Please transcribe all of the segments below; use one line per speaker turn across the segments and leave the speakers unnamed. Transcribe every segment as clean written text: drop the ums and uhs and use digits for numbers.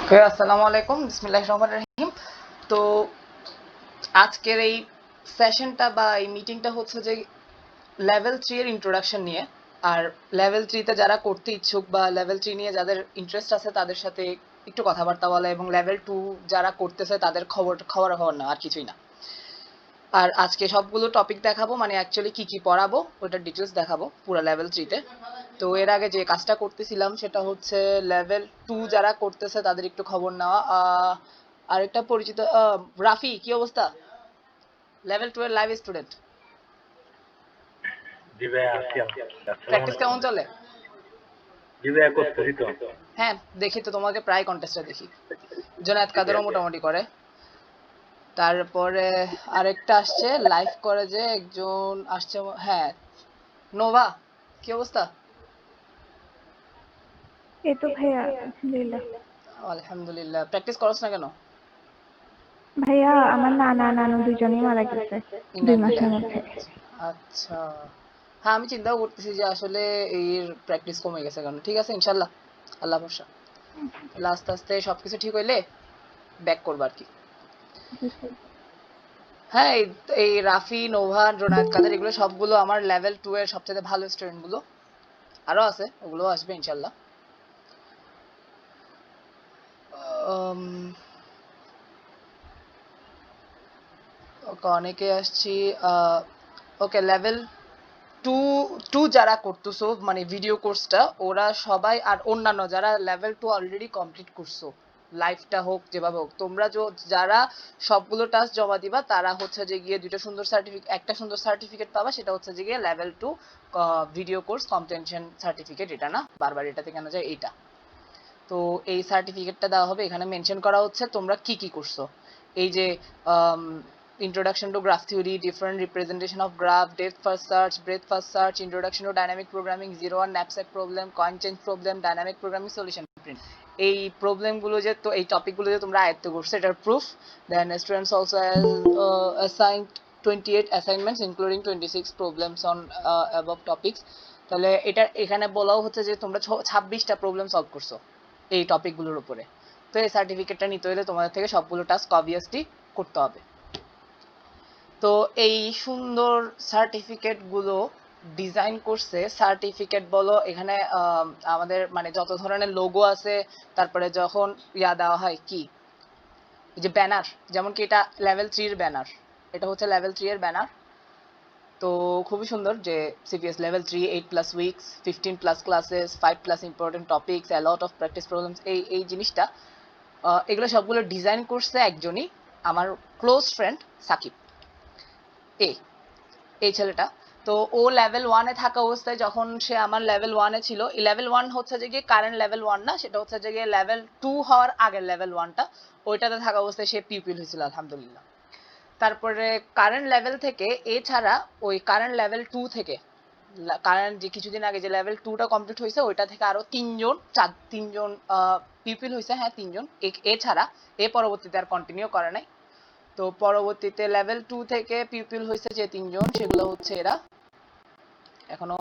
ওকে, আসসালামু আলাইকুম, বিসমিল্লাহির রহমানির রহিম। তো আজকের এই সেশনটা বা এই মিটিংটা হচ্ছে যে লেভেল 3 এর ইন্ট্রোডাকশন নিয়ে। আর লেভেল 3 তে যারা করতে ইচ্ছুক বা লেভেল 3 নিয়ে যাদের ইন্টারেস্ট আছে তাদের সাথে একটু কথাবার্তা বলা, এবং লেভেল 2 যারা করতেছে তাদের খবর না, আর কিছুই না। আর আজকে সবগুলো টপিক দেখাবো, মানে অ্যাকচুয়ালি কি কি পড়াবো ওটার ডিটেলস দেখাবো পুরো লেভেল 3 তে। তো এর আগে যে কাজটা করতেছিলাম সেটা হচ্ছে লেভেল 2 যারা করতেছে তাদের একটু খবর নেওয়া। আরেকটা পরিচিত রাফি, কি অবস্থা? লেভেল 2 এর লাইভ স্টুডেন্ট।
জি ভাই, আছি আলহামদুলিল্লাহ। আসসালামু
প্র্যাকটিস
আলাইকুম।
কেমন চলে?
জি ভাই, করতেছি তো।
হ্যাঁ, দেখি তো তোমাকে প্রায় কন্টেস্টে দেখি। জোনায়েদ
জি ভাই।
কাদেরও মোটামুটি করে। তারপরে আরেকটা আসছে লাইভ করে, যে একজন আসছে, হ্যাঁ, নোভা, কি অবস্থা?
এই তো ভাইয়া, আলহামদুলিল্লাহ।
আলহামদুলিল্লাহ। প্র্যাকটিস করছ না কেন?
ভাইয়া আমার নানা নানু দুজনেই মারা গেছে 2 মাসের মধ্যে।
আচ্ছা, হ্যাঁ, আমি চিন্তাও করতেছি যে আসলে এর প্র্যাকটিস কমে গেছে কেন। ঠিক আছে, ইনশাল্লাহ, আল্লাহ ভরসা। তাহলে আস্তে আস্তে সবকিছু ঠিক হইলে ব্যাক করবো আর কি। হ্যাঁ, এই রাফি, নোভা, জোনায়েদ কাদের, এগুলো সবগুলো আমার লেভেল 2 এর সবচেয়ে ভালো স্টুডেন্ট গুলো। আরো আছে, ওগুলো আসবে ইনশাল্লাহ। ওকে, অনেকে আসছি। ওকে, লেভেল টু টু যারা করতেছো, মানে ভিডিও কোর্সটা, ওরা সবাই, আর অন্যান্য যারা লেভেল 2 অলরেডি কমপ্লিট করছো, লাইফটা হোক যেভাবে হোক, তোমরা যারা সবগুলো টাস্ক জমা দিবা তারা হচ্ছে যে গিয়ে একটা সুন্দর সার্টিফিকেট পাবা। সেটা হচ্ছে যে গিয়ে level 2 video course comprehension certificate. এটা না, বারবার এটাতে কেন যায়, এইটা। তো এই সার্টিফিকেটটা দেওয়া হবে। এখানে মেনশন করা হচ্ছে তোমরা কি কি করছো। এই যে introduction to graph theory, different representation of graph, depth first search, breadth first search, introduction to dynamic programming, zero one knapsack problem, coin change problem, dynamic programming solution print, এই প্রবলেমগুলো যে, তো এই টপিকগুলো যে তোমরা আয়ত্ত করছো এটার proof. Then students also assigned 28 assignments including 26 problems on above topics। তাহলে এটা এখানে বলাও হচ্ছে যে তোমরা 26টা প্রবলেম সলভ করছো এই টপিকগুলোর উপরে। তো এই সার্টিফিকেটটা নিতে হলে তোমাদের থেকে সবগুলো টাস্ক অবভিয়াসলি করতে হবে। তো এই সুন্দর সার্টিফিকেটগুলো ডিজাইন করছে, সার্টিফিকেট বলো, এখানে আমাদের মানে যত ধরনের লোগো আছে, তারপরে যখন দেওয়া হয় কি, এই যে ব্যানার, যেমন কি এটা লেভেল 3 এর ব্যানার, এটা হচ্ছে লেভেল 3 এর ব্যানার। তো খুবই সুন্দর যে CPS level 3, 8 plus weeks, 15 plus classes, 5 plus important topics, a lot of practice problems, এই জিনিসটা এগুলো সবগুলো ডিজাইন করছে একজনই, আমার ক্লোজ ফ্রেন্ড সাকিব। এই এই ছেলেটা, তো ও লেভেল 1 এ থাকা অবস্থায়, যখন সে আমার লেভেল 1 এ ছিল, এই লেভেল 1 হচ্ছে যে গিয়ে কারেন্ট লেভেল 1 না, সেটা হচ্ছে যে গিয়ে লেভেল 2 হওয়ার আগের লেভেল 1টা, ওইটাতে থাকা অবস্থায় সে পিপিল হয়েছিল আলহামদুলিল্লাহ। তারপরে কারেন্ট লেভেল থেকে, এছাড়া ওই কারেন্ট লেভেল 2 থেকে, কারেন্ট যে কিছুদিন আগে যে লেভেল 2টা কমপ্লিট হয়েছে ওইটা থেকে আরো তিনজন পিপিল হয়েছে, হ্যাঁ 3জন। এছাড়া পরবর্তীতে আর কন্টিনিউ করে নাই। তো পরবর্তীতে লেভেল 2 থেকে পিপিল হয়েছে যে 3জন, সেগুলো হচ্ছে এরা। এখনো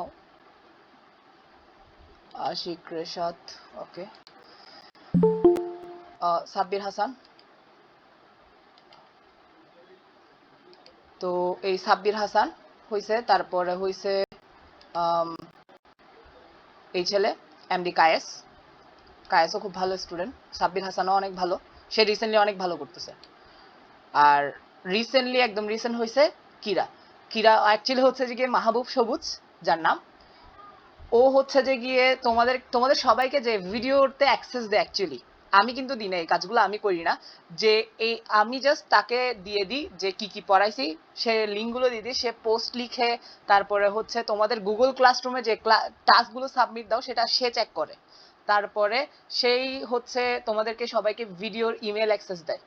আশিক, রেশাদ, ওকে, সাব্বির হাসান। তো এই সাব্বির হাসান হয়েছে, তারপরে হয়েছে এই ছেলে এমডি কায়েস। কায়েসও খুব ভালো স্টুডেন্ট, সাব্বির হাসানও অনেক ভালো, সে রিসেন্টলি অনেক ভালো করতেছে। আর রিসেন্টলি একদম রিসেন্ট হয়েছে কিরা। কিরা অ্যাকচুয়ালি হচ্ছে যে গিয়ে মাহবুব সবুজ, যার নাম। ও হচ্ছে যে গিয়ে তোমাদের তোমাদের সবাইকে যে ভিডিওতে অ্যাক্সেস দেয়, অ্যাকচুয়ালি আমি কিন্তু দিই না, এই কাজগুলো আমি করি না। যে এই আমি জাস্ট তাকে দিয়ে দিই যে কি কি পড়াইছি, সে লিঙ্কগুলো দিয়ে দিই, সে পোস্ট লিখে, তারপরে হচ্ছে তোমাদের গুগল ক্লাসরুমে যে টাস্কগুলো সাবমিট দাও সেটা সে চেক করে। তারপরে সেই হচ্ছে তোমাদেরকে সবাইকে ভিডিওর ইমেল অ্যাক্সেস দেয়।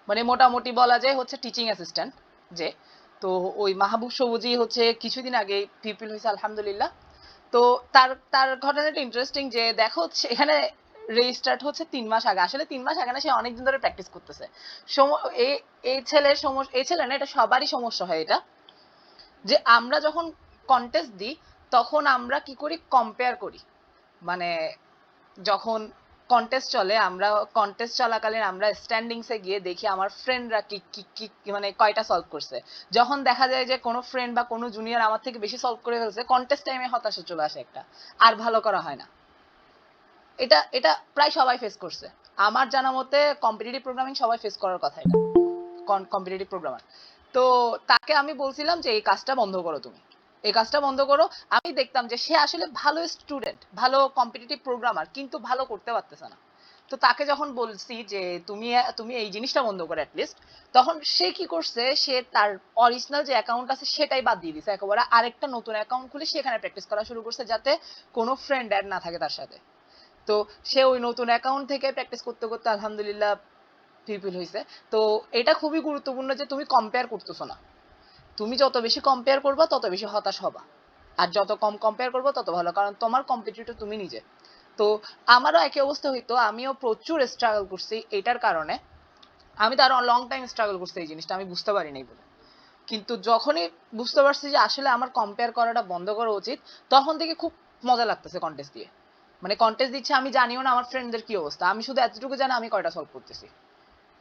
মানে মোটামুটি বলা যায় হচ্ছে টিচিং অ্যাসিস্ট্যান্ট যে। তো ওই মাহবুব সবুজই হচ্ছে কিছুদিন আগে পিপিল হয়েছে আলহামদুলিল্লাহ। তো তার তার ঘটনাটা ইন্টারেস্টিং, যে দেখো এখানে রেজিস্টার্ট হচ্ছে 3 মাস আগে, আসলে 3 মাস আগে না, সে অনেকদিন ধরে প্র্যাকটিস করতেছে। এই ছেলের সমস্যা, এই ছেলে না, এটা সবারই সমস্যা হয় এটা, যে আমরা যখন কন্টেস্ট দিই তখন আমরা কি করি, কম্পেয়ার করি। মানে যখন কন্টেস্ট চলে, আমরা কন্টেস্ট চলাকালীন আমরা স্ট্যান্ডিংসে গিয়ে দেখি আমার ফ্রেন্ডরা কি মানে কয়টা সলভ করছে। যখন দেখা যায় যে কোনো ফ্রেন্ড বা কোনো জুনিয়র আমার থেকে বেশি সলভ করে ফেলছে, কন্টেস্ট টাইমে হতাশা চলে আসে একটা, আর ভালো করা হয় না। এটা এটা প্রায় সবাই ফেস করছে আমার জানা মতে। কম্পিটিটিভ প্রোগ্রামিং সবাই ফেস করার কথা এটা, কম্পিটিটিভ প্রোগ্রামার। তো তাকে আমি বলছিলাম যে এই কাজটা বন্ধ করো, তুমি এই কাজটা বন্ধ করো। আমি দেখতাম যে সে আসলে ভালো স্টুডেন্ট, ভালো কম্পিটিটিভ প্রোগ্রামার, কিন্তু ভালো করতে পারতেছে না। তো তাকে যখন বলছি যে তুমি তুমি এই জিনিসটা বন্ধ করো অ্যাটলিস্ট, তখন সে কি করছে, সে তার অরিজিনাল যে অ্যাকাউন্ট আছে সেটাই বাদ দিয়ে দিছে একেবারে, আরেকটা নতুন অ্যাকাউন্ট খুলে সেখানে প্র্যাকটিস করা শুরু করছে, যাতে কোনো ফ্রেন্ড অ্যাড না থাকে তার সাথে। তো সে ওই নতুন অ্যাকাউন্ট থেকে প্র্যাকটিস করতে করতে আলহামদুলিল্লাহ পিপল হয়েছে। তো এটা খুবই গুরুত্বপূর্ণ যে তুমি কম্পেয়ার করতেছো না। তুমি যত বেশি কম্পেয়ার করবা তত বেশি হতাশ হবা, আর যত কম কম্পেয়ার করবো তত ভালো, কারণ তোমার কম্পিটিটর তুমি নিজে। তো আমারও একই অবস্থা হইতো, আমিও প্রচুর স্ট্রাগল করছি এটার কারণে। আমি তো আরো লং টাইম স্ট্রাগল করছি এই জিনিসটা, আমি বুঝতে পারি নাই বলে। কিন্তু যখনই বুঝতে পারছি যে আসলে আমার কম্পেয়ার করাটা বন্ধ করা উচিত, তখন থেকে খুব মজা লাগতেছে কন্টেস্ট দিয়ে। মানে কন্টেস্ট দিচ্ছে, আমি জানিও না আমার ফ্রেন্ডদের কি অবস্থা, আমি শুধু এতটুকু জানি আমি কয়টা সলভ করতেছি।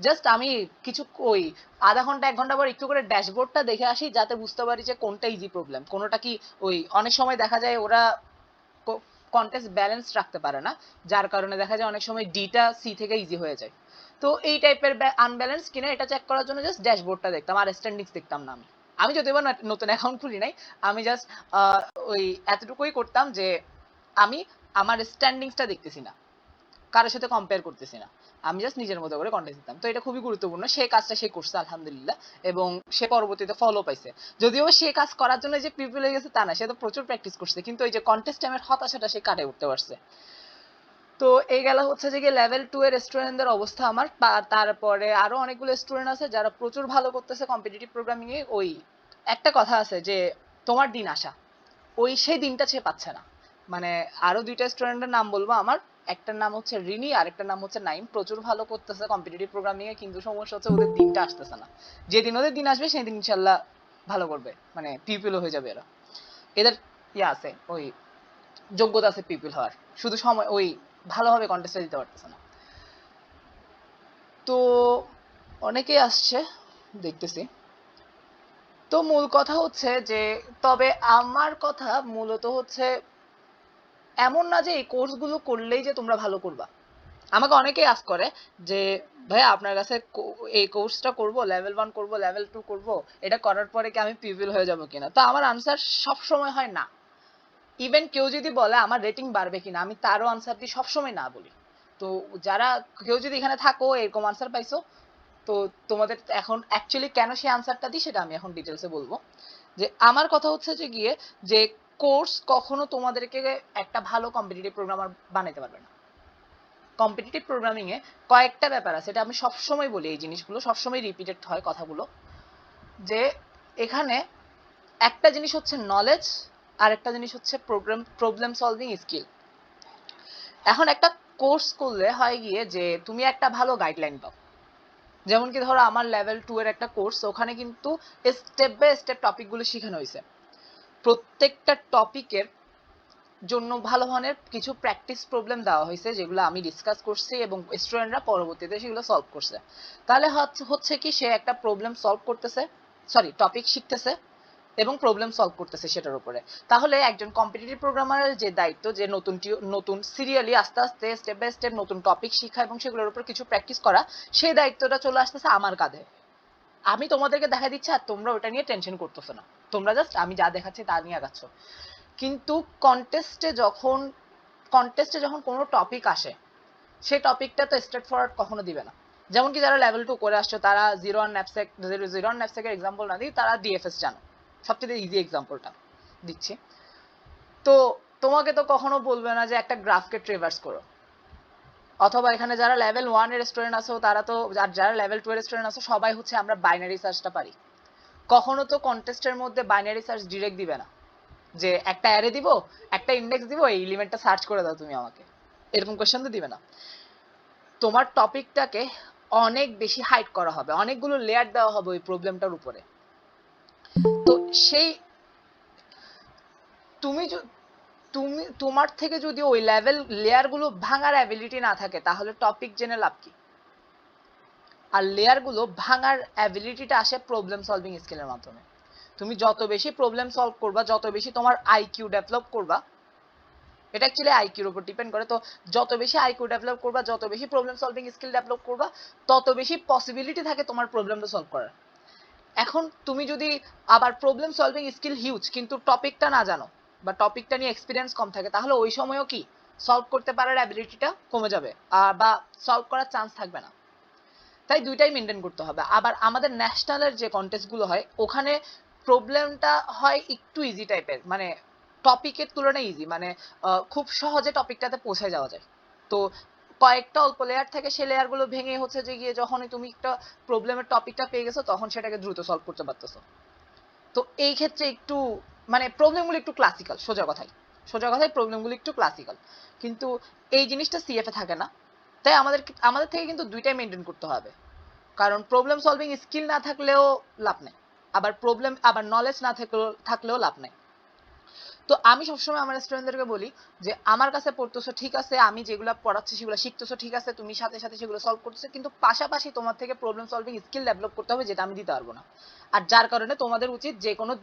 জাস্ট আমি কিছু ওই আধা ঘন্টা 1 ঘন্টা পর একটু করে ড্যাশবোর্ডটা দেখে আসি, যাতে বুঝতে পারি যে কোনটা ইজি প্রবলেম, কোনোটা কি। ওই অনেক সময় দেখা যায় ওরা কন্টেস্ট ব্যালেন্স রাখতে পারে না, যার কারণে দেখা যায় অনেক সময় ডিটা সি থেকে ইজি হয়ে যায়। তো এই টাইপের আনব্যালেন্স কিনা এটা চেক করার জন্য জাস্ট ড্যাশবোর্ডটা দেখতাম, আর স্ট্যান্ডিংস দেখতাম না। আমি যদিও বা নতুন অ্যাকাউন্ট খুলি নাই, আমি জাস্ট ওই এতটুকুই করতাম যে আমি আমার স্ট্যান্ডিংসটা দেখতেছি না, কারোর সাথে কম্পেয়ার করতেছি না, আমি জাস্ট নিজের মতো করে কন্টেন্ট দিতাম। তো এটা খুবই গুরুত্বপূর্ণ, সেই কাজটা সে করছে আলহামদুলিল্লাহ, এবং সে পরবর্তীতে ফলো পাইছে। যদিও সে কাজ করার জন্য যে পিপল হয়ে গেছে তা না, সে তো প্রচুর প্র্যাকটিস করছে, কিন্তু ওই যে কন্টেস্ট টাইমের হতাশাটা সে কাটিয়ে উঠতে পারছে। তো এই গেল হচ্ছে যে গিয়ে লেভেল 2 এর স্টুডেন্টদের অবস্থা আমার। তারপরে আরো অনেকগুলো স্টুডেন্ট আছে যারা প্রচুর ভালো করতেছে কম্পিটিটিভ প্রোগ্রামিং এ। ওই একটা কথা আছে যে তোমার দিন আসা, ওই সেই দিনটা সে পাচ্ছে না। মানে আরো 2টা স্টুডেন্টের নাম বলবো আমার, একটার নাম হচ্ছে রিনি আর একটার নাম হচ্ছে নাইম। প্রচুর ভালো করতেছে কম্পিটিটিভ প্রোগ্রামিং এ, কিন্তু সমস্যা হচ্ছে ওদের দিনটা আসতেছে না। যেদিন ওদের দিন আসবে সেই দিন ইনশাল্লাহ ভালো করবে, মানে পিপিল হয়ে যাবে এরা। এদের ইয়ে আছে, ওই যোগ্যতা আছে পিপিল হওয়ার, শুধু সময় ওই ভালোভাবে কন্টেস্টে দিতে পারতেছে না। তো অনেকেই আসছে দেখতেছি। তো মূল কথা হচ্ছে যে, তবে আমার কথা মূলত হচ্ছে এমন না যে এই কোর্সগুলো করলেই যে তোমরা ভালো করবা। আমাকে অনেকেই আস্ক করে যে ভাইয়া আপনার কাছে এই কোর্সটা করব, লেভেল 1 করব, লেভেল 2 করব, এটা করার পরে কি আমি পিপিল হয়ে যাব কিনা? তো আমার আনসার সব সময় হয় না। ইভেন কেউ যদি বলে আমার রেটিং বাড়বে কিনা, আমি তারও আনসার দিই সবসময় না বলি। তো যারা কেউ যদি এখানে থাকো এরকম আনসার পাইছো, তো তোমাদের এখন অ্যাকচুয়ালি কেন সেই আনসারটা দিই সেটা আমি এখন ডিটেলসে বলবো। যে আমার কথা হচ্ছে যে গিয়ে যে কোর্স কখনো তোমাদেরকে একটা ভালো কম্পিটিটিভ প্রোগ্রামার বানাইতে পারবে না। কম্পিটিটিভ প্রোগ্রামিং এ কয়েকটা ব্যাপার আছে, এটা আমি সবসময় বলি, এই জিনিসগুলো সবসময় রিপিটেড হয় কথাগুলো, যে এখানে একটা জিনিস হচ্ছে নলেজ, আর একটা জিনিস হচ্ছে প্রবলেম সলভিং স্কিল। এখন একটা কোর্স করলে হয় গিয়ে যে তুমি একটা ভালো গাইডলাইন পাও। যেমন কি ধরো আমার লেভেল 2 এর একটা কোর্স, ওখানে কিন্তু স্টেপ বাই স্টেপ টপিকগুলো শেখানো হয়েছে। প্রত্যেকটা টপিকের জন্য ভালো মানের কিছু প্র্যাকটিস প্রবলেম দেওয়া হয়েছে, যেগুলো আমি ডিসকাস করছি এবং স্টুডেন্টরা পরবর্তীতে সেগুলো সলভ করছে। তাহলে হচ্ছে কি সে একটা প্রবলেম সলভ করতেছে, সরি টপিক শিখতেছে এবং প্রবলেম সলভ করতেছে সেটার উপরে। তাহলে একজন কম্পিটিটিভ প্রোগ্রামারের যে দায়িত্ব, যে নতুন সিরিয়ালি আস্তে আস্তে স্টেপ বাই স্টেপ নতুন টপিক শিখা এবং সেগুলোর উপর কিছু প্র্যাকটিস করা, সেই দায়িত্বটা চলে আসতেছে আমার কাঁধে। আমি তোমাদেরকে দেখা দিচ্ছি আর তোমরা ওটা নিয়ে টেনশন করতেছো না, তোমরা জাস্ট আমি যা দেখাচ্ছি তা নিয়ে আগাচ্ছ। কিন্তু কন্টেস্টে যখন কোনো টপিক আসে, সেই টপিকটা তো স্ট্রেট ফরওয়ার্ড কখনো দিবে না। যেমন কি যারা লেভেল 2 করে আসছো, তারা জিরো ওয়ান ন্যাপসেকের এক্সাম্পল না দিই, তারা ডিএফএস জানো, সবচেয়ে ইজি এক্সাম্পলটা দিচ্ছি। তো তোমাকে তো কখনো বলবে না যে একটা গ্রাফকে ট্রেভার্স করো, অথবা এখানে যারা লেভেল 1 এর স্টুডেন্ট আছো তারা তো, আর যারা লেভেল 2 এর স্টুডেন্ট আছো সবাই হচ্ছে আমরা বাইনারি সার্চটা পারি। কখনো তো কন্টেস্টের মধ্যে বাইনারি সার্চ ডিরেক্ট দিবে না, যে একটা অ্যারে দিব, একটা ইন্ডেক্স দিব, এই এলিমেন্টটা সার্চ করে দাও তুমি আমাকে, এরকম কোশ্চেন তো দিবে না। তোমার টপিকটাকে অনেক বেশি হাইড করা হবে, অনেকগুলো লেয়ার দেওয়া হবে ওই প্রবলেমটার উপরে। তো সেই তুমি তুমি তোমার থেকে যদি ওই লেয়ার গুলো ভাঙার অ্যাবিলিটি না থাকে তাহলে টপিক জেনে লাভ কি? আর লেয়ার গুলো ভাঙার অ্যাবিলিটিটা আসে প্রবলেম সলভিং স্কিলের মাধ্যমে। তুমি যত বেশি প্রবলেম সলভ করবা, যত বেশি তোমার আইকিউ ডেভেলপ করবা, এটা অ্যাকচুয়ালি আইকিউর উপর ডিপেন্ড করে। তো যত বেশি আইকিউ ডেভেলপ করবা, যত বেশি প্রবলেম সলভিং স্কিল ডেভেলপ করবা, তত বেশি পসিবিলিটি থাকে তোমার প্রবলেমটা সলভ করার। এখন তুমি যদি আবার প্রবলেম সলভিং স্কিল হিউজ কিন্তু টপিকটা না জানো বা টপিকটা নিয়ে এক্সপিরিয়েন্স কম থাকে, তাহলে ওই সময়ও কি সলভ করতে পারার অ্যাবিলিটিটা কমে যাবে বা সলভ করার চান্স থাকবে না। তাই দুইটাই মেনটেন করতে হবে। আবার আমাদের ন্যাশনালের যে কন্টেস্টগুলো হয় ওখানে প্রবলেমটা হয় একটু ইজি টাইপের, মানে টপিকের তুলনায় ইজি, মানে খুব সহজে টপিকটাতে পৌঁছে যাওয়া যায়। তো কয়েকটা অল্প লেয়ার থেকে সেই লেয়ারগুলো ভেঙে হচ্ছে যে গিয়ে যখনই তুমি একটা প্রবলেমের টপিকটা পেয়ে গেছো তখন সেটাকে দ্রুত সলভ করতে পারতেছো। তো এই ক্ষেত্রে একটু মানে প্রবলেমগুলো একটু ক্লাসিক্যাল, সোজা কথায় প্রবলেমগুলো একটু ক্লাসিক্যাল, কিন্তু এই জিনিসটা সিএফে থাকে না। তাই আমাদের থেকে কিন্তু দুইটাই মেনটেন করতে হবে, কারণ প্রবলেম সলভিং স্কিল না থাকলেও লাভ নেই, আবার নলেজ না থাকলেও লাভ নেই। তো আমি সবসময় আমার স্টুডেন্টদেরকে বলি যে আমার কাছে পড়তেছো ঠিক আছে, আমি যেগুলো পড়াচ্ছি সেগুলো শিখতেছো ঠিক আছে, তুমি সাথে সাথে সেগুলো সলভ করতেছো, কিন্তু পাশাপাশি তোমার থেকে প্রবলেম সলভিং স্কিল ডেভেলপ করতে হবে, যেটা আমি দিতে পারবো না। আর যার কারণে তোমাদের উচিত যে কোনো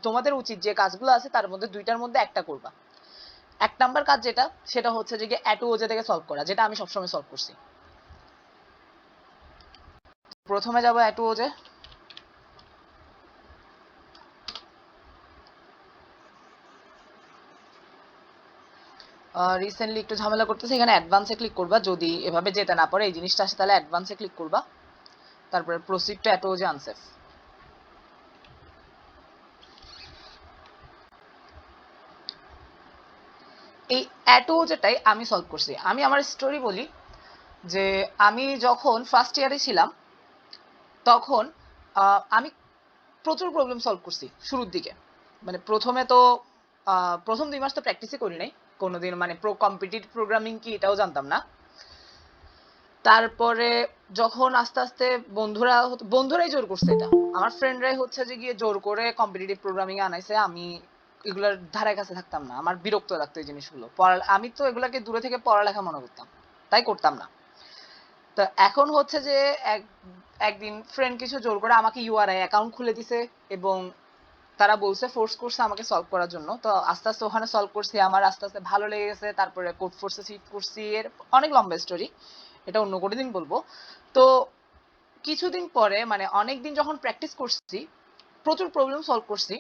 তোমাদের উচিত যে কাজগুলো আছে তার মধ্যে দুইটার মধ্যে একটা করবা। 1 নাম্বার কাজ যেটা, সেটা হচ্ছে যে এটু ওজে থেকে সলভ করা, যেটা আমি সবসময় সলভ করছি। প্রথমে যাবো এটু ওজে। রিসেন্টলি একটু ঝামেলা করতেছে, এখানে অ্যাডভান্সে ক্লিক করবা, যদি এভাবে যেতে না পারে এই জিনিসটা আসে তাহলে অ্যাডভান্সে ক্লিক করবা, তারপরে প্রসিড টু এটু ওজে আনসেফ। এই এটু ওজেটাই আমি সলভ করছি। আমি আমার স্টোরি বলি যে আমি যখন ফার্স্ট ইয়ারে ছিলাম তখন আমি প্রচুর প্রবলেম সলভ করছি শুরুর দিকে। মানে প্রথমে তো প্রথম 2 মাস তো প্র্যাকটিসই করি নাই কোনোদিন, মানে কম্পিটিটিভ প্রোগ্রামিং কি এটাও জানতাম না। তারপরে যখন আস্তে আস্তে বন্ধুরাই জোর করছে, এটা আমার ফ্রেন্ডরাই হচ্ছে যে গিয়ে জোর করে কম্পিটিটিভ প্রোগ্রামিং আনাইছে। আমি এগুলোর ধারে কাছে থাকতাম না, আমার বিরক্ত লাগতো এই জিনিসগুলো। আমি তো এগুলাকে দূরে থেকে পড়ালেখা মনে করতাম, তাই করতাম না। তো এখন হচ্ছে যে একদিন ফ্রেন্ড কিছু জোর করে আমাকে ইউআরআই অ্যাকাউন্ট খুলে দিছে এবং তারা বলছে, ফোর্স করছে আমাকে সলভ করার জন্য। তো আস্তে আস্তে ওখানে সলভ করছি, আমার আস্তে আস্তে ভালো লেগে গেছে। তারপরে কোড ফোর্সে শিফট করছি, এর অনেক লম্বা স্টোরি, এটা অন্য কোনো দিন বলবো। তো কিছুদিন পরে মানে অনেকদিন যখন প্র্যাকটিস করছি, প্রচুর প্রবলেম সলভ করছি,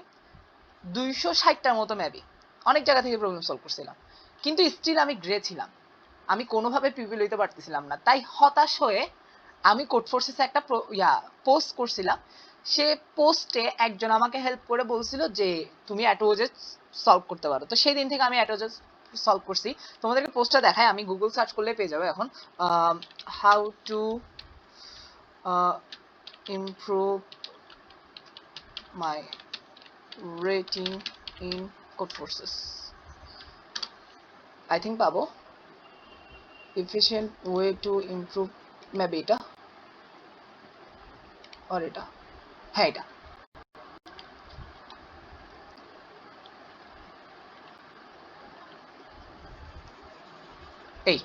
260টার মতো মেবি অনেক জায়গা থেকে প্রবলেম সলভ করছিলাম, কিন্তু স্টিল আমি গ্রে ছিলাম, আমি কোনোভাবে পিপি লইতে পারতেছিলাম না। তাই হতাশ হয়ে আমি কোড ফোর্সেসে একটা পোস্ট করছিলাম। সে পোস্টে একজন আমাকে হেল্প করে বলছিল যে তুমি অ্যাটোজে সলভ করতে পারো। তো সেই দিন থেকে আমি অ্যাটোজে সলভ করছি। তোমাদেরকে পোস্টটা দেখাই, আমি গুগল সার্চ করলে পেয়ে যাবে এখন, how to improve my rating in code forces, I think পাবো। efficient way to improve maybe এটা আর এটা, হ্যাঁ এটা। এই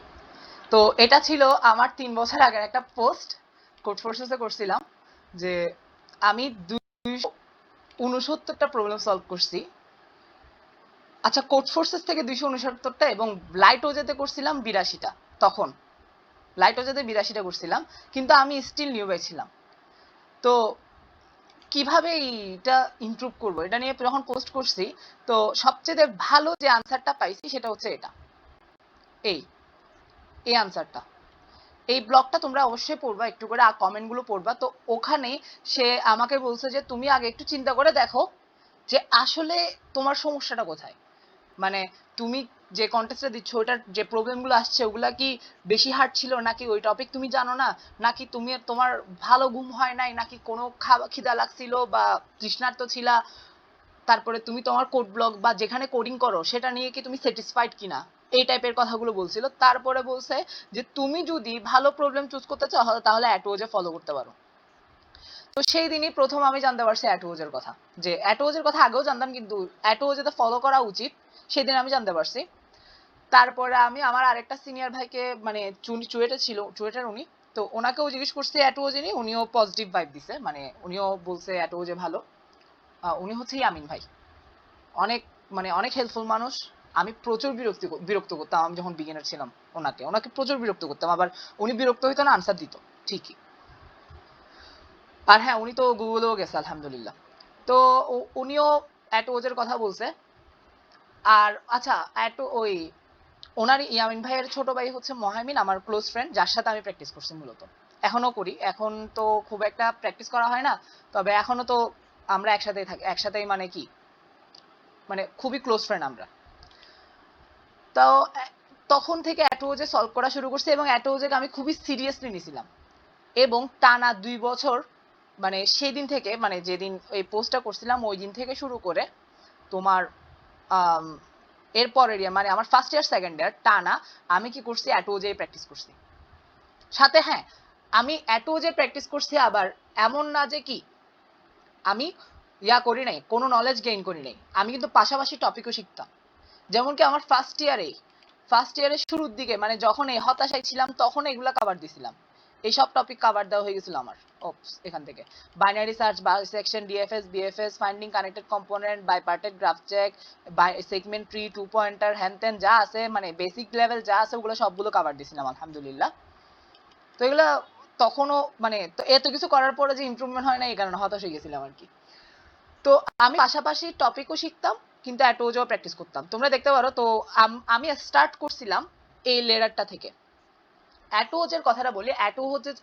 তো এটা ছিল আমার 3 বছর আগের একটা পোস্ট, কোড ফোর্সেসে করছিলাম যে আমি 269টা প্রবলেম সলভ করছি। আচ্ছা, কোড ফোর্সেস থেকে 269টা এবং লাইট ওজেতে করছিলাম 82টা। তখন লাইট ওজেতে 82টা করছিলাম, কিন্তু আমি স্টিল নিউ বাই ছিলাম। তো কিভাবে এটা ইমপ্রুভ করবো এটা নিয়ে যখন পোস্ট করছি, তো সবচেয়ে ভালো যে আনসারটা পাইছি সেটা হচ্ছে এটা, এই আনসারটা। এই ব্লগটা তোমরা অবশ্যই পড়বা, একটু করে কমেন্টগুলো পড়বা। তো ওখানে সে আমাকে বলছে যে তুমি আগে একটু চিন্তা করে দেখো যে আসলে তোমার সমস্যাটা কোথায়, মানে তুমি যে কন্টেস্টটা দিচ্ছ ওটার যে প্রবলেমগুলো আসছে ওগুলা কি বেশি হার্ড ছিল, নাকি ওই টপিক তুমি জানো না, নাকি তোমার ভালো ঘুম হয় নাই, নাকি কোনো খিদা লাগছিল বা তৃষ্ণার্ত ছিলা, তারপরে তুমি তোমার কোড ব্লগ বা যেখানে কোডিং করো সেটা নিয়ে কি তুমি স্যাটিসফাইড কিনা, এই টাইপের কথাগুলো বলছিল। তারপরে বলছে যে তুমি যদি ভালো প্রবলেম চুজ করতে চাও তাহলে অ্যাটোজে ফলো করতে পারো। তো সেই দিনই প্রথম আমি জানতে পারছি অ্যাটোজের কথা, যে অ্যাটোজের কথা আগেও জানতাম কিন্তু অ্যাটোজেতে ফলো করা উচিত, সেদিন আমি জানতে পারছি। তারপরে আমি আমার আরেকটা সিনিয়র ভাইকে মানে চুয়েটে ছিল, চুয়েটের উনি, তো ওনাকেও জিজ্ঞেস করছি অ্যাটোজে নিয়ে, উনিও পজিটিভ ভাইব দিছে, মানে উনিও বলছে অ্যাটোজে ভালো। উনি হচ্ছে ইয়ামিন ভাই, অনেক মানে অনেক হেল্পফুল মানুষ। আমি প্রচুর বিরক্ত করতাম আমি যখন বিগিনার ছিলাম, ওনাকে প্রচুর বিরক্ত করতাম, আবার উনি বিরক্ত হইতো না, আনসার দিত ঠিকই। আর হ্যাঁ, উনি তো গুগলেও গেছে আলহামদুলিল্লাহ। তো উনিও অ্যাটোজের কথা বলছে। আর আচ্ছা, ওই ওনার ইয়ামিন ভাইয়ের ছোট ভাই হচ্ছে মহামিন, আমার ক্লোজ ফ্রেন্ড, যার সাথে আমি প্র্যাকটিস করছি মূলত, এখনো করি। এখন তো খুব একটা প্র্যাকটিস করা হয় না, তবে এখনো তো আমরা একসাথেই থাকি, একসাথেই মানে কি, মানে খুবই ক্লোজ ফ্রেন্ড আমরা। তো তখন থেকে অ্যাটোজে সলভ করা শুরু করছি, এবং অ্যাটোজেকে আমি খুবই সিরিয়াসলি নিছিলাম, এবং টানা 2 বছর, মানে সেদিন থেকে, মানে যেদিন এই পোস্টটা করছিলাম ওই দিন থেকে শুরু করে তোমার এরপরের মানে আমার ফার্স্ট ইয়ার সেকেন্ড ইয়ার টানা আমি কি করছি, অ্যাটোজে প্র্যাকটিস করছি। সাথে হ্যাঁ, আমি অ্যাটোজে প্র্যাকটিস করছি, আবার এমন না যে কি আমি করি নাই, কোনো নলেজ গেইন করি নাই, আমি কিন্তু পাশাপাশি টপিকও শিখতাম। যেমন কি আমার ফার্স্ট ইয়ারের শুরুর দিকে, মানে যখন এই হতাশায় ছিলাম, তখন এগুলা কভার দিছিলাম, এইসব টপিক কভার দেওয়া হয়ে গেছিল আমার এখান থেকে। Binary search, bisection, DFS, BFS, finding connected component, bipartite graph check, segment tree, 2 pointer, হ্যান যা আছে, মানে বেসিক লেভেল যা আছে ওগুলো সবগুলো কভার দিছিলাম আলহামদুলিল্লাহ। তো এগুলা তখনও মানে তো এত কিছু করার পরে যে ইমপ্রুভমেন্ট হয় না, এই কারণে হতাশ হয়ে গেছিলাম আর কি। তো আমি পাশাপাশি টপিকও শিখতাম, কিন্তু অ্যাটোজও প্র্যাকটিস করতাম, তোমরা দেখতে পারো। তো আমি স্টার্ট করছিলাম এই লেয়ারটা থেকে। অ্যাটোজের কথাটা বলি,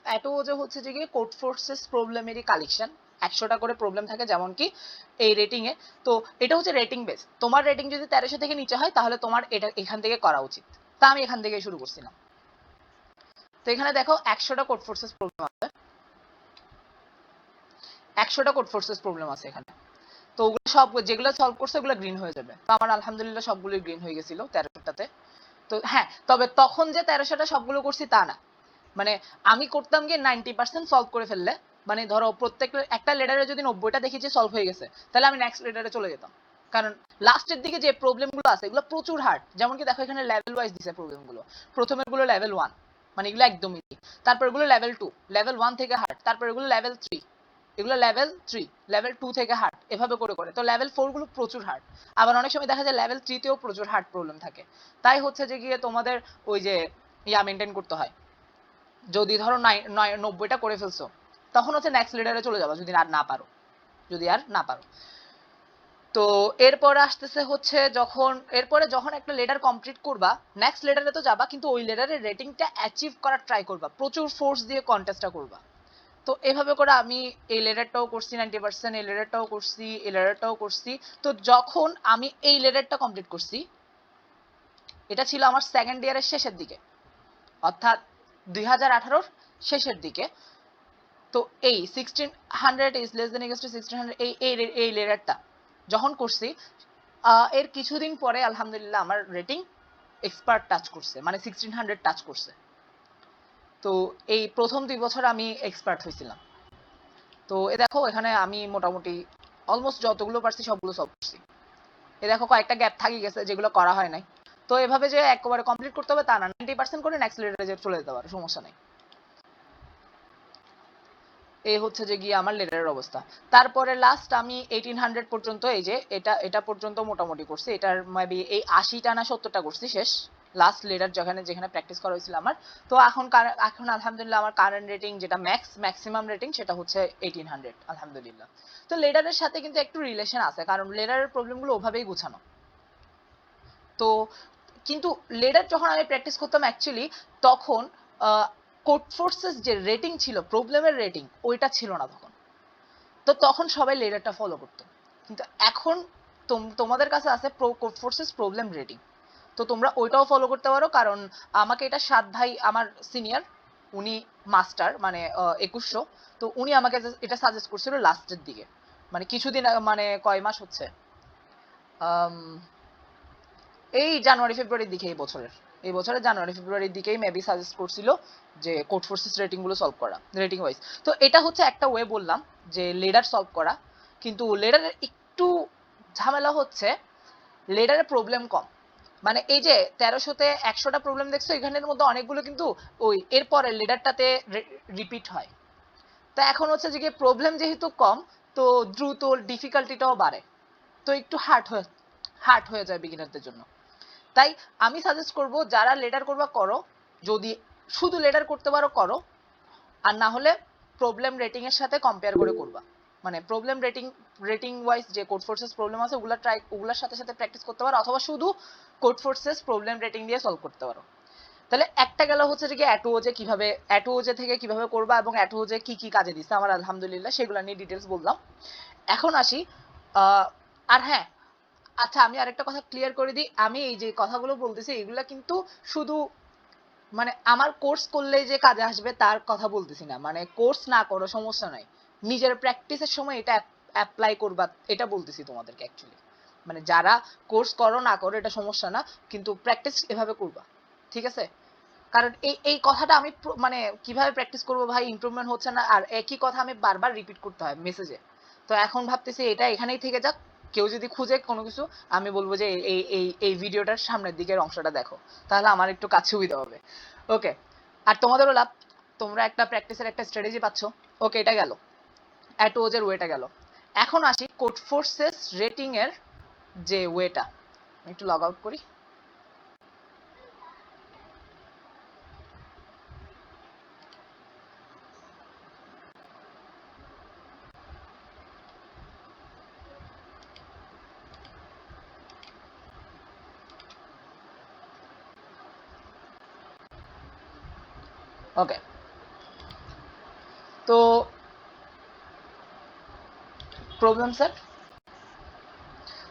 অ্যাটোজে হচ্ছে যে কি কোড ফোর্সেস প্রবলেমেরই কালেকশন। 100টা করে প্রবলেম থাকে, যেমন কি এই রেটিং এ। তো এটা হচ্ছে রেটিং বেস, তোমার রেটিং যদি 1300 থেকে নিচে হয় তাহলে তোমার এটা এখান থেকে করা উচিত। তা আমি এখান থেকে শুরু করছিলাম। তো এখানে দেখো 100টা কোড ফোর্সেস প্রবলেম আছে, 100টা কোড ফোর্সেস প্রবলেম আছে এখানে। তো ওগুলো সব যেগুলো সলভ করছে ওগুলো গ্রিন হয়ে যাবে। তো আমার আলহামদুলিল্লাহ সবগুলোই গ্রিন হয়ে গেছিল 1300টাতে। তো হ্যাঁ, তবে তখন যে 1300টা সবগুলো করছি তা না, মানে আমি করতাম গিয়ে 90% সলভ করে ফেললে, মানে ধরো প্রত্যেক একটা লেটারে যদি 90টা দেখি যে সলভ হয়ে গেছে, তাহলে আমি নেক্সট লেটারে চলে যেতাম। কারণ লাস্টের দিকে যে প্রবলেমগুলো আছে এগুলো প্রচুর হার্ড। যেমন কি দেখো এখানে লেভেল ওয়াইজ দিছে প্রবলেমগুলো। প্রথমের গুলো লেভেল 1, মানে এগুলো একদম ইজি। তারপর এগুলো লেভেল 2, লেভেল 1 থেকে হার্ড। তারপর এগুলো লেভেল 3, এগুলো লেভেল 3, লেভেল 2 থেকে হার্ড, এভাবে করে করে। তো লেভেল 4 গুলো প্রচুর হার্ড। আবার অনেক সময় দেখা যায় লেভেল 3 তেও প্রচুর হার্ড প্রবলেম থাকে। তাই হচ্ছে যে গিয়ে তোমাদের ওই যে মেনটেন করতে হয়। যদি ধরো 90টা করে ফেলছো, তখন হচ্ছে নেক্সট লেটারে চলে যাবা, যদি আর না পারো। তো এরপর আসতেছে হচ্ছে এরপরে যখন একটা লেটার কমপ্লিট করবা, নেক্সট লেটারে তো যাবা, কিন্তু ওই লেটারের রেটিংটা অ্যাচিভ করার ট্রাই করবা, প্রচুর ফোর্স দিয়ে কন্টেস্টটা করবা। তো এভাবে করে আমি এই লেটারটাও করছি 90%, এই লেটারটাও করছি, এই লেটারটাও করছি। তো যখন আমি এই লেটারটা কমপ্লিট করছি, এটা ছিল আমার সেকেন্ড ইয়ারের শেষের দিকে, অর্থাৎ 2018-র শেষের দিকে। তো এই 1600 is less than equals to 1600, এই লেটারটা যখন করছি, এর কিছুদিন পরে আলহামদুলিল্লাহ আমার রেটিং এক্সপার্ট টাচ করছে, মানে 1600 টাচ করছে। তো এই প্রথম 2 বছর আমি এক্সপার্ট হয়েছিলাম। তো এ দেখো এখানে আমি মোটামুটি অলমোস্ট যতগুলো পারছি সবগুলো সলভ করছি। এ দেখো কয়েকটা গ্যাপ থাকি গেছে যেগুলো করা হয় নাই। তো এভাবে যে একবারে কমপ্লিট করতে হবে তা না, 90% করে নেক্সট লেটারে চলে যেতে পারো, সমস্যা নেই। এই হচ্ছে যে গিয়ে আমার লেটারের অবস্থা। তারপরে লাস্ট আমি 1800 পর্যন্ত, এই যে এটা পর্যন্ত মোটামুটি করছি। এটার মেবি এই 80টা না 70টা করছি শেষ, লাস্ট লেটার যেখানে প্র্যাকটিস করা হয়েছিল আমার। তো এখন আলহামদুলিল্লাহ আমার কারেন্ট রেটিং যেটা ম্যাক্সিমাম রেটিং সেটা হচ্ছে 1800 আলহামদুলিল্লাহ। তো লেটারের সাথে কিন্তু একটু রিলেশন আছে, কারণ লেটারের প্রবলেমগুলো ওভাবেই গুছানো। তো কিন্তু লেটার যখন আমি প্র্যাকটিস করতাম অ্যাকচুয়ালি, তখন কোড ফোর্সেস যে রেটিং ছিল, প্রবলেমের রেটিং ওইটা ছিল না তখন। তো তখন সবাই লেটারটা ফলো করতো। কিন্তু এখন তোমাদের কাছে আছে কোড ফোর্সেস প্রবলেম রেটিং, তো তোমরা ওইটাও ফলো করতে পারো। কারণ আমাকে এটা 7 ভাই আমার সিনিয়র, উনি মাস্টার, মানে 2100। তো উনি আমাকে এটা সাজেস্ট করছিল লাস্টের দিকে, মানে কিছুদিন, মানে কয় মাস হচ্ছে, এই জানুয়ারি ফেব্রুয়ারির দিকে, এই বছরের জানুয়ারি ফেব্রুয়ারির দিকেই মেবি সাজেস্ট করছিল যে কোড ফোর্সেস রেটিং গুলো সলভ করা, রেটিং ওয়াইজ। তো এটা হচ্ছে একটা ওয়ে বললাম যে লেডার সলভ করা। কিন্তু লেডারের একটু ঝামেলা হচ্ছে, লেডারে প্রবলেম কম। মানে এই যে 1300-তে 100টা প্রবলেম দেখছো, এখানের মধ্যে অনেকগুলো কিন্তু ওই এরপরে লেডারটাতে রিপিট হয়। তা এখন হচ্ছে যে প্রবলেম যেহেতু কম, তো দ্রুত ডিফিকাল্টিটাও বাড়ে, তো একটু হার্ড হয়ে যায় বিগিনারদের জন্য। তাই আমি সাজেস্ট করব যারা লেডার করবা করো, যদি শুধু লেডার করতে পারো করো, আর না হলে প্রবলেম রেটিং এর সাথে কম্পেয়ার করে করবা। মানে প্রবলেম রেটিং ওয়াইজ যে কোড ফোর্সেস প্রবলেম আছে ওগুলার সাথে সাথে প্র্যাকটিস করতে পারো, অথবা শুধু কোড ফোর্সেস প্রবলেম রেটিং দিয়ে সলভ করতে পারো। তাহলে একটা গেল হচ্ছে যে অ্যাটোজে কিভাবে, অ্যাটোজে থেকে কিভাবে করবা এবং অ্যাটোজে কি কি কাজে দিচ্ছে আমার আলহামদুলিল্লাহ, সেগুলো নিয়ে ডিটেলস বললাম। এখন আসি আর হ্যাঁ, আচ্ছা আমি আরেকটা কথা ক্লিয়ার করে দিই, আমি এই যে কথাগুলো বলতেছি এগুলা কিন্তু শুধু মানে আমার কোর্স করলে যে কাজে আসবে তার কথা বলতেছি না, মানে কোর্স না করো সমস্যা নাই, নিজের প্র্যাকটিসের সময় এটা অ্যাপ্লাই করবা, এটা বলতেছি তোমাদেরকে অ্যাকচুয়ালি। মানে যারা কোর্স করো না করো এটা সমস্যা না, কিন্তু প্র্যাকটিস এভাবে করবা, ঠিক আছে? কারণ এই কথাটা আমি মানে কিভাবে প্র্যাকটিস করবো ভাই, ইমপ্রুভমেন্ট হচ্ছে না, আর একই কথা আমি বারবার রিপিট করতে হয় মেসেজে। তো এখন ভাবতেছি এটা এখানেই থেকে যাক, কেউ যদি খুঁজে কোনো কিছু আমি বলবো যে এই ভিডিওটার সামনের দিকের অংশটা দেখো, তাহলে আমার একটু কাজ সুবিধা হবে। ওকে, আর তোমাদেরও লাভ, তোমরা একটা প্র্যাকটিসের একটা স্ট্র্যাটেজি পাচ্ছ। ওকে, এটা গেল অ্যাটোজের ওয়েটা গেল। এখন আসি কোড ফোর্সেস রেটিং এর যে ওয়েটা, একটু লগ আউট করি। ওকে, তো প্রবলেম স্যার,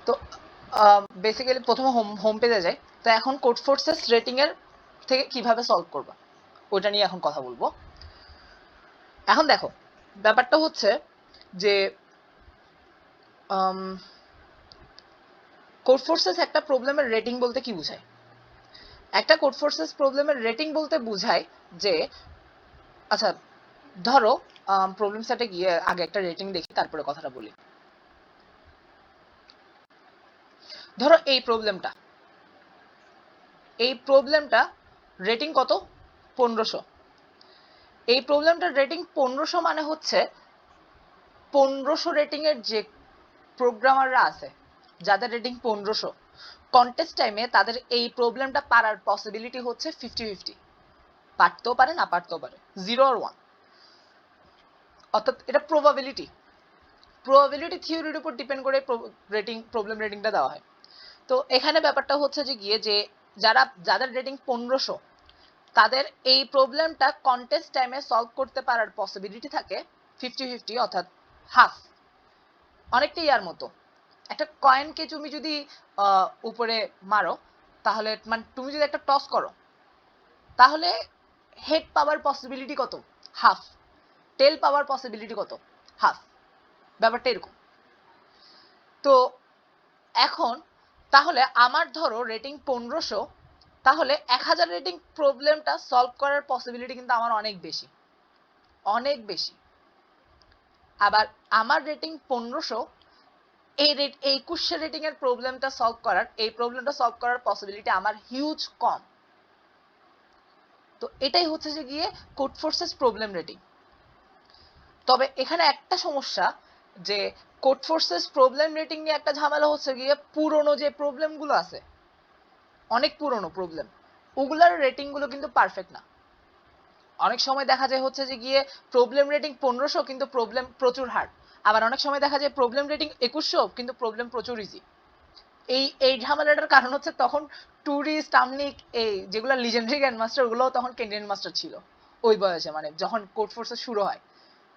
তো বেসিক্যালি প্রথমে হোম পেজে যাই। তো এখন কোড ফোর্সেস রেটিং এর থেকে কিভাবে সলভ করবা ওটা নিয়ে এখন কথা বলবো। এখন দেখো ব্যাপারটা হচ্ছে যে কোড ফোর্সেস একটা প্রবলেমের রেটিং বলতে কি বোঝায়? একটা কোড ফোর্সেস প্রবলেমের রেটিং বলতে বোঝায় যে, আচ্ছা ধরো প্রবলেম সেটে গিয়ে আগে একটা রেটিং দেখি তারপরে কথাটা বলি। ধরো এই প্রবলেমটা রেটিং কত? 1500। এই প্রবলেমটার রেটিং 1500 মানে হচ্ছে 1500 রেটিং এর যে প্রোগ্রামাররা আছে যাদের রেটিং 1500, কন্টেস্ট টাইমে তাদের এই প্রবলেমটা পারার পসিবিলিটি হচ্ছে 50-50, পারতেও পারে না পারতেও পারে, 0 আর 1, অর্থাৎ এটা প্রবাবিলিটি থিওরির উপর ডিপেন্ড করে প্রবলেম রেটিংটা দেওয়া হয়। তো এখানে ব্যাপারটা হচ্ছে যে যে যাদের রেটিং 1500 তাদের এই প্রবলেমটা কন্টেস্ট টাইমে সলভ করতে পারার পসিবিলিটি থাকে 50-50, অর্থাৎ হাফ। অনেকটা ইয়ার মতো, একটা কয়েনকে তুমি যদি উপরে মারো, তাহলে মানে তুমি যদি একটা টস করো, তাহলে হেড পাওয়ার পসিবিলিটি কত? হাফ। টেল পাওয়ার পসিবিলিটি কত? হাফ। ব্যাপারটা এরকম। তো এখন তাহলে আমার ধরো রেটিং 1500, তাহলে 1000 রেটিং প্রবলেমটা সলভ করার পসিবিলিটি কিন্তু আমার অনেক বেশি, অনেক বেশি। আবার আমার রেটিং 1500, এই 2100 রেটিং এর প্রবলেমটা সলভ করার পসিবিলিটি আমার হিউজ কম। তো এটাই হচ্ছে যে গিয়ে কোড ফোর্সেস প্রবলেম রেটিং। তবে এখানে একটা সমস্যা, যে কোড ফোর্সেস প্রবলেম রেটিং নিয়ে একটা ঝামেলা হচ্ছে গিয়ে পুরনো যে প্রবলেমগুলো আছে, অনেক পুরনো প্রবলেম, ওগুলার রেটিং গুলো কিন্তু পারফেক্ট না। অনেক সময় দেখা যায় হচ্ছে যে গিয়ে প্রবলেম রেটিং 1500 কিন্তু প্রবলেম প্রচুর হার্ড, আবার অনেক সময় দেখা যায় প্রবলেম রেটিং 2100 কিন্তু প্রবলেম প্রচুর ইজি। এই ঝামেলাটার কারণ হচ্ছে তখন টুরিস্ট আমনিক এই যেগুলো লিজেন্ডারি গ্র্যান্ড মাস্টার, ওগুলোও তখন কেন্ডিয়ান মাস্টার ছিল ওই বয়সে, মানে যখন কোড ফোর্সে শুরু হয়।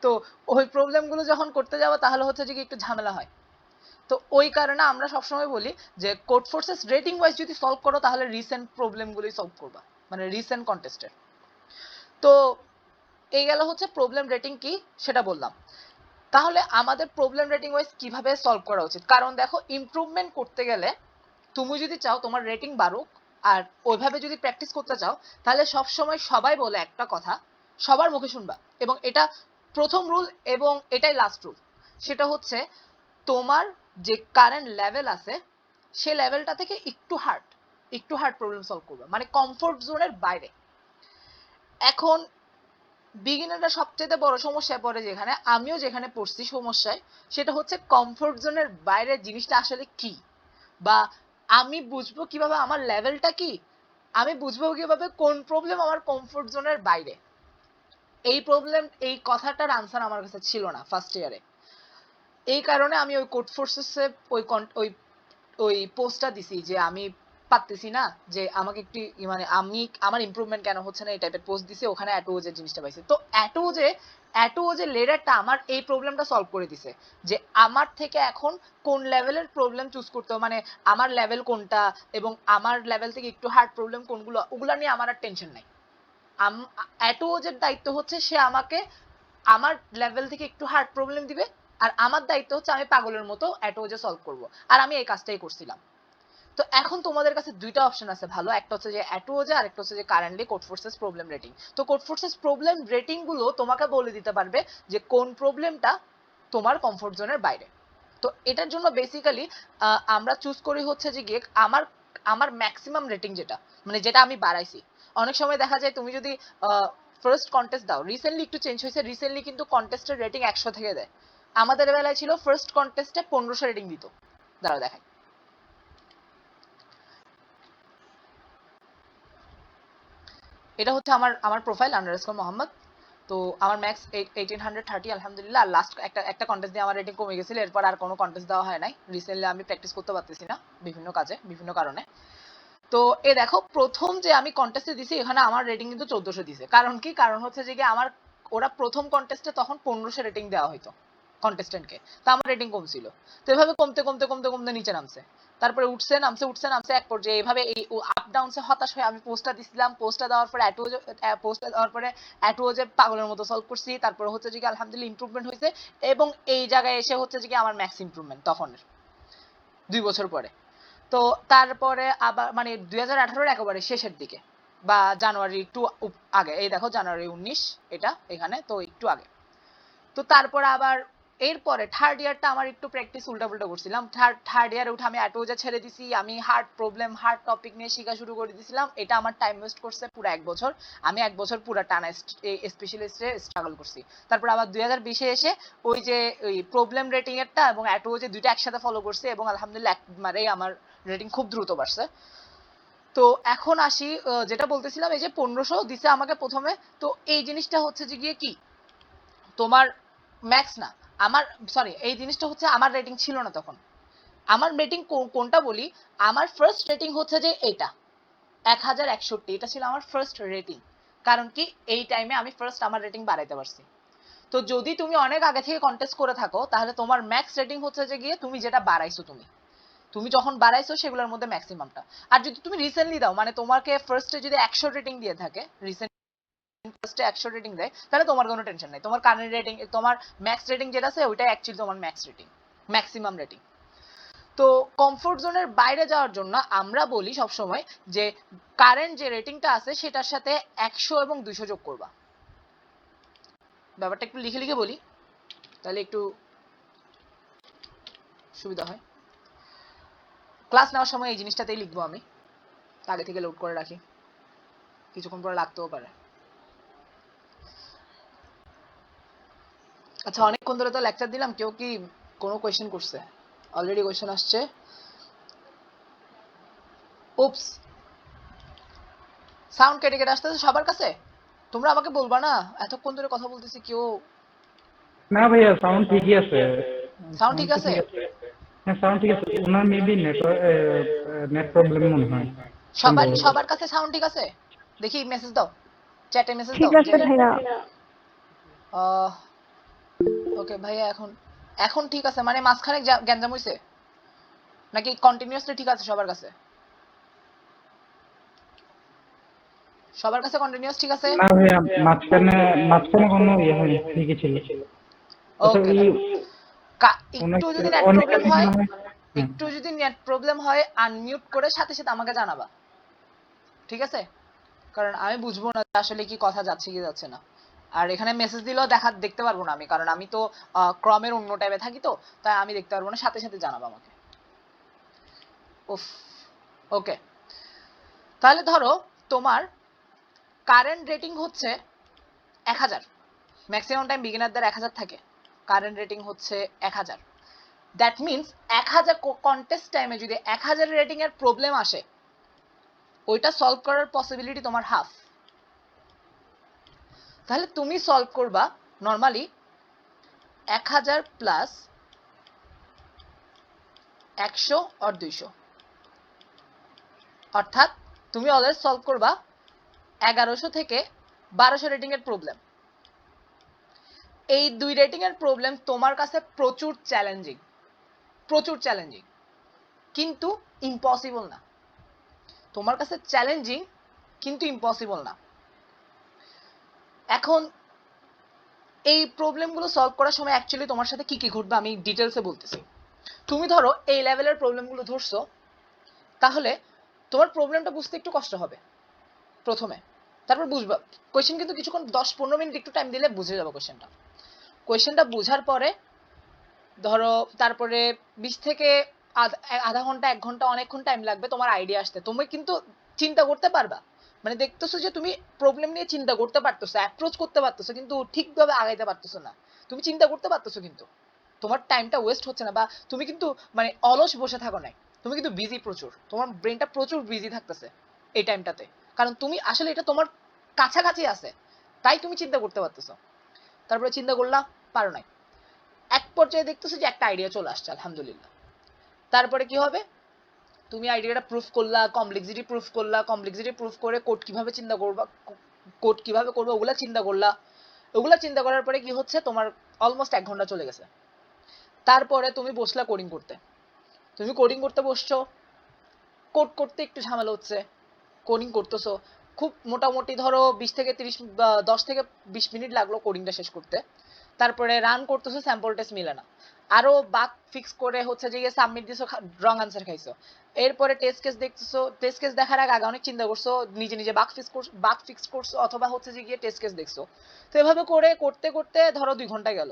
তো ওই প্রবলেমগুলো যখন করতে যাবো তাহলে হচ্ছে যে একটু ঝামেলা হয়। তো ওই কারণে আমরা সবসময় বলি যে কোড ফোর্সেস রেটিং ওয়াইজ যদি সলভ করো তাহলে রিসেন্ট প্রবলেমগুলি সলভ করবা, মানে রিসেন্ট কন্টেস্টের। তো এই গেল হচ্ছে প্রবলেম রেটিং কি সেটা বললাম। তাহলে আমাদের প্রবলেম রেটিং ওয়াইজ কিভাবে সলভ করা উচিত? কারণ দেখো ইমপ্রুভমেন্ট করতে গেলে তুমি যদি চাও তোমার রেটিং বাড়ুক আর ওইভাবে যদি প্র্যাকটিস করতে চাও, তাহলে সবসময় সবাই বলে একটা কথা, সবার মুখে শুনবা, এবং এটা প্রথম রুল এবং এটাই লাস্ট রুল, সেটা হচ্ছে তোমার যে কারেন্ট লেভেল আছে সে লেভেলটা থেকে একটু হার্ড প্রবলেম সলভ করবে, মানে কমফোর্ট জোনের বাইরে। এখন বিগিনাররা সবচেয়ে বড় সমস্যায় পড়ে যেখানে, আমিও যেখানে পড়ছি সমস্যায়, সেটা হচ্ছে কমফোর্ট জোনের বাইরে জিনিসটা আসলে কি, বা আমি বুঝবো কিভাবে আমার লেভেলটা কি, আমি বুঝবো কিভাবে কোন প্রবলেম আমার কমফোর্ট জোনের বাইরে। এই কথাটার আনসার আমার কাছে ছিল না ফার্স্ট ইয়ারে। এই কারণে আমি ওই কোড ফোর্সেসে ওই ওই পোস্টটা দিছি যে আমি পারতেছি না, যে আমাকে একটু মানে আমি আমার ইমপ্রুভমেন্ট কেন হচ্ছে না, এই টাইপের পোস্ট দিছে। ওখানে অ্যাটোজের জিনিসটা পাইছে। তো অ্যাটোজের লেডারটা আমার এই প্রবলেমটা সলভ করে দিছে, যে আমার থেকে এখন কোন লেভেলের প্রবলেম চুজ করতে হবে, মানে আমার লেভেল কোনটা এবং আমার লেভেল থেকে একটু হার্ড প্রবলেম কোনগুলো, ওগুলা নিয়ে আমার আর টেনশন নাই। অ্যাটোজের দায়িত্ব হচ্ছে সে আমাকে আমার লেভেল থেকে একটু হার্ড প্রবলেম দিবে, আর আমার দায়িত্ব হচ্ছে আমি পাগলের মতো অ্যাটোজে সলভ করব। আর আমি এই কাজটাই করছিলাম। তো এখন তোমাদের কাছে দুইটা অপশন আছে ভালো, একটা হচ্ছে যে অ্যাটোজে, আর একটা হচ্ছে যে currently code forces problem rating. তো কোড ফোর্সেস প্রবলেম রেটিং গুলো তোমাকে বলে দিতে পারবে যে কোন প্রবলেমটা তোমার কমফোর্ট জোনের বাইরে। তো এটার জন্য বেসিক্যালি আমরা চুজ করি হচ্ছে যে গিয়ে আমার ম্যাক্সিমাম রেটিং যেটা, মানে যেটা আমি বাড়াইছি। অনেক সময় দেখা যায় তুমি যদি ফার্স্ট কন্টেস্ট দাও, রিসেন্টলি একটু চেঞ্জ হয়েছে, রিসেন্টলি কিন্তু কন্টেস্টের রেটিং 100 থেকে দেয়। আমাদের বেলায় ছিল ফার্স্ট কন্টেস্টে 1500 রেটিং দিত। দাঁড়াও দেখাই। এটা হচ্ছে আমার প্রোফাইল আন্ডারস্কোর মোহাম্মদ। তো আমার ম্যাক্স 1830 আলহামদুলিল্লাহ। আর লাস্ট একটা কন্টেস্ট দিয়ে আমার রেটিং কমে গেছিল, এরপর আর কোনো কন্টেস্ট দেওয়া হয় নাই। রিসেন্টলি আমি প্র্যাকটিস করতে পারতেছি না বিভিন্ন কাজে, বিভিন্ন কারণে। তো এ দেখো, প্রথম যে আমি কন্টেস্টে দিছি এখানে আমার রেটিং কিন্তু 1400 দিছে। কারণ কি? কারণ হচ্ছে যে আমার ওরা প্রথম কন্টেস্টে তখন 1500 রেটিং দেওয়া হইতো কন্টেস্টেন্টকে, তো আমার রেটিং কম ছিল। তো এভাবে কমতে কমতে কমতে কমতে নিচে নামছে, তারপরে উঠছে নামছে উঠছে নামছে, এক পর্যায়ে এইভাবে এই আপ ডাউনসে হতাশ হয়ে আমি পোস্টটা দিছিলাম। পোস্টটা দেওয়ার পরে অ্যাটোজে পাগলের মতো সলভ করছি। তারপরে হচ্ছে যে আলহামদুলিল্লাহ ইমপ্রুভমেন্ট হয়েছে, এবং এই জায়গায় এসে হচ্ছে যে আমার ম্যাক্স ইমপ্রুভমেন্ট তখন 2 বছর পরে। তো তারপরে আবার মানে 2018-এর একেবারে শেষের দিকে, বা জানুয়ারি একটু আগে, এই দেখো জানুয়ারি 19 এটা এখানে, তো একটু আগে। তো তারপর আবার এরপরে থার্ড ইয়ারটা আমার একটু প্র্যাকটিস উল্টাপুল্টা করছিলাম। থার্ড ইয়ারে উঠে আমি অ্যাটোজা ছেড়ে দিছি। আমি হার্ড টপিক নিয়ে শেখা শুরু করে দিয়েছিলাম। এটা আমার টাইম ওয়েস্ট করছে পুরো 1 বছর। আমি 1 বছর পুরো টানা স্পেশালিস্টে স্ট্রাগল করছি। তারপর আবার 2020-এ এসে ওই যে ওই প্রবলেম রেটিং এরটা এবং অ্যাটোজে দুইটা একসাথে ফলো করছি, এবং আলহামদুলিল্লাহ একবারেই আমার রেটিং খুব দ্রুত বাড়ছে। তো এখন আসি, যেটা বলতেছিলাম, এই যে 1500 দিছে আমাকে প্রথমে। তো এই জিনিসটা হচ্ছে যে গিয়ে কি তোমার ম্যাক্স না, আমার সরি, এই জিনিসটা হচ্ছে আমার রেটিং ছিল না তখন। আমার রেটিং কোনটা বলি, আমার ফার্স্ট রেটিং হচ্ছে যে এটা 1061, এটা ছিল আমার ফার্স্ট রেটিং। কারণ কি, এই টাইমে আমি ফার্স্ট আমার রেটিং বাড়াইতে পারছি। তো যদি তুমি অনেক আগে থেকে কন্টেস্ট করে থাকো, তাহলে তোমার ম্যাক্স রেটিং হচ্ছে যে গিয়ে তুমি যেটা বাড়াইছো, তুমি যখন বাড়াইছো সেগুলোর মধ্যে ম্যাক্সিমামটা। আর যদি তুমি রিসেন্টলি দাও, মানে তোমাকে ফার্স্টে যদি 100 রেটিং দিয়ে থাকে, ফার্স্টে 100 রেটিং দেয়, তাহলে তোমার কোনো টেনশন নাই। তোমার কারেন্ট রেটিং, তোমার ম্যাক্স রেটিং যেটা আছে ওইটাই অ্যাকচুয়ালি তোমার ম্যাক্স রেটিং, ম্যাক্সিমাম রেটিং। তো কমফোর্ট জোনের বাইরে যাওয়ার জন্য আমরা বলি সবসময় যে কারেন্ট যে রেটিংটা আছে সেটার সাথে 100 এবং 200 যোগ করবা। ব্যাপারটা একটু লিখে লিখে বলি, তাহলে একটু সুবিধা হয়। ক্লাস নেওয়ার সময় এই জিনিসটাতেই লিখবো আমি, আগে থেকে লোড করে রাখি, কিছুক্ষণ পরে লাগতেও পারে। আচ্ছা, অনেকক্ষণ ধরে তো লেকচার দিলাম, কেউ কি কোনো কোয়েশ্চেন করছে? অলরেডি কোয়েশ্চেন আসছে। উপস, সাউন্ড কেটে কেটে আসতেছে সবার কাছে। তোমরা আমাকে বলবা না, এতক্ষণ ধরে কথা বলতেছি কেউ।
না ভাইয়া, সাউন্ড ঠিকই আছে।
সাউন্ড ঠিক আছে?
হ্যাঁ, সাউন্ড ঠিক আছে। ওনার মেবি নেট প্রবলেম মনে হয়, সম্ভবত।
সবার কাছে সাউন্ড ঠিক আছে? দেখি মেসেজ দাও, চ্যাটে মেসেজ
ঠিক
দাও
আছে ভাইয়া।
ওকে ভাইয়া, এখন ঠিক আছে? মানে মাঝখানে গ্যাঞ্জাম হইছে নাকি কন্টিনিউয়াসলি ঠিক আছে সবার কাছে? সবার কাছে কন্টিনিউয়াস ঠিক আছে?
না ভাইয়া, মাঝখানে মাঝখানে কোনো ইয়ে হয়নি, ঠিকই ছিল। আচ্ছা,
ওকে, একটু যদি নেট
অনেকের
প্রবলেম হয়,
মনে হয়। হ্যাঁ।
একটু যদি নেট প্রবলেম হয় আনমিউট করে সাথে সাথে আমাকে জানাবা, ঠিক আছে? কারণ আমি বুঝবো না আসলে কি কথা যাচ্ছে কি যাচ্ছে না। আর এখানে মেসেজ দিলেও দেখতে পারবো না আমি, কারণ আমি তো ক্রমের অন্য ট্যাবে থাকি, তো তাই আমি দেখতে পারবো না। সাথে সাথে জানাবো আমাকে। উফ, ওকে, তাহলে ধরো তোমার কারেন্ট রেটিং হচ্ছে 1000, ম্যাক্সিমাম টাইম বিগিনারদের 1000 থাকে, কারেন্ট রেটিং হচ্ছে 1000। দ্যাট মিনস 1000 কন্টেস্ট টাইমে যদি 1000 রেটিং এর প্রবলেম আসে, ওইটা সলভ করার পসিবিলিটি তোমার হাফ। তাহলে তুমি সলভ করবা নর্মালি 1000 প্লাস 100 আর 200, অর্থাৎ তুমি অলওয়েজ সলভ করবা 1100 থেকে 1200 রেটিং এর প্রবলেম। এই দুই রেটিং এর প্রবলেম তোমার কাছে প্রচুর চ্যালেঞ্জিং, প্রচুর চ্যালেঞ্জিং, কিন্তু ইম্পসিবল না। তোমার কাছে চ্যালেঞ্জিং কিন্তু ইম্পসিবল না। এখন এই প্রবলেমগুলো সলভ করার সময় অ্যাকচুয়ালি তোমার সাথে কি কি ঘটবে আমি ডিটেলসে বলতেছি। তুমি ধরো এই লেভেলের প্রবলেমগুলো ধরছো, তাহলে তোমার প্রবলেমটা বুঝতে একটু কষ্ট হবে প্রথমে, তারপর বুঝবা। কোয়েশ্চেন কিন্তু কিছুক্ষণ 10-15 মিনিট একটু টাইম দিলে বুঝে যাবে কোয়েশ্চেনটা বোঝার পরে ধরো তারপরে 20 থেকে আধা ঘন্টা 1 ঘন্টা অনেকক্ষণ টাইম লাগবে তোমার আইডিয়া আসতে। তুমি কিন্তু চিন্তা করতে পারবা, মানে দেখতেছো যে তুমি প্রবলেম নিয়ে চিন্তা করতে পারতেছো, অ্যাপ্রোচ করতে পারতেছো, কিন্তু ঠিকভাবে আগাইতে পারতেছো না। তুমি চিন্তা করতে পারতেছো কিন্তু তোমার টাইমটা ওয়েস্ট হচ্ছে না, বা তুমি কিন্তু মানে অলস বসে থাকো নাই, তুমি কিন্তু বিজি প্রচুর, তোমার ব্রেনটা প্রচুর বিজি থাকতেছে এই টাইমটাতে, কারণ তুমি আসলে এটা তোমার কাছাকাছি আছে, তাই তুমি চিন্তা করতে পারতেছো। তারপরে চিন্তা করলা, পারো নাই, এক পর্যায়ে দেখতেছো যে একটা আইডিয়া চলে আসছে, আলহামদুলিল্লাহ। তারপরে কি হবে, তুমি আইডিয়াটা প্রুফ করলা, কমপ্লেক্সিটি প্রুফ করে কোড কিভাবে চিন্তা করবা, কোড কিভাবে করবে ওগুলা চিন্তা করলা। ওগুলা চিন্তা করার পরে কি হচ্ছে, তোমার অলমোস্ট 1 ঘন্টা চলে গেছে। তারপরে তুমি বসলা কোডিং করতে, তুমি কোডিং করতে বসছো, কোড করতে একটু ঝামেলা হচ্ছে, কোডিং করতেছো খুব মোটামুটি ধরো 10 থেকে 20 মিনিট লাগলো কোডিংটা শেষ করতে। তারপরে রান করতেছো, স্যাম্পল টেস্ট মিলে না, আরো বাগ ফিক্স করে হচ্ছে যে সাবমিট দিছো, রং আনসার খাইছো। এরপরে টেস্ট কেস দেখতেছো, টেস্ট কেস দেখার আগে অনেক চিন্তা করছো, নিজে নিজে বাগ ফিক্স করছো, অথবা হচ্ছে যে গিয়ে টেস্ট কেস দেখছো। তো এভাবে করে করতে করতে ধরো 2 ঘন্টা গেল।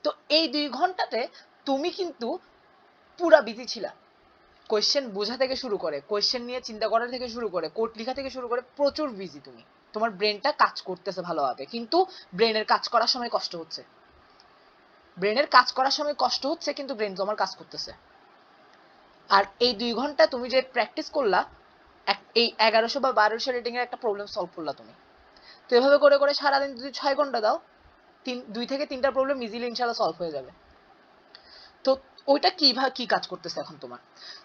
তো এই 2 ঘন্টাতে তুমি কিন্তু পুরা বিজি ছিলা, কোয়েশ্চেন বোঝা থেকে শুরু করে, কোয়েশ্চেন নিয়ে চিন্তা করা থেকে শুরু করে, কোড লেখা থেকে শুরু করে প্রচুর বিজি তুমি। তোমার ব্রেনটা কাজ করতেছে ভালোভাবে, কিন্তু ব্রেনের কাজ করার সময় কষ্ট হচ্ছে, কিন্তু ব্রেন তোমার কাজ করতেছে। আর এই 2 ঘন্টা তুমি যে প্র্যাকটিস করলা, এই 1100 বা 1200 রেটিং এর একটা প্রবলেম সলভ করলা তুমি। তো এভাবে করে করে সারাদিন যদি 6 ঘন্টা দাও, 2 থেকে 3টা প্রবলেম ইজিলি ইনশাআল্লাহ সলভ হয়ে যাবে। তো ওইটা কি কাজ করতেছে এখন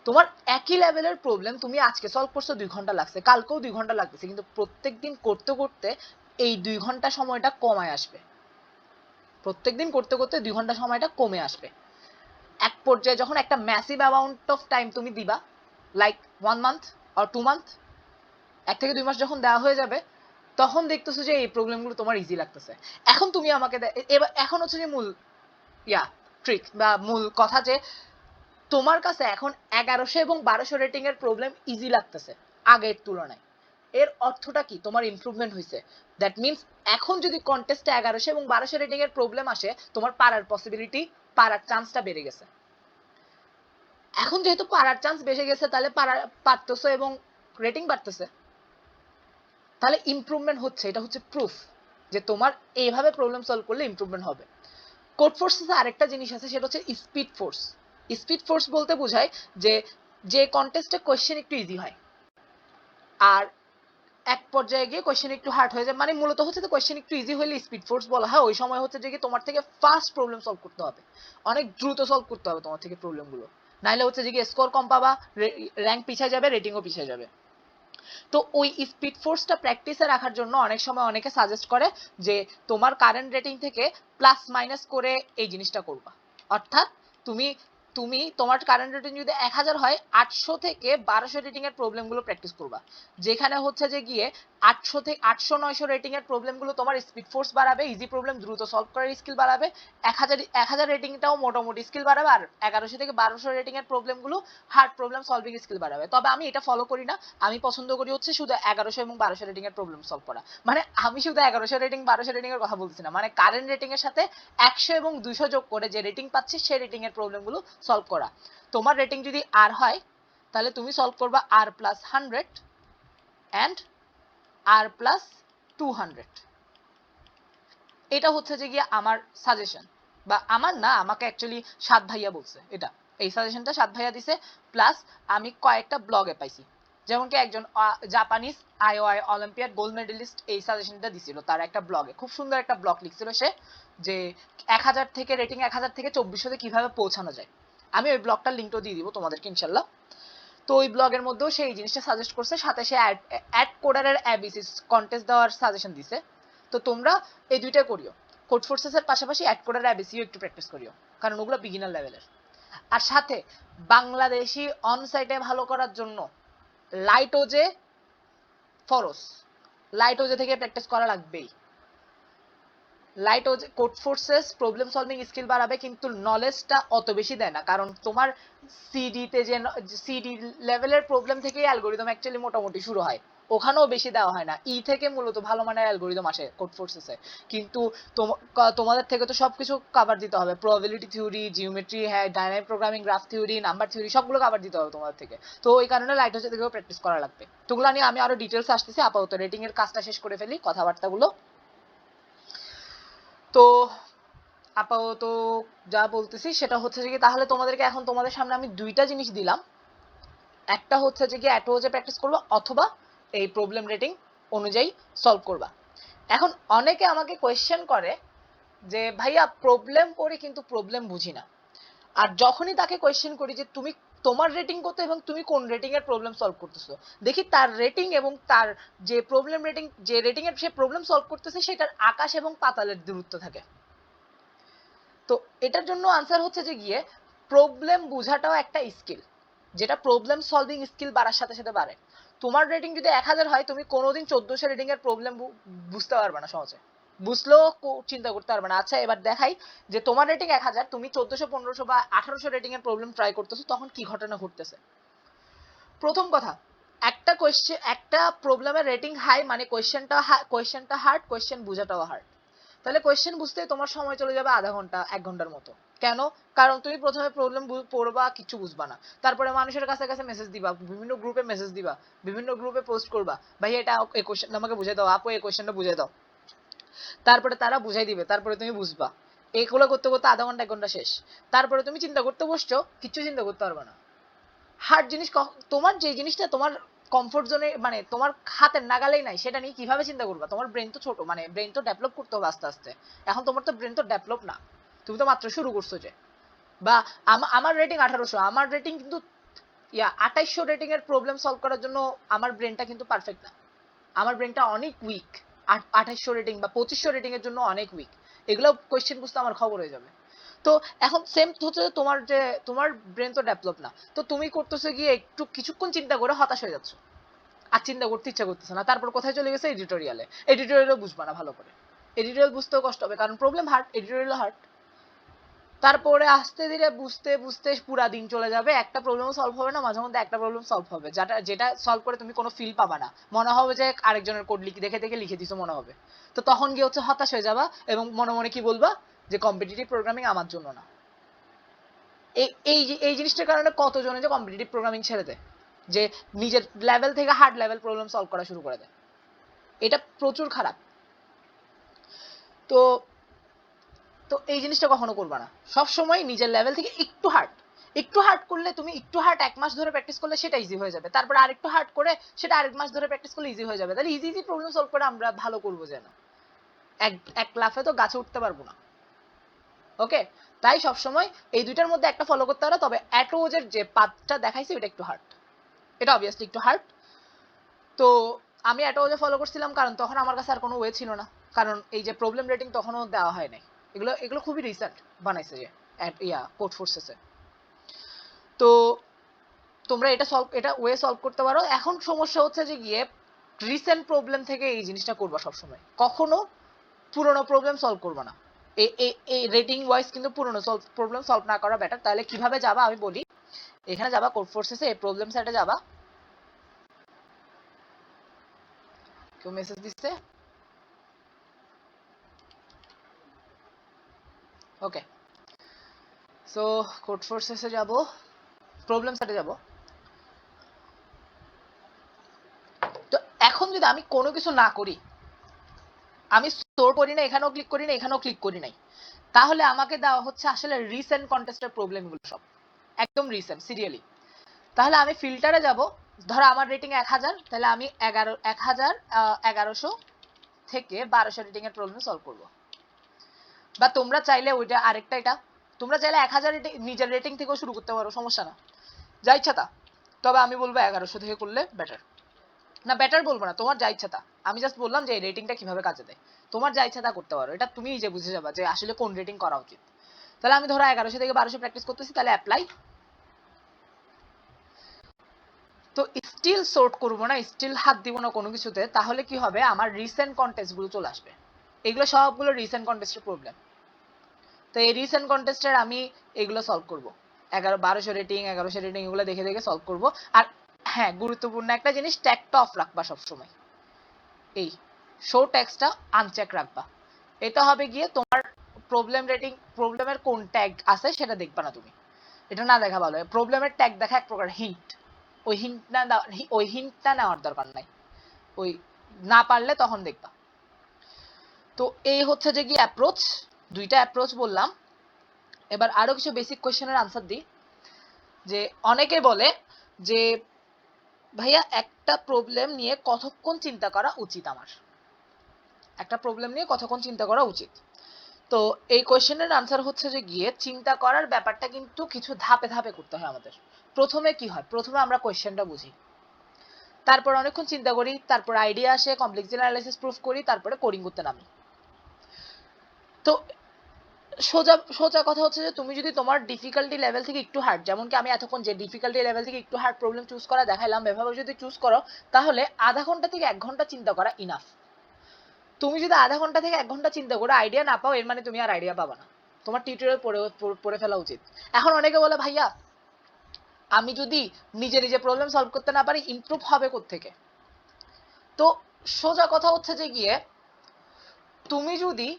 তোমার একই লেভেলের প্রবলেম তুমি আজকে সলভ করছো 2 ঘন্টা লাগছে, কালকেও 2 ঘন্টা লাগতেছে, কিন্তু প্রত্যেকদিন করতে করতে এই 2 ঘন্টা সময়টা কমায় আসবে, প্রত্যেকদিন করতে করতে 2 ঘন্টা সময়টা কমে আসবে। এক পর্যায়ে যখন একটা ম্যাসিভ অ্যামাউন্ট অফ টাইম তুমি দিবা, লাইক 1 মান্থ অর 2 মান্থ, 1 থেকে 2 মাস যখন দেওয়া হয়ে যাবে, তখন দেখতেছো যে এই প্রবলেমগুলো তোমার ইজি লাগতেছে। এখন তুমি আমাকে এখন হচ্ছে যে মূল ট্রিক বা মূল কথা, যে তোমার কাছে এখন 1100 এবং 1200 রেটিং এর প্রবলেম ইজি লাগতেছে আগের তুলনায়। এর অর্থটা কি, তোমার ইমপ্রুভমেন্ট হয়েছে। দ্যাট মিনস এখন যদি কন্টেস্টে 1100 এবং 1200 রেটিং এর প্রবলেম আসে, তোমার পারার পসিবিলিটি, পারার চান্সটা বেড়ে গেছে। এখন যেহেতু পারার চান্স বেড়ে গেছে, তাহলে পারতেছো এবং রেটিং বাড়তেছে, তাহলে ইমপ্রুভমেন্ট হচ্ছে। এটা হচ্ছে প্রুফ যে তোমার এইভাবে প্রবলেম সলভ করলে ইমপ্রুভমেন্ট হবে। কোড ফোর্সে আরেকটা জিনিস আছে, সেটা হচ্ছে স্পিড ফোর্স। স্পিড ফোর্স বলতে বোঝায় যে কন্টেস্টে কোয়েশ্চেন একটু ইজি হয়, আর এক পর্যায়ে গিয়ে কোয়েশ্চেন একটু হার্ড হয়ে যায়, মানে মূলত হচ্ছে যে কোয়েশ্চেন একটু ইজি হলে স্পিড ফোর্স বলা হয়। ওই সময় হচ্ছে যে তোমার থেকে ফাস্ট প্রবলেম সলভ করতে হবে, অনেক দ্রুত সলভ করতে হবে তোমার থেকে প্রবলেমগুলো, নাইলে হচ্ছে যে স্কোর কম পাবা, র্যাঙ্ক পিছিয়ে যাবে, রেটিংও পিছিয়ে যাবে। তো ওই স্পিড ফোর্সটা প্র্যাকটিসে রাখার জন্য অনেক সময় অনেকে সাজেস্ট করে যে তোমার কারেন্ট রেটিং থেকে প্লাস মাইনাস করে এই জিনিসটা করবা। অর্থাৎ তুমি তুমি তোমার কারেন্ট রেটিং যদি 1000 হয়, 800 থেকে 1200 রেটিং এর প্রবলেমগুলো প্র্যাকটিস করবা, যেখানে হচ্ছে যে গিয়ে 800 থেকে 800-900 রেটিং এর প্রবলেমগুলো তোমার স্পিড ফোর্স বাড়াবে, ইজি প্রবলেম দ্রুত সলভ করার স্কিল বাড়াবে, 1000 রেটিংটাও মোটামুটি স্কিল বাড়াবে, আর 1100 থেকে 1200 রেটিং এর প্রবলেমগুলো হার্ড প্রবলেম সলভিং স্কিল বাড়াবে। তবে আমি এটা ফলো করি না, আমি পছন্দ করি হচ্ছে শুধু 1100 এবং 1200 রেটিং এর প্রবলেম সলভ করা। মানে আমি শুধু 1100 রেটিং 1200 রেটিং এর কথা বলছি না, মানে কারেন্ট রেটিং এর সাথে 100 এবং 200 যোগ করে যে রেটিং পাচ্ছি সেই রেটিং এর প্রবলেমগুলো সলভ করা। তোমার রেটিং যদি আর হয়, তাহলে তুমি সলভ করবা r plus 100 and r plus 200। এটা হচ্ছে যে গিয়ে আমার সাজেশন, বা আমার না, আমাকে অ্যাকচুয়ালি সাত ভাইয়া বলছে এটা, এই সাজেশনটা সাত ভাইয়া দিছে। প্লাস আমি কয়েকটা ব্লগে পাইছি, যেমন কি একজন Japanese IOI olympiad gold medalist এই সাজেশনটা দিছিল তার একটা ব্লগে, খুব সুন্দর একটা ব্লগ লিখছিল সে, যে 1000 থেকে রেটিং 1000 থেকে 2400 কিভাবে পৌঁছানো যায়। আমি ওই ব্লগটার লিঙ্কটাও দিয়ে দিব তোমাদেরকে ইনশাল্লাহ। তো ওই ব্লগের মধ্যেও সেই জিনিসটা সাজেস্ট করছে, সাথে সে অ্যাড কোডারের এবিসি কন্টেস্ট দেওয়ার সাজেশন দিছে। তো তোমরা এই দুইটা করিও, কোড ফোর্সেসের পাশাপাশি অ্যাড কোডারের এবিসিও একটু প্র্যাকটিস করিও, কারণ ওগুলো বিগিনার লেভেলের। আর সাথে বাংলাদেশি অনসাইটে ভালো করার জন্য লাইটোজে ফরস, লাইটোজে থেকে প্র্যাকটিস করা লাগবেই। লাইটোজে Codeforces problem solving skill বাড়াবে, কিন্তু নলেজটা অত বেশি দেয় না, কারণ তোমার সিডিতে যে সিডি লেভেলের প্রবলেম থেকেই অ্যালগোরিদম অ্যাকচুয়ালি মোটামুটি শুরু হয়, ওখানেও বেশি দেওয়া হয় না। ই থেকে মূলত ভালো মানের অ্যালগোরিদম আসে কোড ফোর্সেসে, কিন্তু তোমাদের থেকে তো সবকিছু কভার দিতে হবে, প্রবাবিলিটি থিওরি, জিওমেট্রি, হ্যাঁ, dynamic programming, graph theory, number theory, সবগুলো কভার দিতে হবে তোমাদের থেকে। তো ওই কারণে লাইটোজে থেকেও প্র্যাকটিস করা লাগবে। তোগুলো নিয়ে আমি আরো ডিটেলস আসতেছি, আপাতত রেটিং এর কাজটা শেষ করে ফেলি, কথাবার্তাগুলো। তো আপাতত যা বলতেছি সেটা হচ্ছে যে তাহলে তোমাদেরকে এখন তোমাদের সামনে আমি দুইটা জিনিস দিলাম, একটা হচ্ছে যে কি অ্যাটোজে প্র্যাকটিস করবা, অথবা এই প্রবলেম রেটিং অনুযায়ী সলভ করবা। এখন অনেকে আমাকে কোয়েশ্চেন করে যে ভাইয়া প্রবলেম পড়ি কিন্তু প্রবলেম বুঝি না, আর যখনই তাকে কোয়েশ্চেন করি যে তুমি তোমার রেটিং কত এবং তুমি কোন রেটিং এর প্রবলেম সলভ করতেছো, দেখি তার রেটিং এবং তার যে প্রবলেম রেটিং, যে রেটিং এর সে প্রবলেম সলভ করতেছে সেটার আকাশ এবং পাতালের দূরত্ব থাকে। তো এটার জন্য আনসার হচ্ছে যে গিয়ে প্রবলেম বোঝাটাও একটা স্কিল, যেটা প্রবলেম সলভিং স্কিল বাড়ার সাথে সাথে বাড়ে। তোমার রেটিং যদি 1000 হয়, তুমি কোনোদিন 1400 রেটিং এর প্রবলেম বুঝতে পারবে না সহজে, বুঝলেও চিন্তা করতে পারবে না। আচ্ছা এবার দেখাই যে তোমার রেটিং 1000, তুমি 1400, 1500 বা 1800 রেটিং এর প্রবলেম ট্রাই করতেছো, তখন কি ঘটনা ঘটতেছে। প্রথম কথা, একটা কোয়েশ্চেন, একটা প্রবলেমের রেটিং হাই মানে কোয়েশ্চেনটা হার্ড, কোয়েশ্চেন বোঝাটাও হার্ড। তাহলে কোয়েশ্চেন বুঝতে তোমার সময় চলে যাবে আধা ঘন্টা 1 ঘন্টার মতো। কেন? কারণ তুমি প্রথমে প্রবলেম পড়বা, কিছু বুঝবা না, তারপরে মানুষের কাছে কাছে মেসেজ দিবা, বিভিন্ন গ্রুপে মেসেজ দিবা, বিভিন্ন গ্রুপে পোস্ট করবা, ভাই এটা এই কোয়েশ্চেন আমাকে বুঝাই দাও, আপু এই কোয়েশ্চেনটা বুঝাই দাও, তারপরে তারা বুঝাই দিবে, তারপরে তুমি বুঝবা। এইগুলো করতে করতে আধা ঘন্টা 1 ঘন্টা শেষ। তারপরে তুমি চিন্তা করতে বসছো, কিচ্ছু চিন্তা করতে পারবে না। হার্ড জিনিস, তোমার যে জিনিসটা তোমার কমফোর্ট জোনে, মানে তোমার হাতের নাগালেই নাই, সেটা নিয়ে কিভাবে চিন্তা করবা? তোমার ব্রেন তো ছোট, মানে ব্রেন তো ডেভেলপ করতে হবে আস্তে আস্তে। এখন তোমার তো ব্রেন তো ডেভেলপ না, তুমি তো মাত্র শুরু করছো যে। বা আমার রেটিং 1800, আমার রেটিং কিন্তু 2800 রেটিং এর প্রবলেম সলভ করার জন্য আমার ব্রেনটা কিন্তু পারফেক্ট না, আমার ব্রেনটা অনেক উইক। 2800 রেটিং বা 2500 রেটিং এর জন্য অনেক উইক, এগুলো কোয়েশ্চেন বুঝতে আমার খবর হয়ে যাবে। তো এখন সেম হচ্ছে তোমার ব্রেন তো ডেভেলপ না, তো তুমি করতেছো গিয়ে একটু কিছুক্ষণ চিন্তা করে হতাশ হয়ে যাচ্ছ, আর চিন্তা করতে ইচ্ছা করতেছে না, তারপর কোথায় চলে গেছে এডিটোরিয়ালে। এডিটোরিয়ালও বুঝবা না ভালো করে, এডিটোরিয়াল বুঝতেও কষ্ট হবে, কারণ প্রবলেম হার্ড, এডিটোরিয়াল হার্ড। তারপরে আস্তে ধীরে বুঝতে বুঝতে পুরা দিন চলে যাবে, একটা প্রবলেমও সলভ হবে না, মাঝে মধ্যে একটা প্রবলেম সলভ হবে, যেটা সলভ করে তুমি কোনো ফিল পাবা না, মনে হবে যে আরেকজনের কোড দেখে দেখে লিখে দিছো মনে হবে। তো তখন গিয়ে হচ্ছে হতাশ হয়ে যাবা, এবং মনে মনে কি বলবা যে কম্পিটিটিভ প্রোগ্রামিং আমার জন্য না। এই জিনিসটার কারণে কতজনে যে কম্পিটিটিভ প্রোগ্রামিং ছেড়ে দেয়, যে নিজের লেভেল থেকে হার্ড লেভেল প্রবলেম সলভ করা শুরু করে দেয়, এটা প্রচুর খারাপ। তো তো এই জিনিসটা কখনো করবা না, সব সময় নিজের লেভেল থেকে একটু হার্ড, একটু হার্ড করলে, তুমি একটু হার্ড 1 মাস ধরে প্র্যাকটিস করলে সেটা ইজি হয়ে যাবে, তারপর আরেকটু হার্ড করে সেটা আরেক মাস ধরে প্র্যাকটিস করলে ইজি হয়ে যাবে। তাহলে ইজি ইজি প্রবলেম সলভ করে আমরা ভালো করবো যেন, এক লাফে তো গাছে উঠতে পারবো না। ওকে, তাই সব সময় এই দুইটার মধ্যে একটা ফলো করতে হবে। তবে অ্যাটোজের যে পাথটা দেখাইছি ওটা একটু হার্ড, এটা অবভিয়াসলি একটু হার্ড। তো আমি অ্যাটোজে ফলো করছিলাম কারণ তখন আমার কাছে আর কোনো ওয়ে ছিল না, কারণ এই যে প্রবলেম রেটিং তখনও দেওয়া হয় নাই, এগুলো খুবই রিসেন্ট বানাইছে যে কোড ফোর্সেসে। তো তোমরা এটা ওয়ে সলভ করতে পারো। এখন সমস্যা হচ্ছে যে গিয়ে রিসেন্ট প্রবলেম থেকে এই জিনিসটা করবা সবসময়, কখনো পুরনো প্রবলেম সলভ করবা না। এই রেটিং ওয়াইজ কিন্তু পুরনো প্রবলেম সলভ না করা বেটার। তাহলে কিভাবে যাবা আমি বলি, এখানে যাবা কোড ফোর্সেসে, এই প্রবলেম সেটে যাবা, কেউ মেসেজ দিচ্ছে, ওকে। সো কোড ফোর্সেসে যাব, প্রবলেম সেটে যাব, যদি আমি কোনো কিছু না করি, আমি স্টোর করি না, এখানেও ক্লিক করি না, এখানেও ক্লিক করি নাই, তাহলে আমাকে দেওয়া হচ্ছে আসলে রিসেন্ট কন্টেস্টের প্রবলেমগুলো সব, একদম রিসেন্ট সিরিয়ালি। তাহলে আমি ফিল্টারে যাব, ধরো আমার রেটিং 1000, তাহলে আমি 1100 থেকে 1200 রেটিং এর প্রবলেম সলভ করব। বা তোমরা চাইলে ওইটা আরেকটা, এটা তোমরা চাইলে 1000 নিজের রেটিং থেকেও শুরু করতে পারো, সমস্যা না, যা ইচ্ছা তা। তবে আমি বলবো 1100 থেকে করলে বেটার। না বেটার বলবো না, তোমার যা ইচ্ছা তা, আমি জাস্ট বললাম যে এই রেটিংটা কিভাবে কাজে দেয়, তোমার যা ইচ্ছা তা করতে পারো, এটা তুমি নিজে বুঝে যাবা যে আসলে কোন রেটিং করা উচিত। তাহলে আমি ধরো 1100 থেকে 1200 প্র্যাকটিস করতেছি, তাহলে অ্যাপ্লাই। তো স্টিল সর্ট করবো না, স্টিল হাত দিব না কোনো কিছুতে, তাহলে কি হবে, আমার রিসেন্ট কন্টেস্ট গুলো চলে আসবে। এগুলো সবগুলো রিসেন্ট কন্টেস্টের প্রবলেম। তো এই রিসেন্ট কন্টেস্টের আমি এগুলো সলভ করব, 1200 রেটিং 1100 রেটিং এগুলো দেখে দেখে সলভ করব। আর হ্যাঁ, গুরুত্বপূর্ণ একটা জিনিস, ট্যাগটা অফ রাখবা সবসময়, এই শো ট্যাগটা আনচেক রাখবা। এটা হবে গিয়ে তোমার প্রবলেম রেটিং, প্রবলেমের কোন ট্যাগ আছে সেটা দেখবা না তুমি, এটা না দেখা ভালো। প্রবলেমের ট্যাগ দেখা এক প্রকার হিন্ট, ওই হিন্টটা নেওয়ার দরকার নাই, ওই না পারলে তখন দেখবা। তো এই হচ্ছে যে কি অ্যাপ্রোচ, দুইটা অ্যাপ্রোচ বললাম। এবার আরো কিছু বেসিক কোয়েশ্চেনের আনসার দিই। যে অনেকে বলে যে ভাইয়া একটা প্রবলেম নিয়ে কতক্ষণ চিন্তা করা উচিত, আমার একটা প্রবলেম নিয়ে কতক্ষণ চিন্তা করা উচিত। তো এই কোয়েশ্চেনের আনসার হচ্ছে যে গিয়ে, চিন্তা করার ব্যাপারটা কিন্তু কিছু ধাপে ধাপে করতে হয় আমাদের। প্রথমে কি হয়, প্রথমে আমরা কোয়েশ্চেনটা বুঝি, তারপর অনেকক্ষণ চিন্তা করি, তারপর আইডিয়া আসে, কমপ্লেক্সিটি অ্যানালাইসিস প্রুফ করি, তারপরে কোডিং করতে নামি। তো সোজা সোজা কথা হচ্ছে যে তুমি যদি তোমার ডিফিকাল্টি লেভেল থেকে একটু হার্ড, যেমন কি আমি এতক্ষণ যে ডিফিকাল্টি লেভেল থেকে একটু হার্ড প্রবলেম চুজ করা দেখাইলাম, এভাবে যদি চুজ করো, তাহলে আধা ঘন্টা থেকে 1 ঘন্টা চিন্তা করা ইনাফ। তুমি যদি আধা ঘন্টা থেকে 1 ঘন্টা চিন্তা করে আইডিয়া না পাও, এর মানে তুমি আর আইডিয়া পাবা না, তোমার টিউটোরিয়াল পড়ে ফেলা উচিত। এখন অনেকে বলে ভাইয়া আমি যদি নিজে নিজে প্রবলেম সলভ করতে না পারি, ইমপ্রুভ হবে কোত্থেকে? তো সোজা কথা হচ্ছে যে গিয়ে, তুমি যদি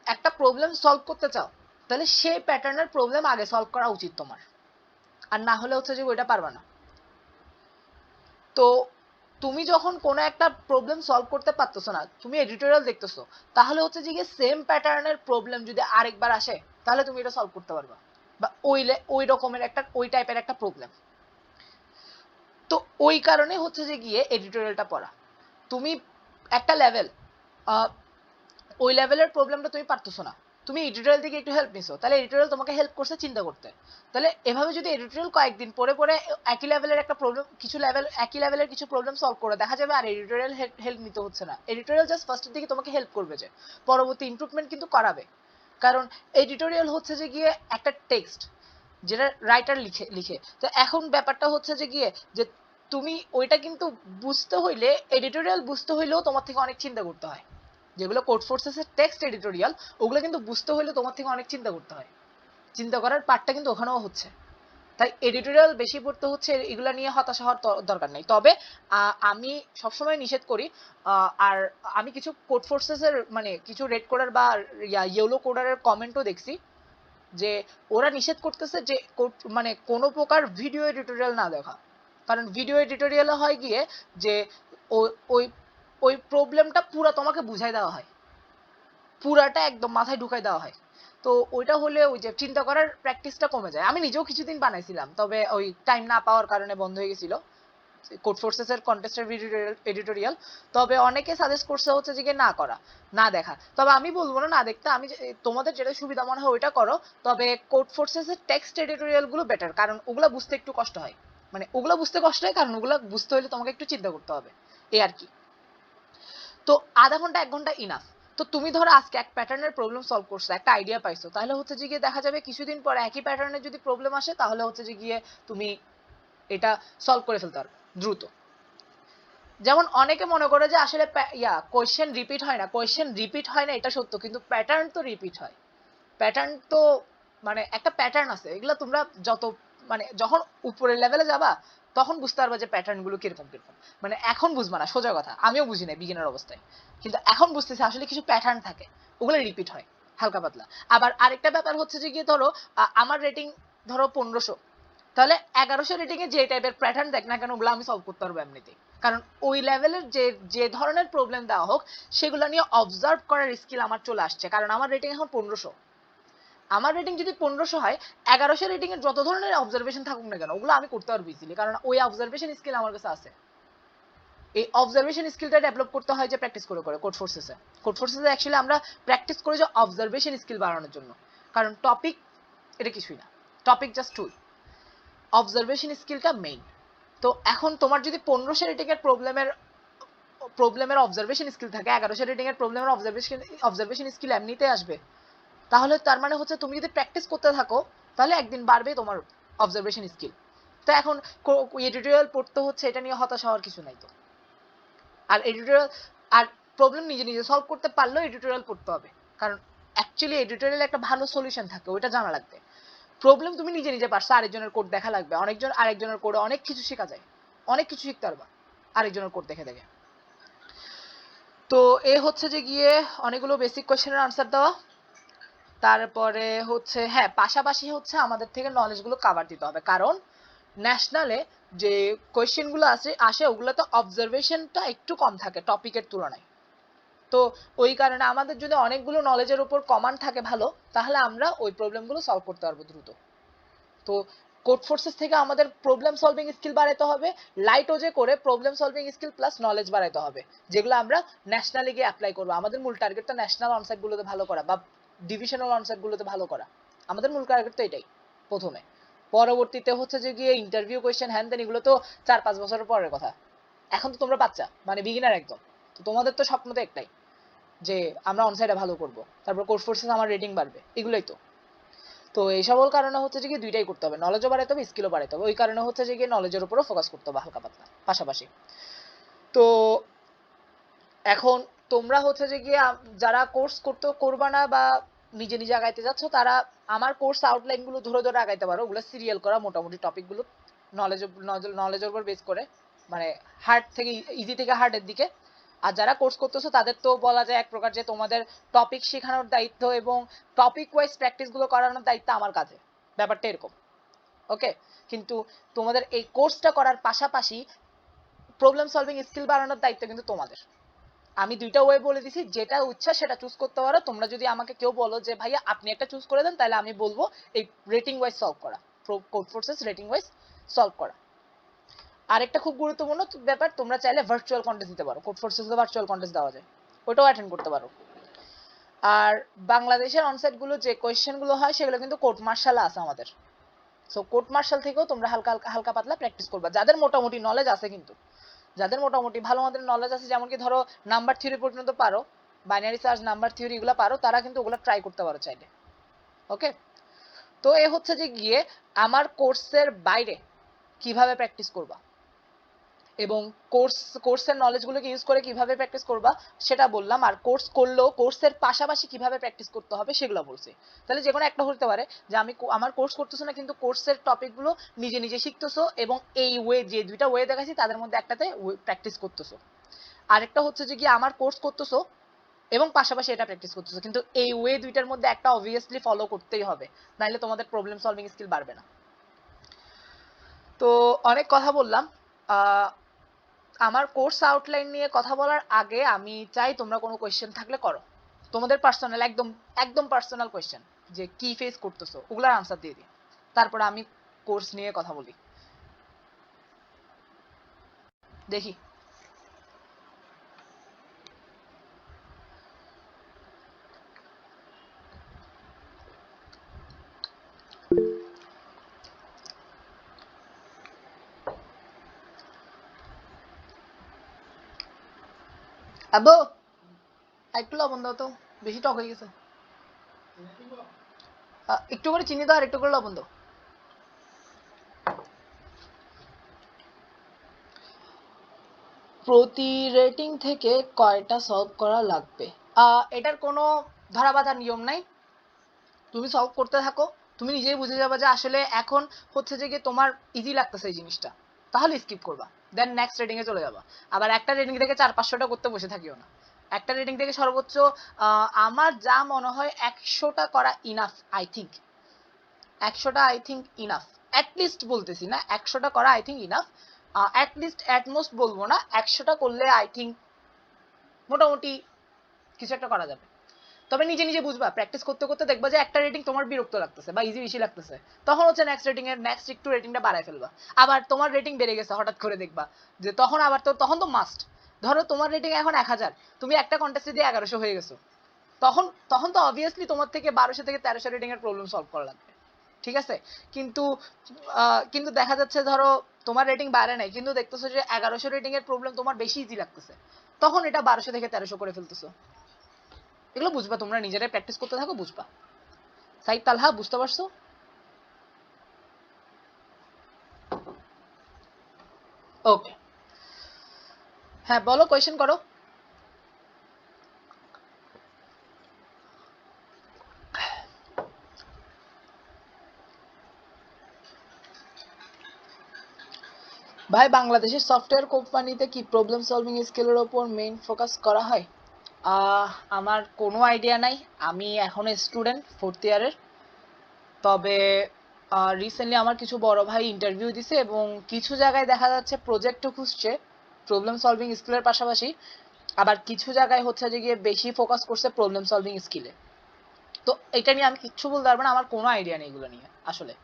একটা প্রবলেম সলভ করতে চাও, তাহলে সেই প্যাটার্নের প্রবলেম আগে সলভ করা উচিত তোমার, আর না হলে হচ্ছে যে ওইটা পারবা না। তো তুমি যখন কোনো একটা প্রবলেম সলভ করতে পারতেছো না, তুমি এডিটোরিয়াল দেখতেছো, তাহলে হচ্ছে যে সেম প্যাটার্নের প্রবলেম যদি আরেকবার আসে, তাহলে তুমি এটা সলভ করতে পারবা, বা ওই রকমের একটা, ওই টাইপের একটা প্রবলেম। তো ওই কারণে হচ্ছে যে গিয়ে এডিটোরিয়ালটা পড়া। তুমি একটা লেভেল, ওই লেভেলের প্রবলেমটা তুমি পারতেছো না, তুমি এডিটোরিয়াল থেকে একটু হেল্প নিছো, তাহলে এডিটোরিয়াল তোমাকে হেল্প করছে চিন্তা করতে। তাহলে এভাবে যদি এডিটোরিয়াল কয়েকদিন পরে পরে একই লেভেলের একটা প্রবলেম, কিছু লেভেল একই লেভেলের কিছু প্রবলেম সলভ করে দেখা যাবে, আর এডিটোরিয়াল হেল্প নিতে হচ্ছে না। এডিটোরিয়াল জাস্ট ফার্স্টের দিকে তোমাকে হেল্প করবে, যে পরবর্তী ইমপ্রুভমেন্ট কিন্তু করাবে। কারণ এডিটোরিয়াল হচ্ছে যে গিয়ে একটা টেক্সট, যেটা রাইটার লিখে লিখে। তো এখন ব্যাপারটা হচ্ছে যে গিয়ে, যে তুমি ওইটা কিন্তু বুঝতে হইলে, এডিটোরিয়াল বুঝতে হইলেও তোমার থেকে অনেক চিন্তা করতে হয়। যেগুলো কোড ফোর্সেসের টেক্সট এডিটোরিয়াল, ওগুলো কিন্তু বুঝতে হইলে তোমার থেকে অনেক চিন্তা করতে হয়, চিন্তা করার পার্টটা কিন্তু ওখানেও হচ্ছে। তাই এডিটোরিয়াল বেশি পড়তে হচ্ছে, এগুলো নিয়ে হতাশা হওয়ার দরকার নেই। তবে আমি সবসময় নিষেধ করি, আর আমি কিছু কোড ফোর্সেসের মানে কিছু রেড কোডার বা ইয়েলো কোডারের কমেন্টও দেখছি, যে ওরা নিষেধ করতেছে যে মানে কোনো প্রকার ভিডিও এডিটোরিয়াল না দেখা। কারণ ভিডিও এডিটোরিয়ালে হয় গিয়ে যে ওই ওই প্রবলেমটা পুরো তোমাকে বুঝাই দেওয়া হয়, পুরাটা একদম মাথায় ঢুকাই দেওয়া হয়। তো ওইটা হলে ওই যে চিন্তা করার প্র্যাকটিসটা কমে যায়। আমি নিজেও কিছুদিন বানাইছিলাম, তবে ওই টাইম না পাওয়ার কারণে বন্ধ হয়ে গেছিল কোড ফোর্সেসের কন্টেস্টের এডিটোরিয়াল। তবে অনেকে সাজেস্ট করছে হচ্ছে যে না করা, না দেখা। তবে আমি বলবো না না দেখতে, আমি তোমাদের যেটা সুবিধা মনে হয় ওইটা করো। তবে কোড ফোর্সেসের টেক্সট এডিটোরিয়াল গুলো বেটার, কারণ ওগুলো বুঝতে একটু কষ্ট হয়, মানে ওগুলো বুঝতে কষ্ট হয় কারণ ওগুলো বুঝতে হলে তোমাকে একটু চিন্তা করতে হবে, এই আর কি। তো আধা ঘন্টা 1 ঘন্টা ইনাফ। তো তুমি ধরো আজকে এক প্যাটার্নের প্রবলেম সলভ করছো, একটা আইডিয়া পাইছো, তাহলে হচ্ছে যে গিয়ে দেখা যাবে কিছুদিন পরে একই প্যাটার্নের যদি প্রবলেম আসে, তাহলে হচ্ছে যে গিয়ে তুমি এটা সলভ করে ফেলতে পারবে দ্রুত। যেমন অনেকে মনে করে যে আসলে কোয়েশ্চেন রিপিট হয় না, কোয়েশ্চেন রিপিট হয় না এটা সত্য, কিন্তু প্যাটার্ন তো রিপিট হয়। প্যাটার্ন তো মানে একটা প্যাটার্ন আছে, এগুলো তোমরা যত মানে যখন উপরের লেভেলে যাবা তখন বুঝতে পারবা যে প্যাটার্ন গুলো কিরকম কিরকম। মানে এখন বুঝবা না, সোজা কথা, আমিও বুঝি না বিগিনার অবস্থায়, কিন্তু এখন বুঝতেছি আসলে কিছু প্যাটার্ন থাকে, ওগুলো রিপিট হয় হালকা পাতলা। আবার আরেকটা ব্যাপার হচ্ছে যে গিয়ে ধরো আমার রেটিং ধরো 1500, তাহলে 1100 রেটিং এ যে টাইপের প্যাটার্ন দেখ না কেন ওগুলো আমি সলভ করতে পারবো এমনিতেই, কারণ ওই লেভেলের যে ধরনের প্রবলেম দেওয়া হোক সেগুলো নিয়ে অবজার্ভ করার স্কিল আমার চলে আসছে, কারণ আমার রেটিং এখন 1500। আমার রেটিং যদি 1500 হয়, 1100 রেটিং এর যত ধরনের অবজারভেশন থাকুক না কেন ওগুলো আমি করতে পারবো ইজিলি, কারণ ওই অবজারভেশন স্কিল আমার কাছে আছে। এই অবজারভেশন স্কিলটা ডেভেলপ করতে হয় যে প্র্যাকটিস করে কোড ফোর্সেসে। কোড ফোর্সেসে অ্যাকচুয়ালি আমরা প্র্যাকটিস করি যে অবজারভেশন স্কিল বাড়ানোর জন্য, কারণ টপিক এটা কিছুই না, টপিক জাস্ট টুল, অবজারভেশন স্কিলটা মেইন। তো এখন তোমার যদি 1500 রেটিং এর প্রবলেমের অবজারভেশন স্কিল থাকে, 1100 রেটিং এর প্রবলেমের অবজারভেশন স্কিল এমনিতে আসবে, তাহলে তার মানে হচ্ছে তুমি যদি প্র্যাকটিস করতে থাকো তাহলে একদিন বাড়বে তোমার অবজারভেশন স্কিল। তো এখন এডিটোরিয়াল পড়তে হচ্ছে, এটা নিয়ে হতাশ হওয়ার কিছু নাই তো। আর এডিটোরিয়াল আর প্রবলেম নিজে নিজে সলভ করতে পারলেও এডিটোরিয়াল পড়তে হবে, কারণ অ্যাকচুয়ালি এডিটোরিয়াল একটা ভালো সলিউশন থাকে, ওইটা জানা লাগবে। প্রবলেম তুমি নিজে নিজে পারছো, আরেকজনের কোড দেখা লাগবে, আরেকজনের কোডে অনেক কিছু শেখা যায়, অনেক কিছু শিখতে পারবা আরেকজনের কোড দেখে দেখে। তো এ হচ্ছে যে গিয়ে অনেকগুলো বেসিক কোয়েশ্চেনের আনসার দেওয়া, তারপরে হচ্ছে হ্যাঁ পাশাপাশি হচ্ছে আমাদের থেকে নলেজগুলো কাভার দিতে হবে, কারণ ন্যাশনালে যে কোয়েশ্চেনগুলো আসে ওগুলোতে অবজারভেশনটা একটু কম থাকে টপিকের তুলনায়। তো ওই কারণে আমাদের যদি অনেকগুলো নলেজের উপর কমান্ড থাকে ভালো, তাহলে আমরা ওই প্রবলেমগুলো সলভ করতে পারবো দ্রুত। তো কোড ফোর্সেস থেকে আমাদের প্রবলেম সলভিং স্কিল বাড়াতে হবে, লাইট ওজে করে problem solving skill plus knowledge বাড়াতে হবে, যেগুলো আমরা ন্যাশনালে গিয়ে অ্যাপ্লাই করবো। আমাদের মূল টার্গেটটা ন্যাশনাল অনসাইটগুলোতে ভালো করা বা ডিভিশনাল অনসাইটগুলোতে ভালো করা, আমাদের মূল টার্গেট তো এটাই প্রথমে। পরবর্তীতে হচ্ছে যে গিয়ে ইন্টারভিউ কোয়েশ্চেন হ্যান দেন এগুলো তো 4-5 বছরের পরের কথা, এখন তো তোমরা বাচ্চা মানে বিগিনার একদম। তো তোমাদের তো স্বপ্ন তো একটাই যে আমরা অনসাইটে ভালো করব, তারপর কোর্স ফোর্সেস আমার রেটিং বাড়বে, এগুলোই তো। তো এই সকল কারণে হচ্ছে যে কি দুইটাই করতে হবে, নলেজও বাড়াতে হবে স্কিলও বাড়াতে হবে, ওই কারণে হচ্ছে যে কি নলেজের উপরও ফোকাস করতে হবে হালকা পাতলা পাশাপাশি। তো এখন তোমরা হচ্ছে যে গিয়ে যারা কোর্স করবা না বা নিজে নিজে আগাইতে যাচ্ছ, তারা আমার কোর্স আউটলাইন গুলো ধরে ধরে আগাইতে পারো, ওগুলো সিরিয়াল করা মোটামুটি টপিক গুলো নলেজের উপর বেস করে, মানে হার্ড থেকে ইজি থেকে হার্ডের দিকে। আর যারা কোর্স করতেছো তাদের তো বলা যায় এক প্রকার যে তোমাদের টপিক শেখানোর দায়িত্ব এবং টপিক ওয়াইজ প্র্যাকটিস গুলো করানোর দায়িত্ব আমার কাছে, ব্যাপারটা এরকম। ওকে, কিন্তু তোমাদের এই কোর্সটা করার পাশাপাশি প্রবলেম সলভিং স্কিল বাড়ানোর দায়িত্ব কিন্তু তোমাদের। আমি দুইটা ওয়ে বলে দিছি, যেটা ইচ্ছা সেটা চুজ করতে পারো তোমরা। যদি আমাকে কেউ বলো যে ভাইয়া আপনি একটা চুজ করে দেন, তাহলে আমি বলবো এই রেটিং ওয়াইজ সলভ করা, code forces rating wise solve করা। আরেকটা খুব গুরুত্বপূর্ণ ব্যাপার, তোমরা চাইলে ভার্চুয়াল কন্টেস্ট দিতে পারো, কোড ফোর্সেস ভার্চুয়াল কন্টেস্ট দেওয়া যায়, ওটাও অ্যাটেন্ড করতে পারো। আর বাংলাদেশের অনসাইট গুলো যে কোয়েশ্চেন গুলো হয় সেগুলো কিন্তু কোর্ট মার্শাল আছে আমাদের, সো কোর্ট মার্শাল থেকেও তোমরা হালকা হালকা পাতলা প্র্যাকটিস করবা, যাদের মোটামুটি নলেজ আছে। কিন্তু যাদের মোটামুটি ভালো আমাদের নলেজ আছে, যেমন কি ধরো নাম্বার থিওরি পর্যন্ত পারো, বাইনারি সার্চ নাম্বার থিওরি এগুলো পারো, তারা কিন্তু ওগুলো ট্রাই করতে পারো চাইলে। ওকে, তো এ হচ্ছে যে গিয়ে আমার কোর্সের বাইরে কিভাবে প্র্যাকটিস করবা এবং কোর্সের নলেজগুলোকে ইউজ করে কিভাবে প্র্যাকটিস করবা সেটা বললাম। আর কোর্স করলেও কোর্সের পাশাপাশি কিভাবে প্র্যাকটিস করতে হবে সেগুলো বলছি। তাহলে যে কোনো একটা হতে পারে যে আমি আমার কোর্স করতেছো না, কিন্তু কোর্সের টপিকগুলো নিজে নিজে শিখতেছো এবং এই ওয়ে যে দুইটা ওয়ে দেখাচ্ছি তাদের মধ্যে একটাতে প্র্যাকটিস করতেছো। আরেকটা হচ্ছে যে কি আমার কোর্স করতেছো এবং পাশাপাশি এটা প্র্যাকটিস করতেছো, কিন্তু এই ওয়ে দুইটার মধ্যে একটা অবভিয়াসলি ফলো করতেই হবে, নাহলে তোমাদের প্রবলেম সলভিং স্কিল বাড়বে না। তো অনেক কথা বললাম। আমার কোর্স আউটলাইন নিয়ে কথা বলার আগে আমি চাই তোমরা কোনো কোয়েশ্চেন থাকলে করো, তোমাদের পার্সোনাল একদম একদম পার্সোনাল কোয়েশ্চেন, যে কি ফেস করতেছো ওগুলার আনসার দিয়ে দিই, তারপরে আমি কোর্স নিয়ে কথা বলি। দেখি আব্বু একটু লবণ দাও তো, বেশি টক হয়ে গেছে। একটু করে চিনি দাও আর একটু করে লবণ দাও। প্রতি রেটিং থেকে কয়টা সলভ করা লাগবে? এটার কোনো ধরাবাঁধা নিয়ম নাই, তুমি সলভ করতে থাকো, তুমি নিজেই বুঝে যাবে যে আসলে এখন হচ্ছে যে তোমার ইজি লাগতেছে এই জিনিসটা, তাহলে স্কিপ করবা, দেন নেক্সট রেটিং এ চলে যাবা। আবার একটা রেটিং থেকে 400-500টা করতে বসে থাকিও না। একটা রেটিং থেকে সর্বোচ্চ আমার যা মনে হয় 100টা করা ইনাফ, আই থিঙ্ক 100টা আই থিঙ্ক ইনাফ। অ্যাটলিস্ট বলতেছি না 100টা করা I think enough, at least at most বলবো না 100টা করলে আই থিঙ্ক মোটামুটি কিছু একটা করা যাবে। তবে নিজে নিজে বুঝবা, প্র্যাকটিস করতে করতে দেখবা যে একটা রেটিং তোমার বিরক্ত লাগতেছে বা ইজি বেশি লাগতেছে, তখন হচ্ছে নেক্সট একটু রেটিংটা বাড়ায় ফেলবা। আবার তোমার রেটিং বেড়ে গেছে হঠাৎ করে দেখবা যে তখন আবার তখন তো মাস্ট, ধরো তোমার রেটিং এখন 1000, তুমি একটা কন্টেস্টে দিয়ে 1100 হয়ে গেছো, তখন তখন তো অবভিয়াসলি তোমার থেকে 1200 থেকে 1300 রেটিং এর প্রবলেম সলভ করা লাগবে, ঠিক আছে? কিন্তু কিন্তু দেখা যাচ্ছে ধরো তোমার রেটিং বাড়ে নাই, কিন্তু দেখতেছো যে 1100 রেটিং এর প্রবলেম তোমার বেশি ইজি লাগতেছে, তখন এটা 1200 থেকে 1300 করে ফেলতেছো। এগুলো বুঝবা, তোমরা নিজেরাই প্র্যাকটিস করতে থাকো, বুঝবা। সাইদ তালহা, বুঝতে পারছো? ওকে, হ্যাঁ বলো, কোয়েশ্চেন করো। ভাই বাংলাদেশের সফটওয়্যার কোম্পানিতে কি প্রবলেম সলভিং স্কিলের ওপর মেইন ফোকাস করা হয়? আমার কোনো আইডিয়া নাই, আমি এখন স্টুডেন্ট 4th ইয়ারের। তবে রিসেন্টলি আমার কিছু বড় ভাই ইন্টারভিউ দিছে এবং কিছু জায়গায় দেখা যাচ্ছে প্রজেক্টও খুঁজছে প্রবলেম সলভিং স্কিলের পাশাপাশি, আবার কিছু জায়গায় হচ্ছে যে গিয়ে বেশি ফোকাস করছে প্রবলেম সলভিং স্কিলে। তো এটা নিয়ে আমি কিচ্ছু বলতে পারবো না, আমার কোনো আইডিয়া নেই এগুলো নিয়ে আসলে,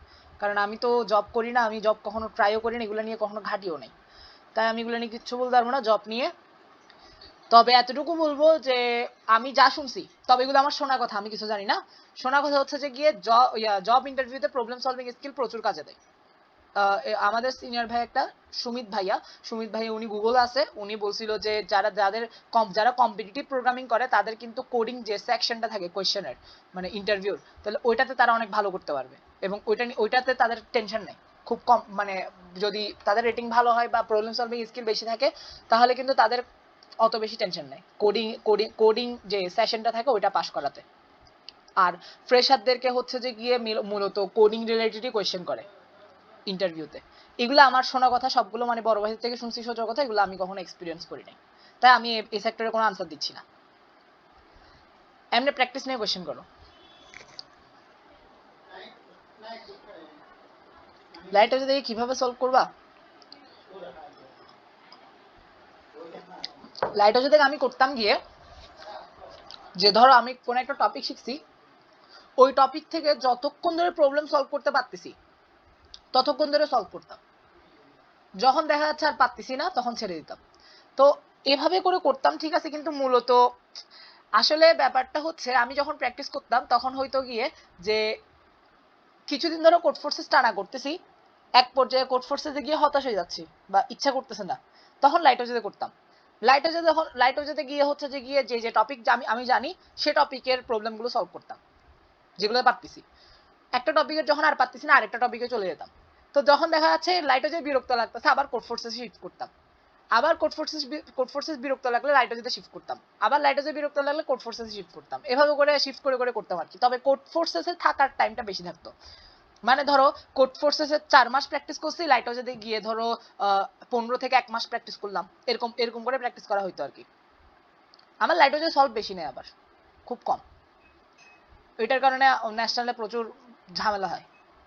কারণ আমি তো জব করি না, আমি জব কখনো ট্রাইও করি না, এগুলো নিয়ে কখনো ঘাটিও নেই, তাই আমি এগুলো নিয়ে কিচ্ছু বলতে পারবো না জব নিয়ে। তবে এতটুকু বলবো যে আমি যা শুনছি, তবে এগুলো আমার শোনা কথা, আমি কিছু জানি না। শোনা কথা হচ্ছে যে গিয়ে জব ইন্টারভিউতে প্রবলেম সলভিং স্কিল প্রচুর কাজে দেয়। আমাদের সিনিয়র ভাই একটা সুমিত ভাইয়া উনি গুগলে আছে, উনি বলছিল যে যারা কম্পিটিটিভ প্রোগ্রামিং করে তাদের কিন্তু কোডিং যে সেকশনটা থাকে কোয়েশ্চেনের মানে ইন্টারভিউর, তাহলে ওইটাতে তারা অনেক ভালো করতে পারবে এবং ওইটাতে তাদের টেনশন নেই, খুব কম মানে যদি তাদের রেটিং ভালো হয় বা প্রবলেম সলভিং স্কিল বেশি থাকে তাহলে কিন্তু তাদের অত বেশি টেনশন নেই কোডিং যে সেশনটা থাকে ওইটা পাস করাতে। আর ফ্রেশারদেরকে হচ্ছে যে গিয়ে মূলত কোডিং রিলেটেডই কোয়েশ্চেন করে ইন্টারভিউতে। এগুলো আমার শোনা কথা, সবগুলো মানে বড় ভাই থেকে শুনছি সোজা কথা, এগুলো আমি কখনো এক্সপিরিয়েন্স করি নাই, তাই আমি এই সেক্টরে কোনো আনসার দিচ্ছি না। এমনি প্র্যাকটিস নিয়ে কোয়েশ্চেন করো। লাইট হাউসে দেখে কিভাবে সলভ করবা? লাইট হাউসে দেখে আমি করতাম গিয়ে যে ধরো আমি কোন একটা টপিক শিখছি, ওই টপিক থেকে যতক্ষণ ধরে প্রবলেম সলভ করতে পারতেছি ততক্ষণ ধরে সলভ করতাম, যখন দেখা যাচ্ছে আর পারতেছি না তখন ছেড়ে দিতাম। তো এভাবে করে করতাম, ঠিক আছে, কিন্তু মূলত আসলে ব্যাপারটা হচ্ছে আমি যখন প্র্যাকটিস করতাম তখন হয়তো গিয়ে যে কিছুদিন ধরে কোড ফোর্সেস টানা করতেছি, এক পর্যায়ে কোড ফোর্সেসে গিয়ে হতাশ হয়ে যাচ্ছি বা ইচ্ছা করতেছে না, তখন লাইট হাউসে করতাম। লাইট হাউসে গিয়ে হচ্ছে যে গিয়ে যে টপিক আমি জানি সে টপিকের প্রবলেমগুলো সলভ করতাম, যেগুলো পারতেছি। একটা টপিকের যখন আর পারতেছি না আরেকটা টপিকে চলে যেতাম। তো যখন দেখা যাচ্ছে লাইট হাউসে বিরক্ত লাগতেছে আবার কোড ফোর্সেসে শিফট করতাম, আবার কোড ফোর্সেস বিরক্ত লাগলে লাইট হাউসে শিফট করতাম, আবার লাইট হাউসে বিরক্ত লাগলে কোড ফোর্সেসে শিফট করতাম, এভাবে করে শিফট করে করে করতাম আর কি। তবে কোড ফোর্সেসে থাকার টাইমটা বেশি থাকতো, মানে ধরো কোড ফোর্সেসে 4 মাস প্র্যাকটিস করছি, লাইট হাউসে গিয়ে ধরো 15 থেকে 1 মাস প্র্যাকটিস করলাম, এরকম এরকম করে প্র্যাকটিস করা হইতো আর কি। আমার লাইট হাউসে সলভ বেশি নেই, আবার খুব কম, এটার কারণে ন্যাশনালে প্রচুর ঝামেলা হয়।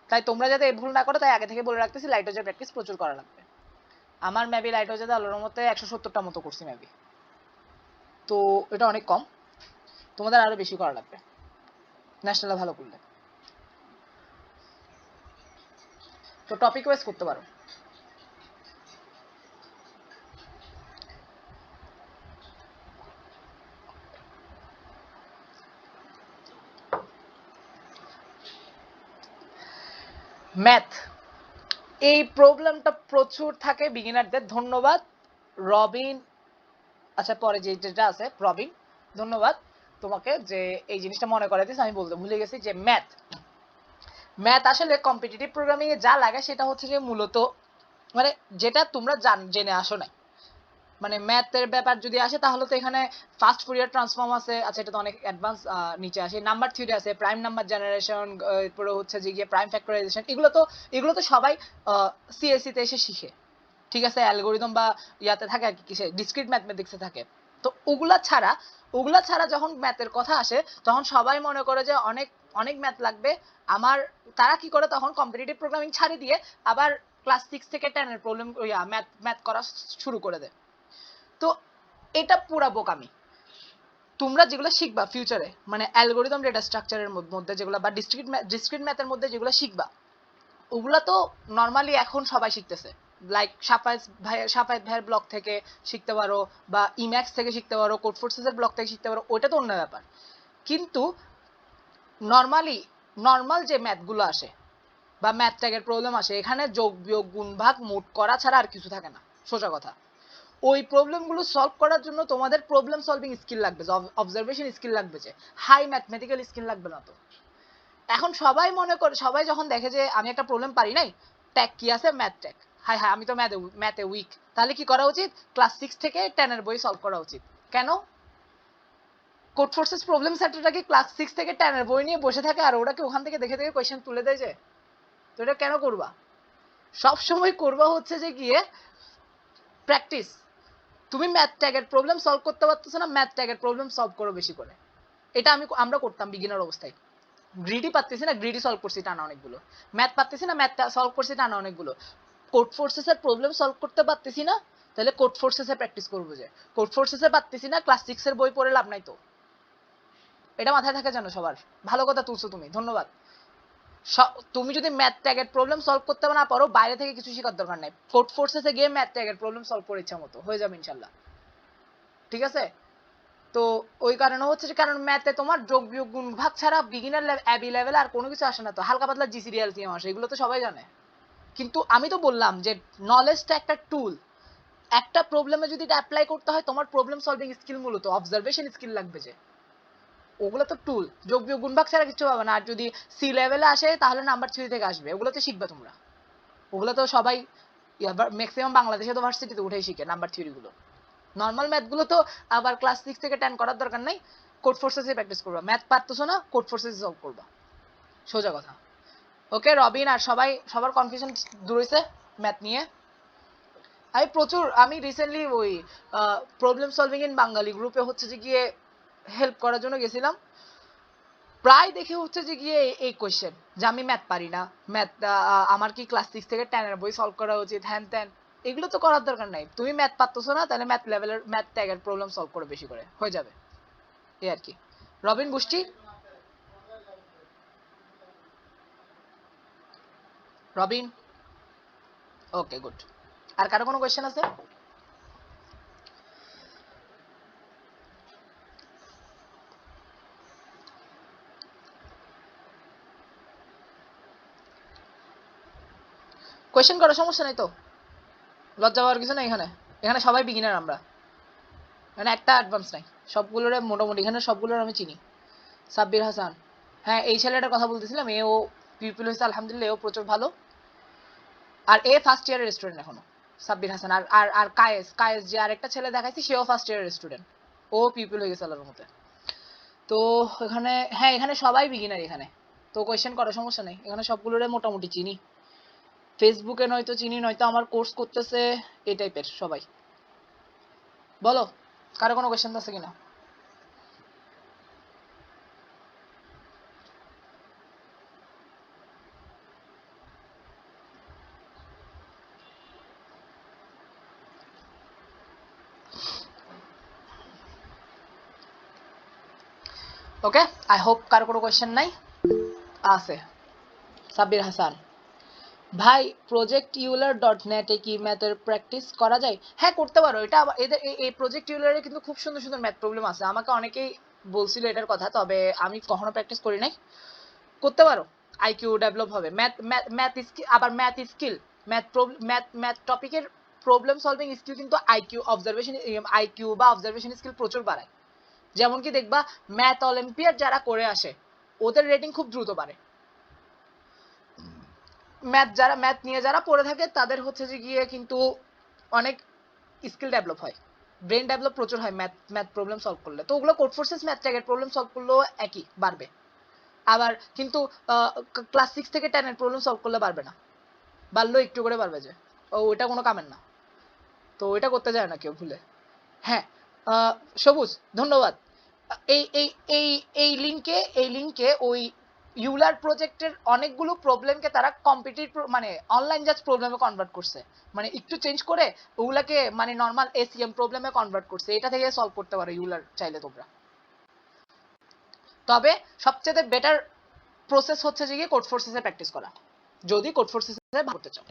তাই তোমরা যাতে এই ভুল না করো তাই আগে থেকে বলে রাখতেছি লাইট হাউসে প্র্যাকটিস প্রচুর করা লাগবে। আমার মেবি লাইট হাউসে আল্লাহর মতে 170টা মতো করছি মেবি, তো এটা অনেক কম, তোমাদের আরো বেশি করা লাগবে ন্যাশনালে ভালো করলে। তো টপিক ওয়াইজ করতে পারো। ম্যাথ, এই প্রবলেমটা প্রচুর থাকে বিগিনারদের। ধন্যবাদ রবিন, আচ্ছা পরে যেটা আছে রবিন, ধন্যবাদ তোমাকে যে এই জিনিসটা মনে করাই দিস, আমি বলতে ভুলে গেছি যে ম্যাথ আসলে কম্পিটিটিভ প্রোগ্রামিং এ যা লাগে সেটা হচ্ছে যে মূলত মানে যেটা তোমরা জেনে আসো না, মানে ম্যাথের ব্যাপার যদি আসে তাহলে তো এখানে ফাস্ট ফুরিয়ার ট্রান্সফর্ম আছে, আচ্ছা এটা তো অনেক অ্যাডভান্স, নিচে আসে নাম্বার থিওরি আছে, প্রাইম নাম্বার জেনারেশন, এরপরে হচ্ছে যে গিয়ে প্রাইম ফ্যাক্টরাইজেশন, এগুলো তো সবাই সিএসসি তে এসে শিখে, ঠিক আছে, অ্যালগোরিদম বা ইয়াতে থাকে আর কি, কিসে ডিসক্রিট ম্যাথমেটিক্সে থাকে। তো ওগুলা ছাড়া যখন ম্যাথের কথা আসে তখন সবাই মনে করে যে অনেক অনেক ম্যাথ লাগবে আমার। তারা কি করে তখন কম্পিটিটিভ প্রোগ্রামিং ছাড়ি দিয়ে আবার ক্লাস 6 থেকে 10 এর প্রবলেম ম্যাথ করা শুরু করে দেয়। তো এটা পুরা বোকামি। তোমরা যেগুলো শিখবা ফিউচারে, মানে অ্যালগোরিদম ডেটা স্ট্রাকচারের মধ্যে যেগুলো বা ডিসক্রিট ম্যাথের মধ্যে যেগুলো শিখবা, ওগুলা তো নর্মালি এখন সবাই শিখতেছে। লাইক সাফায়েত ভাইয়ের ব্লগ থেকে শিখতে পারো, বা ইম্যাক্স থেকে শিখতে পারো, কোড ফোর্সেসের ব্লগ থেকে শিখতে পারো, ওইটা তো অন্য ব্যাপার। কিন্তু নর্মাল যে ম্যাথগুলো আসে বা ম্যাথ ট্যাগের প্রবলেম আসে, এখানে যোগ বিয়োগ গুণ ভাগ মোট করা ছাড়া আর কিছু থাকে না, সোজা কথা। ওই প্রবলেমগুলো সলভ করার জন্য তোমাদের প্রবলেম সলভিং স্কিল লাগবে, অবজারভেশন স্কিল লাগবে, যে হাই ম্যাথমেটিক্যাল স্কিল লাগবে না। তো এখন সবাই মনে করে, সবাই যখন দেখে যে আমি একটা প্রবলেম পারি নাই, ট্যাগ কি আছে, ম্যাথ ট্যাগ, হাই হাই আমি তো ম্যাথে উইক, তাহলে কি করা উচিত, ক্লাস 6 থেকে 10 এর বই সলভ করা উচিত। কেন? কোড ফোর্সেস প্রবলেম সেটটা কি ক্লাস 6 থেকে 10 এর বই নিয়ে বসে থাকে আর ওরা কি ওখান থেকে দেখে দেখে কোয়েশ্চেন তুলে দেয়? যে তো এটা কেন করবা? সব সময় করবা হচ্ছে যে গিয়ে প্র্যাকটিস। তুমি ম্যাথ ট্যাগের প্রবলেম সলভ করতে পারতেছ না, ম্যাথ ট্যাগের প্রবলেম সলভ করো বেশি করে। এটা আমরা করতাম বিগিনার অবস্থায়। গ্রিডি পারতেছি না, গ্রিডি সলভ করছি টানা অনেকগুলো। ম্যাথ পারতেছি না, ম্যাথ সলভ করছি টানা অনেকগুলো। কোড ফোর্সেসের প্রবলেম সলভ করতে পারতেছি না, তাহলে কোড ফোর্সেসে প্র্যাকটিস করবো। যে কোড ফোর্সেসে পারতেছি না, ক্লাস 6 এর বই পড়ে লাভ নাই। তো এটা মাথায় থাকে জানো সবার। ভালো কথা তুলছো তুমি, ধন্যবাদ। তুমি যদি ম্যাথ ট্যাগের প্রবলেম সলভ করতে না পারো, বাইরে থেকে কিছু শেখার দরকার নাই, কোড ফোর্সেসে গিয়ে ম্যাথ ট্যাগের প্রবলেম সলভ করে ইচ্ছা মতো হয়ে যাবে ইনশাল্লাহ। ঠিক আছে? তো ওই কারণে হচ্ছে যে, কারণ ম্যাথে তোমার যোগ বিয়োগ গুণ ভাগ ছাড়া বিগিনার অ্যাবি লেভেল আর কোনো কিছু আসে না। তো হালকা পাতলা জিসিডি এলসিএম আসে, এগুলো তো সবাই জানে। কিন্তু আমি তো বললাম যে নলেজটা একটা টুল। একটা প্রবলেমে যদি এটা অ্যাপ্লাই করতে হয়, তোমার প্রবলেম সলভিং স্কিল, মূলত অবজারভেশন স্কিল লাগবে। যে ওগুলো তো টুল, যোগ বিয়োগ গুণ ভাগ ছাড়া কিছু পাবে না। আর যদি সি লেভেলে আসে তাহলে নাম্বার থিওরি থেকে আসবে, ওগুলো তো শিখবে তোমরা। ওগুলো তো সবাই ম্যাক্সিমাম বাংলাদেশে তো ভার্সিটিতে উঠেই শিখে নাম্বার থিওরি গুলো। নর্মাল ম্যাথ গুলো তো আবার ক্লাস 6 থেকে 10 করার দরকার নাই, কোড ফোর্সেসে প্র্যাকটিস করবা। ম্যাথ পারতেছো না, কোড ফোর্সেসে সলভ করবা, সোজা কথা। ওকে রবিন আর সবার কনফিউশন দূর হইছে ম্যাথ নিয়ে। আমি রিসেন্টলি ওই প্রবলেম সলভিং ইন বাঙালি গ্রুপে হচ্ছে যে গিয়ে হেল্প করার জন্য গেছিলাম। প্রায় দেখে হচ্ছে যে গিয়ে এই কোয়েশ্চেন যে আমি ম্যাথ পারি না, ম্যাথ আমার কি ক্লাস 6 থেকে 10 এর বই সলভ করা উচিত, হ্যান ত্যান। এগুলো তো করার দরকার নাই। তুমি ম্যাথ পারতেছো না, তাহলে ম্যাথ লেভেলের ম্যাথ ট্যাগের প্রবলেম সলভ করে বেশি করে, হয়ে যাবে। এই আর কি। Robin Brishti, Robin, okay good. আর কারো কোনো কোয়েশ্চেন আছে? কোয়েশ্চেন করার সমস্যা নাই তো, লজ্জা পাওয়ার কিছু নাই। এখানে এখানে সবাই বিগিনার আমরা, মানে একটা অ্যাডভান্স নাই। সবগুলোর মোটামুটি এখানে সবগুলোর আমি চিনি। সাব্বির হাসান, হ্যাঁ এই ছেলেটার কথা বলতেছিলাম, এও পিপল হয়েছে আলহামদুলিল্লাহ, এও প্রচুর ভালো। আর এ ফার্স্ট ইয়ারের স্টুডেন্ট এখনো, সাব্বির হাসান। আর আর আর কায়েস যে আরেকটা ছেলে দেখাইছি, সেও ফার্স্ট ইয়ারের স্টুডেন্ট, ও পিপল হয়ে গেছে আল্লাহর মতে। তো এখানে, হ্যাঁ এখানে সবাই বিগিনার এখানে। তো কোয়েশ্চেন করার সমস্যা নেই, এখানে সবগুলোরে মোটামুটি চিনি। ফেসবুকে নয়তো চিনি, নয়তো আমার কোর্স করতেছে, এই টাইপের সবাই। বলো কারো কোনো কোয়েশ্চেন আছে কিনা? ওকে, আই হোপ কারো কোনো কোয়েশ্চেন নাই। আছে সাব্বির হাসান ভাই, প্রজেক্ট ইউলার .net এ কি ম্যাথের প্র্যাকটিস করা যায়? হ্যাঁ করতে পারো। এটা এদের এই প্রজেক্ট ইউলারে কিন্তু খুব সুন্দর সুন্দর ম্যাথ প্রবলেম আছে। আমাকে অনেকেই বলছিল এটার কথা, তবে আমি কখনো প্র্যাকটিস করি নাই। করতে পারো, আইকিউ ডেভেলপ হবে। ম্যাথ স্কিল, আবার ম্যাথ স্কিল, ম্যাথ টপিকের প্রবলেম সলভিং স্কিল কিন্তু আইকিউ বা অবজারভেশন স্কিল প্রচুর বাড়ায়। যেমন কি দেখবা ম্যাথ অলিম্পিয়াড যারা করে আসে, ওদের রেটিং খুব দ্রুত বাড়ে। ম্যাথ নিয়ে যারা পড়ে থাকে, তাদের হচ্ছে যে গিয়ে কিন্তু অনেক স্কিল ডেভেলপ হয়, ব্রেন ডেভেলপ প্রচুর হয় ম্যাথ প্রবলেম সলভ করলে। তো ওগুলো কোড ফোর্সেস ম্যাথ ট্যাগের প্রবলেম সলভ করলেও একই বাড়বে। আবার কিন্তু ক্লাস 6 থেকে 10 এর প্রবলেম সলভ করলে পারবে না, বাড়লেও একটু করে পারবে। যে ওটা কোনো কামের না, তো ওইটা করতে যায় না কেউ ভুলে। হ্যাঁ সবুজ ধন্যবাদ। এই এই এই এই লিংকে ওই ইউলার প্রজেক্টের অনেকগুলো প্রবলেমকে তারা মানে অনলাইন জাস্ট প্রবলেমে কনভার্ট করছে, মানে একটু চেঞ্জ করে ওগুলাকে মানে নর্মাল এসিএম প্রবলেমে কনভার্ট করছে। এটা থেকে সলভ করতে পারো ইউলার চাইলে তোমরা। তবে সবচেয়ে বেটার প্রসেস হচ্ছে যে কোড ফোর্সেসে প্র্যাকটিস করা, যদি কোড ফোর্সেসে করতে চাও।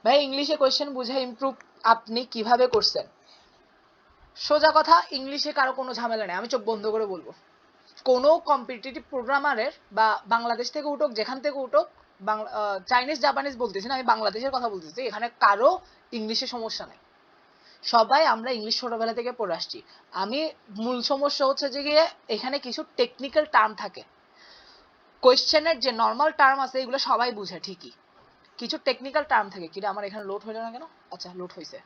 ভাই ইংলিশে কোয়েশ্চেন বুঝে ইমপ্রুভ আপনি কিভাবে করছেন? সোজা কথা, ইংলিশে কারো কোনো ঝামেলা নেই, আমি চোখ বন্ধ করে বলবো। কোনো কম্পিটিটিভ প্রোগ্রামারের বা বাংলাদেশ থেকে উঠুক যেখান থেকে উঠুক, চাইনিজ জাপানিজ বলতেছি না, আমি বাংলাদেশের কথা বলতেছি, এখানে কারো ইংলিশে সমস্যা নেই। সবাই আমরা ইংলিশ ছোটবেলা থেকে পড়ে আসছি। আমি মূল সমস্যা হচ্ছে যে গিয়ে এখানে কিছু টেকনিক্যাল টার্ম থাকে, কোয়েশ্চেনের যে নর্মাল টার্ম আছে এগুলো সবাই বুঝে ঠিকই, কিছু টেকনিক্যাল টার্ম থাকে। কিরে আমার এখানে লোড হইল না কেন? আচ্ছা লোড হয়েছে।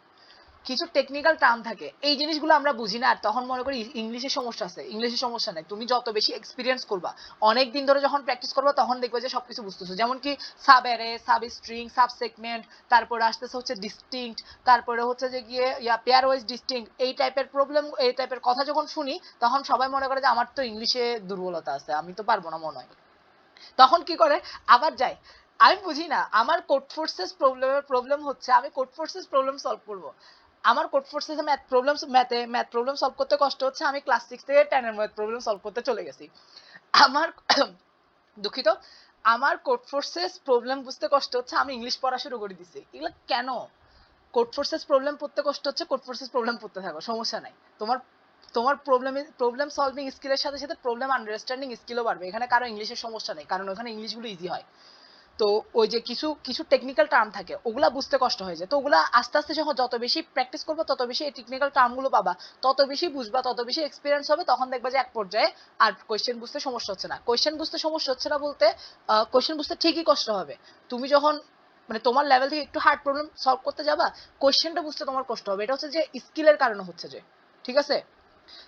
কিছু টেকনিক্যাল টার্ম থাকে, এই জিনিসগুলো আমরা বুঝি না, আর তখন মনে করি ইংলিশের সমস্যা আছে। ইংলিশের সমস্যা নেই, তুমি যত বেশি এক্সপিরিয়েন্স করবা, অনেক দিন ধরে যখন প্র্যাকটিস করবা, তখন দেখবে যে সবকিছু বুঝতেছো। যেমন কি sub array, sub string, sub segment, তারপরে আসতেছে হচ্ছে ডিস্টিংক্ট, তারপরে হচ্ছে যে গিয়ে পেয়ার ওয়াইজ ডিস্টিংক্ট, এই টাইপের প্রবলেম, এই টাইপের কথা যখন শুনি, তখন সবাই মনে করে যে আমার তো ইংলিশে দুর্বলতা আছে, আমি তো পারবো না মনে হয়। তখন কি করে আবার যাই, আমি বুঝি না আমার কোড ফোর্সেস প্রবলেম হচ্ছে, আমি কোড ফোর্সেস প্রবলেম সলভ করব। আমার কোড ফোর্সেসে ম্যাথ প্রবলেম সলভ করতে কষ্ট হচ্ছে, আমি ক্লাস 6 থেকে 10 এর ম্যাথ প্রবলেম সলভ করতে চলে গেছি। আমার দুঃখিত, আমার কোড ফোর্সেস প্রবলেম বুঝতে কষ্ট হচ্ছে, আমি ইংলিশ পড়া শুরু করে দিছি। এগুলো কেন? কোড ফোর্সেস প্রবলেম পড়তে কষ্ট হচ্ছে, কোড ফোর্সেস প্রবলেম পড়তে থাকো, সমস্যা নাই। তোমার তোমার প্রবলেম সলভিং স্কিলের সাথে সাথে প্রবলেম আন্ডারস্ট্যান্ডিং স্কিলও বাড়বে। এখানে কারো ইংলিশের সমস্যা নেই, কারণ ওখানে ইংলিশগুলো ইজি হয়। তো ওই যে কিছু কিছু টেকনিক্যাল টার্ম থাকে, ওগুলা বুঝতে কষ্ট হয়ে যায়। তো ওগুলা আস্তে আস্তে যখন যত বেশি প্র্যাকটিস করবো, তত বেশি এই টেকনিক্যাল টার্মগুলো পাবা, তত বেশি বুঝবা, তত বেশি এক্সপিরিয়েন্স হবে, তখন দেখবা যে এক পর্যায়ে আর কোয়েশ্চেন বুঝতে সমস্যা হচ্ছে না। কোয়েশ্চেন বুঝতে সমস্যা হচ্ছে না বলতে, কোয়েশ্চেন বুঝতে ঠিকই কষ্ট হবে। তুমি যখন মানে তোমার লেভেল থেকে একটু হার্ড প্রবলেম সলভ করতে যাবা, কোয়েশ্চেনটা বুঝতে তোমার কষ্ট হবে। এটা হচ্ছে যে স্কিলের কারণে হচ্ছে যে, ঠিক আছে?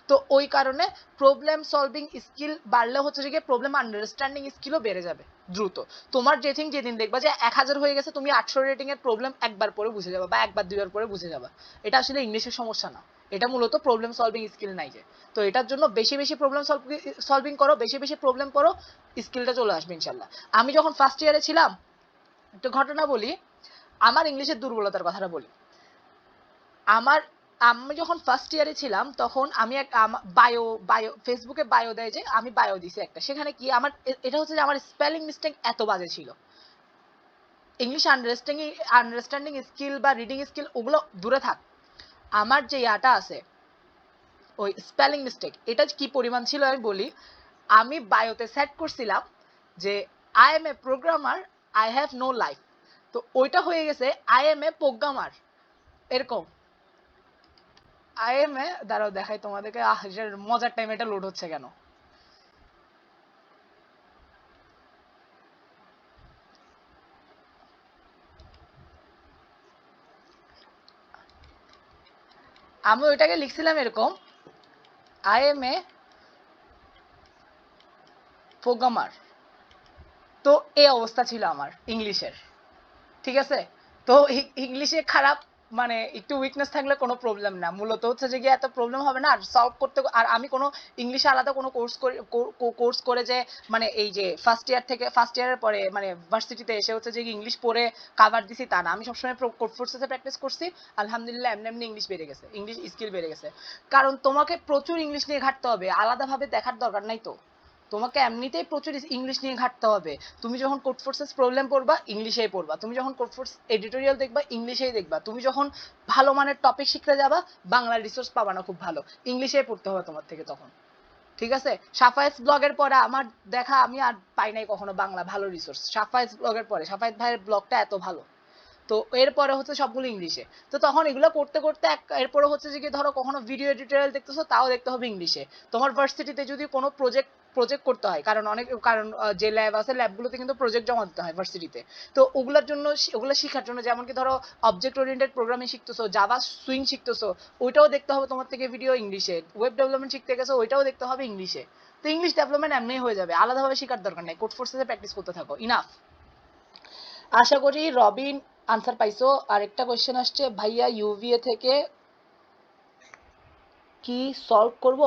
তো ওই কারণে প্রবলেম সলভিং স্কিল বাড়লে হচ্ছে যে প্রবলেম আন্ডারস্ট্যান্ডিং স্কিলও বেড়ে যাবে দ্রুত। তোমার যেদিন দেখবা যে 1000 হয়ে গেছে, তুমি 800 রেটিং এর প্রবলেম একবার পরে বুঝে যাবা, বা একবার দুইবার পরে বুঝে যাবা। এটা আসলে ইংলিশের সমস্যা না, এটা মূলত প্রবলেম সলভিং স্কিল নাই যে। তো এটার জন্য বেশি বেশি প্রবলেম সলভিং করো, বেশি বেশি প্রবলেম করো, স্কিলটা চলে আসবে ইনশাল্লাহ। আমি যখন ফার্স্ট ইয়ারে ছিলাম, একটা ঘটনা বলি, আমার ইংলিশের দুর্বলতার কথাটা বলি। আমি যখন ফার্স্ট ইয়ারে ছিলাম, তখন আমি এক বায়ো ফেসবুকে বায়ো দেয় যে, আমি বায়ো দিছি একটা, সেখানে কি আমার এটা হচ্ছে যে আমার স্পেলিং মিস্টেক এত বাজে ছিল। ইংলিশ আন্ডারস্ট্যান্ডিং স্কিল বা রিডিং স্কিল ওগুলো দূরে থাক, আমার যে ইয়াটা আছে ওই স্পেলিং মিস্টেক, এটা কি পরিমাণ ছিল আমি বলি। আমি বায়োতে সেট করছিলাম যে I am a programmer, I have no life. তো ওইটা হয়ে গেছে আই এম এ প্রোগ্রামার, এরকম। আইএমএ দাঁড়াও দেখাই তোমাদেরকে, মজার টাইম এটা লোড হচ্ছে কেন। আমি ওইটাকে লিখছিলাম এরকম, আইএমএ প্রোগ্রামার। তো এই অবস্থা ছিল আমার ইংলিশের, ঠিক আছে? তো ইংলিশে খারাপ মানে একটু উইকনেস থাকলে কোনো প্রবলেম না, মূলত হচ্ছে যে গিয়ে এত প্রবলেম হবে না। আর সলভ করতে, আর আমি কোনো ইংলিশে আলাদা কোনো কোর্স করে যে মানে এই যে ফার্স্ট ইয়ারের পরে মানে ভার্সিটিতে এসে হচ্ছে যে ইংলিশ পড়ে কাভার দিছি তা না। আমি সবসময় কোড ফোর্সেসে প্র্যাকটিস করছি, আলহামদুলিল্লাহ এমনি এমনি ইংলিশ বেড়ে গেছে, ইংলিশ স্কিল বেড়ে গেছে। কারণ তোমাকে প্রচুর ইংলিশ নিয়ে ঘাটতে হবে, আলাদাভাবে দেখার দরকার নাই তো। তোমাকে এমনিতেই প্রচুর ইংলিশ নিয়ে ঘাটতে হবে। তুমি যখন কোড ফোর্সেস প্রবলেম পড়বা, ইংলিশেই পড়বা। তুমি যখন কোড ফোর্স এডিটোরিয়াল দেখবা, ইংলিশেই দেখবা। তুমি যখন ভালো মানের টপিক শিখতে যাবা, বাংলা রিসোর্স পাবা না খুব ভালো, ইংলিশেই পড়তে হবে তোমার থেকে তখন, ঠিক আছে? সাফায়েত ব্লগের পরে আমার দেখা, আমি আর পাই নাই কখনো বাংলা ভালো রিসোর্স। সাফায়েত ব্লগের পরে, সাফায়েত ভাইয়ের ব্লগটা এত ভালো। তো এরপরে হচ্ছে সবগুলো ইংলিশে। তো তখন এগুলো করতে করতে এরপরে হচ্ছে যে কি, ধরো কখনো ভিডিও এডিটোরিয়াল দেখতেছো, তাও দেখতে হবে ইংলিশে। তোমার ভার্সিটিতে যদি কোনো প্রজেক্ট করতে হয়, কারণ যে ল্যাব আছে, ল্যাবগুলোতে কিন্তু প্রজেক্ট জমা দিতে হয় ভার্সিটিতে। তো ওগুলোর জন্য, ওগুলো শেখার জন্য, যেমন কি ধরো অবজেক্ট ওরিয়েন্টেড প্রোগ্রামিং শিখতেছো, জাভা সুইং শিখতেছো, ওইটাও দেখতে হবে তোমার থেকে ভিডিও ইংলিশে। ওয়েব ডেভেলপমেন্ট শিখতে গেছো, ওইটাও দেখতে হবে ইংলিশে। তো ইংলিশ ডেভেলপমেন্ট এমনিই হয়ে যাবে, আলাদাভাবে শেখার দরকার নেই, কোড ফোর্সেসে প্র্যাকটিস করতে থাকো, ইনাফ। আশা করি রবিন আনসার পাইছো। আরেকটা কোয়েশ্চেন আসছে, ভাইয়া ইউভিএ থেকে কি সলভ করব?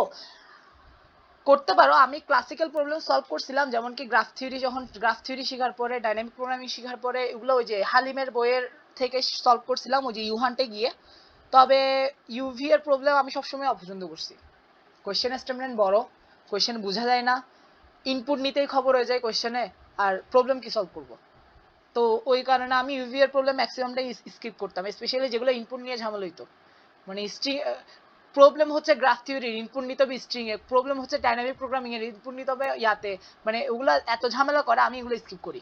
করতে পারো। আমি ক্লাসিক্যাল প্রবলেম সলভ করছিলাম, যেমন কি গ্রাফ থিওরি, যখন গ্রাফ থিওরি শেখার পরে ডাইনামিক প্রোগ্রামিং শেখার পরে এগুলো ওই যে হালিমের বইয়ের থেকে সলভ করছিলাম ওই যে ইউহান্টে গিয়ে। তবে ইউভি এর প্রবলেম আমি সবসময় অপছন্দ করছি। কোয়েশ্চেন স্টেটমেন্ট বড়, কোয়েশ্চেন বোঝা যায় না, ইনপুট নিতেই খবর হয়ে যায় কোয়েশ্চেনে, আর প্রবলেম কি সলভ করব। তো ওই কারণে আমি ইউভি এর প্রবলেম ম্যাক্সিমামটাই স্কিপ করতাম, স্পেশালি যেগুলো ইনপুট নিয়ে ঝামেলা হইতো। মানে স্ট্রিং প্রবলেম হচ্ছে গ্রাফ থিওরির, ইনপুট নিতে হবে স্ট্রিং এর, প্রবলেম হচ্ছে ডাইনামিক প্রোগ্রামিং এর, ইনপুট নিতে হবে ইয়াতে, মানে ওগুলা এত ঝামেলা করে আমি এগুলো স্কিপ করি।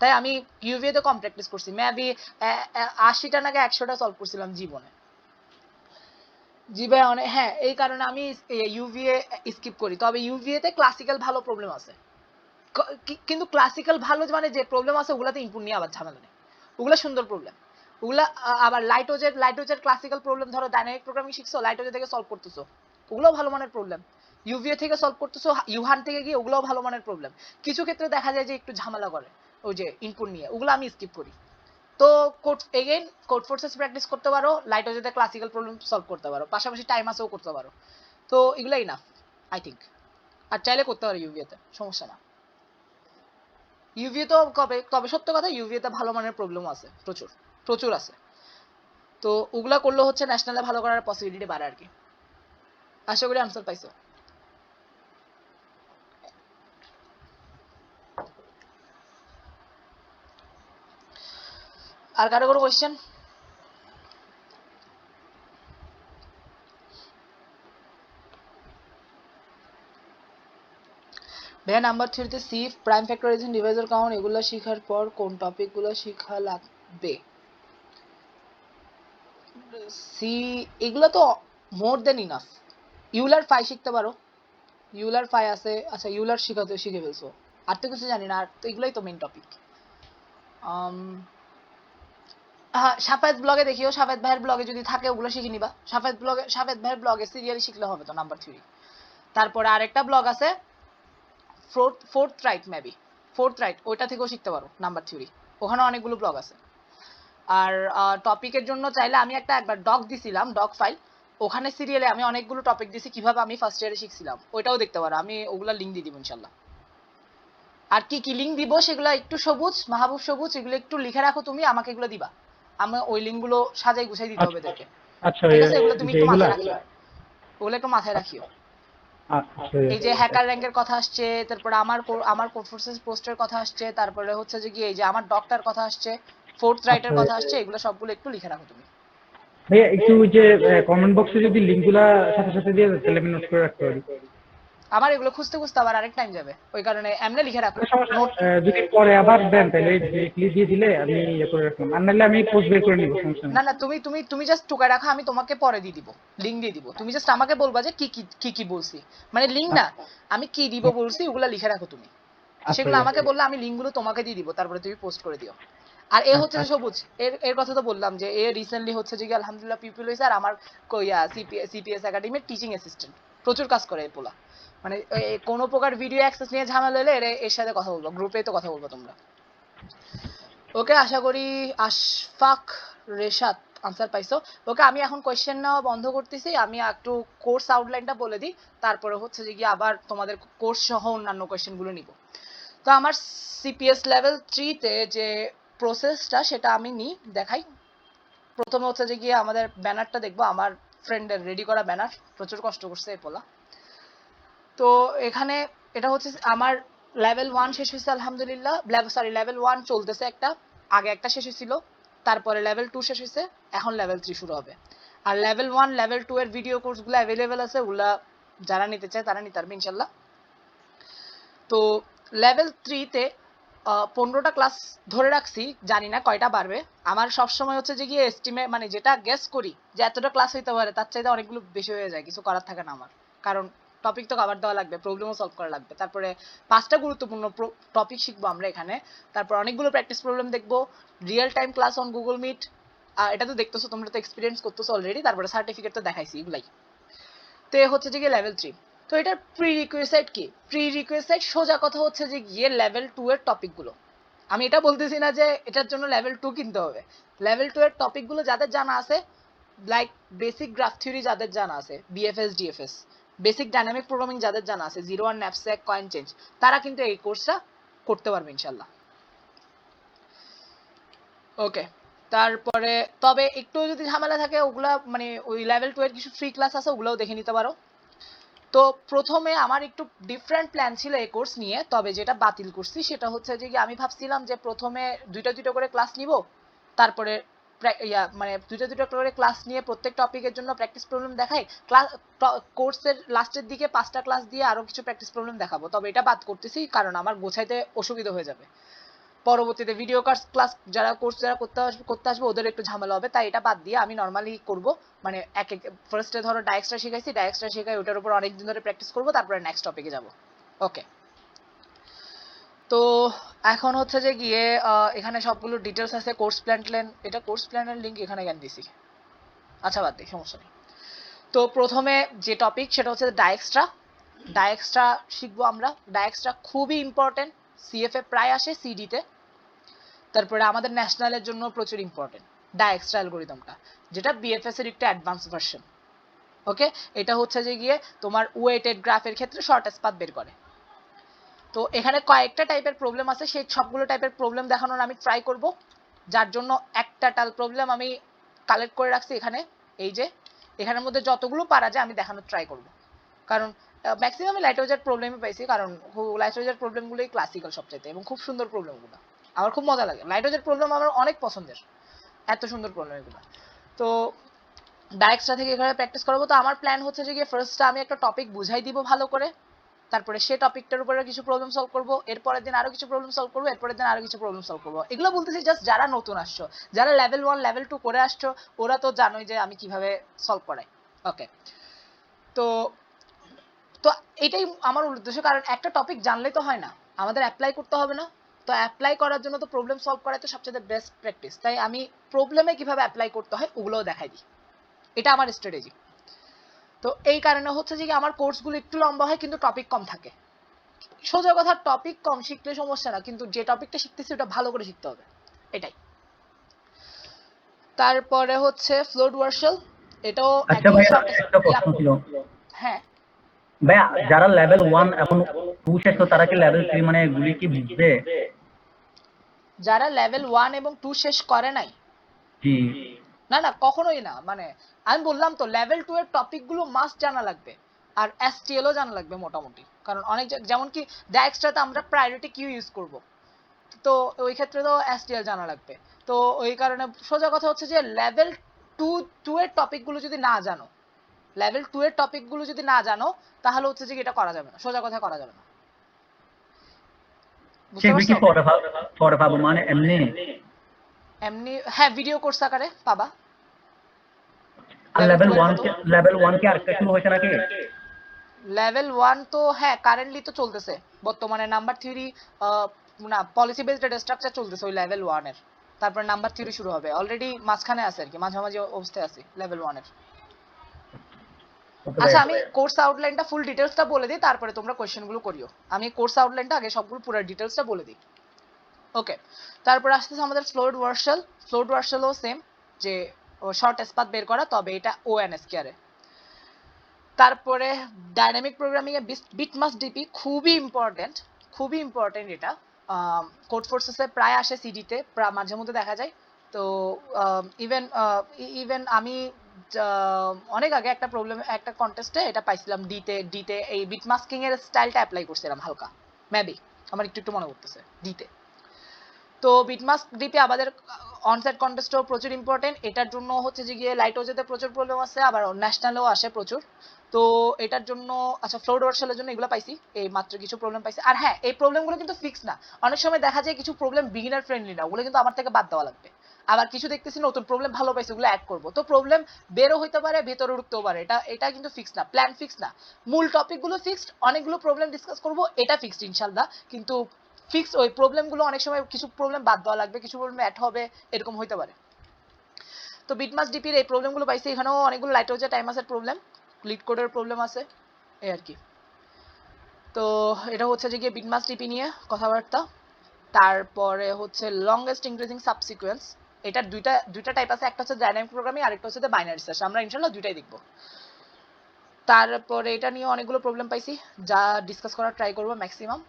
তাই আমি ইউভিএ তে কম প্র্যাকটিস করছি, মেবি 80টা নাকি 100টা সলভ করছিলাম জীবনে। জি ভাই অনেক, হ্যাঁ এই কারণে আমি ইউভিএ স্কিপ করি। তবে ইউভিএ তে ক্লাসিক্যাল ভালো প্রবলেম আছে, কিন্তু ক্লাসিক্যাল ভালো মানে যে প্রবলেম আছে ওগুলাতে ইনপুট নিয়ে আবার ঝামেলা নেই, ওগুলা সুন্দর প্রবলেম। ওগুলা আবার লাইটোজের ক্লাসিক্যাল প্রবলেম, ধরো ডাইনামিক প্রোগ্রামিং শিখছো, লাইটোজের থেকে সলভ করতেছো, ওগুলোও ভালো মানের প্রবলেম। ইউভিএ থেকে সলভ করতেছো, ইউহান থেকে গিয়ে, ওগুলোও ভালো মানের প্রবলেম। কিছু ক্ষেত্রে দেখা যায় যে একটু ঝামেলা করে ওই যে ইনপুট নিয়ে, ওগুলো আমি স্কিপ করি। তো কোড ফোর্সেস প্র্যাকটিস করতে পারো, লাইটোজেতে ক্লাসিক্যাল প্রবলেম সলভ করতে পারো, পাশাপাশি টাইম আসেও করতে পারো। তো এগুলো ইনাফ আই থিঙ্ক। আর চাইলে করতে পারো ইউভিএতে, সমস্যা না। ইউভিএ তো তবে সত্য কথা ইউভিএ তে ভালো মানের প্রবলেম আছে, প্রচুর প্রচুর আছে। তো ওগুলা করলে হচ্ছে ন্যাশনালে ভালো করার পসিবিলিটি বাড়ে আর কি। আশা করি আনসার পাইছো। আর কারো কোনো কোয়েশ্চেন? ভাইয়া নাম্বার থ্রিতে Saif, prime factorisation, Deviser count এগুলো শেখার পর কোন টপিকগুলো শেখা লাগবে? সি, এগুলো তো মোর দেন ইনাফ। ইউলার ফাই শিখতে পারো, ইউলার ফাই আছে, আচ্ছা ইউলার শিখে ফেলছো, আর তো কিছু জানি না, আর তো এগুলোই তো মেইন টপিক। হ্যাঁ সাফায়েত ব্লগে দেখিও, সাফায়েত ভাইয়ের ব্লগে যদি থাকে ওগুলো শিখে নিবা। সাফায়েত ভাইয়ের ব্লগে সিরিয়ালি শিখলে হবে তো নাম্বার থ্রি। তারপরে আরেকটা ব্লগ আছে fourth right, maybe fourth right, ওইটা থেকেও শিখতে পারো নাম্বার থিওরি, ওখানে অনেকগুলো ব্লগ আছে। আর টপিকের জন্য চাইলে আমি একবার ডক দিছিলাম, ডক ফাইল, ওখানে সিরিয়ালে আমি অনেকগুলো টপিক দিছি কিভাবে আমি ফার্স্ট ইয়ারে শিখছিলাম, ওইটাও দেখতে পারো, আমি ওগুলা লিঙ্ক দিয়ে দিব ইনশাল্লাহ। আর কি কি লিঙ্ক দিব সেগুলো একটু মাহবুব সবুজ এগুলো একটু লিখে রাখো, তুমি আমাকে এগুলো দিবা, আমি ওই লিঙ্ক গুলো সাজাই গুছাই দিতে হবে এদেরকে,
আচ্ছা
ঠিক আছে? এগুলো তুমি একটু
যেগুলা
মাথায় রাখিও, ওগুলো একটু মাথায় রাখিও।
আচ্ছা
এই যে হ্যাকার র্যাঙ্কের কথা আসছে, তারপরে আমার কোড ফোর্সেস পোস্টের কথা আসছে, তারপরে হচ্ছে যে কি এই যে আমার ডক্টর কথা আসছে, ফোর্থ রাইটের কথা আসছে, এগুলো সবগুলো একটু লিখে রাখো তুমি।
ভাইয়া একটু যে কমেন্ট বক্সে যদি লিঙ্কগুলা সাথে সাথে দিয়ে দাও, তাহলে আমি নোট করে রাখতে পারি।
আমার এগুলো খুঁজতে খুঁজতে আবার আরেক টাইম যাবে, ওই কারণে এমনি লিখে রাখো
সমস্যা
নোট।
যদি পরে আবার দেন তাহলে ডিরেক্টলি দিয়ে দিলে আমি ইয়ে করে রাখলাম, আর নাহলে আমি পোস্ট বের করে নিব, সমস্যা
না
নেই।
না, তুমি জাস্ট টুকায় রাখো, আমি তোমাকে পরে দিয়ে দিব, লিংক দিয়ে দিব, তুমি জাস্ট আমাকে বলবা যে কি বলছি, মানে লিংক না, আমি কি দিব বলছি ওগুলা লিখে রাখো তুমি,
আচ্ছা
সেগুলো আমাকে বললে আমি লিঙ্কগুলো তোমাকে দিয়ে দিব, তারপরে তুমি পোস্ট করে দিও। আর এ হচ্ছে যে সবুজ, এর কথা তো বললাম যে এ রিসেন্টলি হচ্ছে যে আলহামদুলিল্লাহ পিপল হয়েছে, আর আমার সিপিএস একাডেমির টিচিং অ্যাসিস্ট্যান্ট, প্রচুর কাজ করে এই পোলা, মানে কোনো প্রকার ভিডিও অ্যাক্সেস নিয়ে ঝামেলা হলে এর সাথে কথা বলবো, গ্রুপে তো কথা বলবো তোমরা। ওকে, আশা করি আশফাক রেশাদ আনসার পাইছো। ওকে, আমি এখন কোয়েশ্চেন নেওয়া বন্ধ করতেছি, আমি একটু কোর্স আউটলাইনটা বলে দিই, তারপরে হচ্ছে যে আবার তোমাদের কোর্স সহ অন্যান্য কোয়েশ্চেনগুলো নিব। তো আমার সিপিএস লেভেল 3-তে যে প্রসেসটা সেটা আমি দেখাই। প্রথমে হচ্ছে যে গিয়ে আমাদের ব্যানারটা দেখবো, আমার ফ্রেন্ডের রেডি করা ব্যানার, প্রচুর কষ্ট করছে এই পোলা। তো এখানে এটা হচ্ছে আমার লেভেল 1 শেষ হয়েছে আলহামদুলিল্লাহ, লেভেল 1 চলতেছে, আগে একটা শেষ হয়েছিল, তারপরে লেভেল 2 শেষ হয়েছে, এখন লেভেল 3 শুরু হবে। আর লেভেল 1 লেভেল 2 এর ভিডিও কোর্সগুলো অ্যাভেলেবেল আছে, ওগুলা যারা নিতে চায় তারা নিতে পারবে ইনশাল্লাহ। তো লেভেল 3-তে 15টা ক্লাস ধরে রাখছি, জানি না কয়টা বাড়বে। আমার সবসময় হচ্ছে যে গিয়ে এস্টিমেট, মানে যেটা গেস করি যে এতটা ক্লাস হইতে পারে, তার চাইতে অনেকগুলো বেশি হয়ে যায়, কিছু করার থাকে না আমার, কারণ টপিক তো কভার দেওয়া লাগবে, প্রবলেমও সলভ করা লাগবে, তারপরে 5টা গুরুত্বপূর্ণ টপিক শিখবো আমরা এখানে, তারপর অনেকগুলো প্র্যাকটিস প্রবলেম দেখবো, real time class on Google Meet, এটা তো দেখতেছো, তোমরা তো এক্সপিরিয়েন্স করতেছো অলরেডি, তারপরে সার্টিফিকেট তো দেখাইছি, এগুলাই। তো হচ্ছে যে গিয়ে লেভেল 3। তো এটার প্রি রিকোয়েসাইট কি? প্রি রিকোয়েসাইট সোজা কথা হচ্ছে যে গিয়ে লেভেল 2 এর টপিকগুলো, আমি এটা বলতেছি না যে এটার জন্য লেভেল 2 কিনতে হবে, লেভেল 2 এর টপিকগুলো যাদের জানা আছে, লাইক বেসিক গ্রাফ থিওরি যাদের জানা আছে, BFS DFS, basic dynamic programming যাদের জানা আছে, 01 ন্যাপস্যাক, কয়েন চেঞ্জ, তারা কিন্তু এই কোর্সটা করতে পারবে ইনশাল্লাহ। ওকে, তারপরে তবে একটু যদি ঝামেলা থাকে ওগুলা মানে ওই লেভেল 2 এর কিছু ফ্রি ক্লাস আছে, ওগুলোও দেখে নিতে পারো। তো প্রথমে আমার একটু ডিফারেন্ট প্ল্যান ছিল এই কোর্স নিয়ে, তবে যেটা বাতিল করছি সেটা হচ্ছে যে আমি ভাবছিলাম যে প্রথমে দুইটা করে ক্লাস নিব, তারপরে মানে দুইটা করে ক্লাস নিয়ে প্রত্যেক টপিকের জন্য প্র্যাকটিস প্রবলেম দেখাই, ক্লাস কোর্সের লাস্টের দিকে 5টা ক্লাস দিয়ে আরো কিছু প্র্যাকটিস প্রবলেম দেখাবো। তবে এটা বাদ করতেছি কারণ আমার গোছাইতে অসুবিধা হয়ে যাবে, পরবর্তীতে ভিডিও ক্লাস যারা কোর্স যারা করতে আসবে ওদের একটু ঝামেলা হবে, তাই এটা বাদ দিয়ে আমি নর্মালি করব। মানে ফার্স্টে ধরো ডাইরেক্টটা শিখাইছি, ডাইরেক্টটা শিখাই ওটার উপর অনেকদিন ধরে প্র্যাকটিস করব, তারপরে নেক্সট টপিকে যাব। ওকে, তো এখন হচ্ছে যে গিয়ে এখানে সবগুলো ডিটেলস আছে, কোর্স প্ল্যান, এটা কোর্স প্ল্যানের লিংক এখানে কেন দিছি, আচ্ছা বাদ দিই, সমস্যা নেই। তো প্রথমে যে টপিক সেটা হচ্ছে ডায়াক্সট্রা শিখবো আমরা। ডায়াক্সট্রা খুবই ইম্পর্টেন্ট, সিএফএ প্রায় আসে, সিডিতে, তারপরে আমাদের ন্যাশনালের জন্য প্রচুর ইম্পর্টেন্ট ডায়াক্সট্রা অ্যালগরিদমটা, যেটা বিএফএস এর একটা অ্যাডভান্স ভার্সন। ওকে, এটা হচ্ছে যে গিয়ে তোমার ওয়েটেড গ্রাফের ক্ষেত্রে শর্টেস্ট পাথ বের করে। তো এখানে কয়েকটা টাইপের প্রবলেম আছে, সেই সবগুলো টাইপের প্রবলেম দেখানোর আমি ট্রাই করব, যার জন্য একটা প্রবলেম আমি কালেক্ট করে রাখছি এখানে, এই যে এখানের মধ্যে যতগুলো পারা যায় আমি দেখানোর ট্রাই করব, কারণ ম্যাক্সিমাম লাইটওয়েজের প্রবলেমই পাইছি, কারণ লাইটওয়েজের প্রবলেমগুলোই ক্লাসিক্যাল সবচাইতে এবং খুব সুন্দর প্রবলেমগুলো, আমার খুব মজা লাগে। লাইটওয়েজের প্রবলেম আমার অনেক পছন্দের, এত সুন্দর প্রবলেম এগুলো। তো ডায়াক্সট্রা থেকে এখানে প্র্যাকটিস করবো। তো আমার প্ল্যান হচ্ছে যে ফার্স্টে আমি একটা টপিক বুঝাই দিব ভালো করে, তারপরে সেই টপিকটার উপরে কিছু প্রবলেম সলভ করবো, এরপরের দিন আরো কিছু প্রবলেম সলভ করবো, এরপরের দিন আরো কিছু প্রবলেম সলভ করবো। এগুলো বলতেছি জাস্ট যারা নতুন আসছো, যারা লেভেল 1 লেভেল 2 করে আসছো ওরা তো জানোই যে আমি কিভাবে সলভ করাই। ওকে, তো তো এটাই আমার উদ্দেশ্য, কারণ একটা টপিক জানলেই তো হয় না, আমাদের অ্যাপ্লাই করতে হবে না? তো অ্যাপ্লাই করার জন্য তো প্রবলেম সলভ করাই তো সবচেয়ে বেস্ট প্র্যাকটিস, তাই আমি প্রবলেমে কিভাবে অ্যাপ্লাই করতে হয় ওগুলোও দেখাই দিই, এটা আমার স্ট্র্যাটেজি। তো এই কারণে হচ্ছে যে আমার কোর্সগুলো একটু লম্বা হয় কিন্তু টপিক কম থাকে। সোজা কথা, টপিক কম শিখলে সমস্যা না, কিন্তু যে টপিকটা শিখতেছি ওটা ভালো করে শিখতে হবে, এটাই। তারপরে হচ্ছে ফ্লোট ওয়ার্শেল, এটাও
আচ্ছা
একই
ভাইয়া,
শর্ট।
একটা প্রশ্ন ছিল
হ্যাঁ,
ভাইয়া, যারা লেভেল 1 এখন 2 শেষ তো তারা কি লেভেল 3 মানে এগুলি কি বুঝবে?
যারা লেভেল 1 এবং 2 শেষ করে নাই,
জি,
না না কখনোই না, মানে আমি বললাম তো লেভেল 2 এর টপিকগুলো মাস্ট জানা লাগবে, আর এসটিএল ও জানা লাগবে মোটামুটি, কারণ অনেক যেমন কি ডায়াক্সট্রাতে আমরা প্রায়োরিটি কিউ ইউজ করব, তো ওই ক্ষেত্রে তো এসটিএল জানা লাগবে। তো ওই কারণে সোজা কথা হচ্ছে যে লেভেল 2 এর টপিকগুলো যদি না জানো, লেভেল 2 এর টপিকগুলো যদি না জানো তাহলে হচ্ছে যে এটা করা যাবে না, সোজা কথা করা যাবে না, বুঝতে
সেগুলি কি
পারছো?
পরে পাবো মানে এমনি?
এমনি হ্যাঁ, ভিডিও কোর্স আকারে পাবা।
আর লেভেল 1 কি আরেকটা শুরু হয়েছে নাকি?
লেভেল 1 তো হ্যাঁ কারেন্টলি তো চলতেছে, বর্তমানে নাম্বার থিওরি, না পলিসি বেসড ডেটা স্ট্রাকচার চলতেছে ওই লেভেল 1 এর, তারপর নাম্বার থিওরি শুরু হবে, অলরেডি মাঝখানে আছে আর কি, মাঝামাঝি অবস্থায় আছে লেভেল 1 এর।
ওকে
আচ্ছা,
ভাইয়া।
আমি কোর্স আউটলাইনটা ফুল ডিটেইলসটা বলে দিই, তারপরে তোমরা কোশ্চেনগুলো করিও। আমি কোর্স আউটলাইনটা আগে সবগুলো পুরো ডিটেইলসটা বলে দিই। ওকে, তারপর আসতেছে আমাদের ফ্লোট ওয়ার্শেল। ফ্লোট ওয়ার্শেলও সেম, যে শর্ট পাথ বের করা, তবে এটা ওএনএসকিআর এ। তারপরে ডাইনামিক প্রোগ্রামিং এ বিটমাস ডিপি খুবই ইম্পর্টেন্ট, খুবই ইম্পর্টেন্ট এটা। কোড ফোর্সেসে প্রায় আসে, সিডিতে মাঝে মধ্যে দেখা যায়। তো ইভেন আমি অনেক আগে একটা কন্টেস্টে এটা পাইছিলাম, ডিতে এই বিটমাস্কিং এর স্টাইলটা অ্যাপ্লাই করছিলাম হালকা, মেবি আমার একটু মনে করতেছে ডিতে। তো বিটমাস্ক ডিপি আমাদের অনসাইট কন্টেস্টও প্রচুর ইম্পর্টেন্ট, এটার জন্য হচ্ছে যে গিয়ে লাইটওয়েজেতে প্রচুর প্রবলেম আছে, আবার ন্যাশনালেও আসে প্রচুর। তো এটার জন্য আচ্ছা ফ্লোট ওয়ার্শেলের জন্য এগুলো পাইছি, এই মাত্র কিছু প্রবলেম পাইছি। আর হ্যাঁ, এই প্রবলেমগুলো কিন্তু ফিক্স না, অনেক সময় দেখা যায় কিছু প্রবলেম বিগিনার ফ্রেন্ডলি না, ওগুলো কিন্তু আমার থেকে বাদ দেওয়া লাগবে। আবার কিছু দেখতেছি নতুন প্রবলেম ভালো পাইছি, ওগুলো অ্যাড করবো। তো প্রবলেম বেরো হইতে পারে, ভেতরে ঢুকতেও পারে, এটা কিন্তু ফিক্স না, প্ল্যান ফিক্স না। মূল টপিকগুলো ফিক্সড, অনেকগুলো প্রবলেম ডিসকাস করবো, এটা ফিক্সড ইনশাল্লাহ, কিন্তু ফিক্স ওই প্রবলেমগুলো অনেক সময় কিছু প্রবলেম বাদ দেওয়া লাগবে, কিছু প্রবলেম অ্যাড হবে, এরকম হইতে পারে। তো বিটমাস ডিপির এই প্রবলেমগুলো পাইছি, এখানেও অনেকগুলো লাইটওয়েজের টাইমাসের প্রবলেম, লিড কোডের প্রবলেম আছে, এই আর কি। তো এটা হচ্ছে যে গিয়ে বিটমাস ডিপি নিয়ে কথাবার্তা। তারপরে হচ্ছে লংগেস্ট ইনক্রিজিং সাবসিকোয়েন্স, এটার দুইটা টাইপ আছে, একটা হচ্ছে ডাইনামিক প্রোগ্রামিং, আরেকটা হচ্ছে বাইনারি সার্চ, আমরা ইনশাআল্লাহ দুইটাই দেখব। তারপরে এটা নিয়ে অনেকগুলো প্রবলেম পাইছি যা ডিসকাস করার ট্রাই করবো ম্যাক্সিমাম।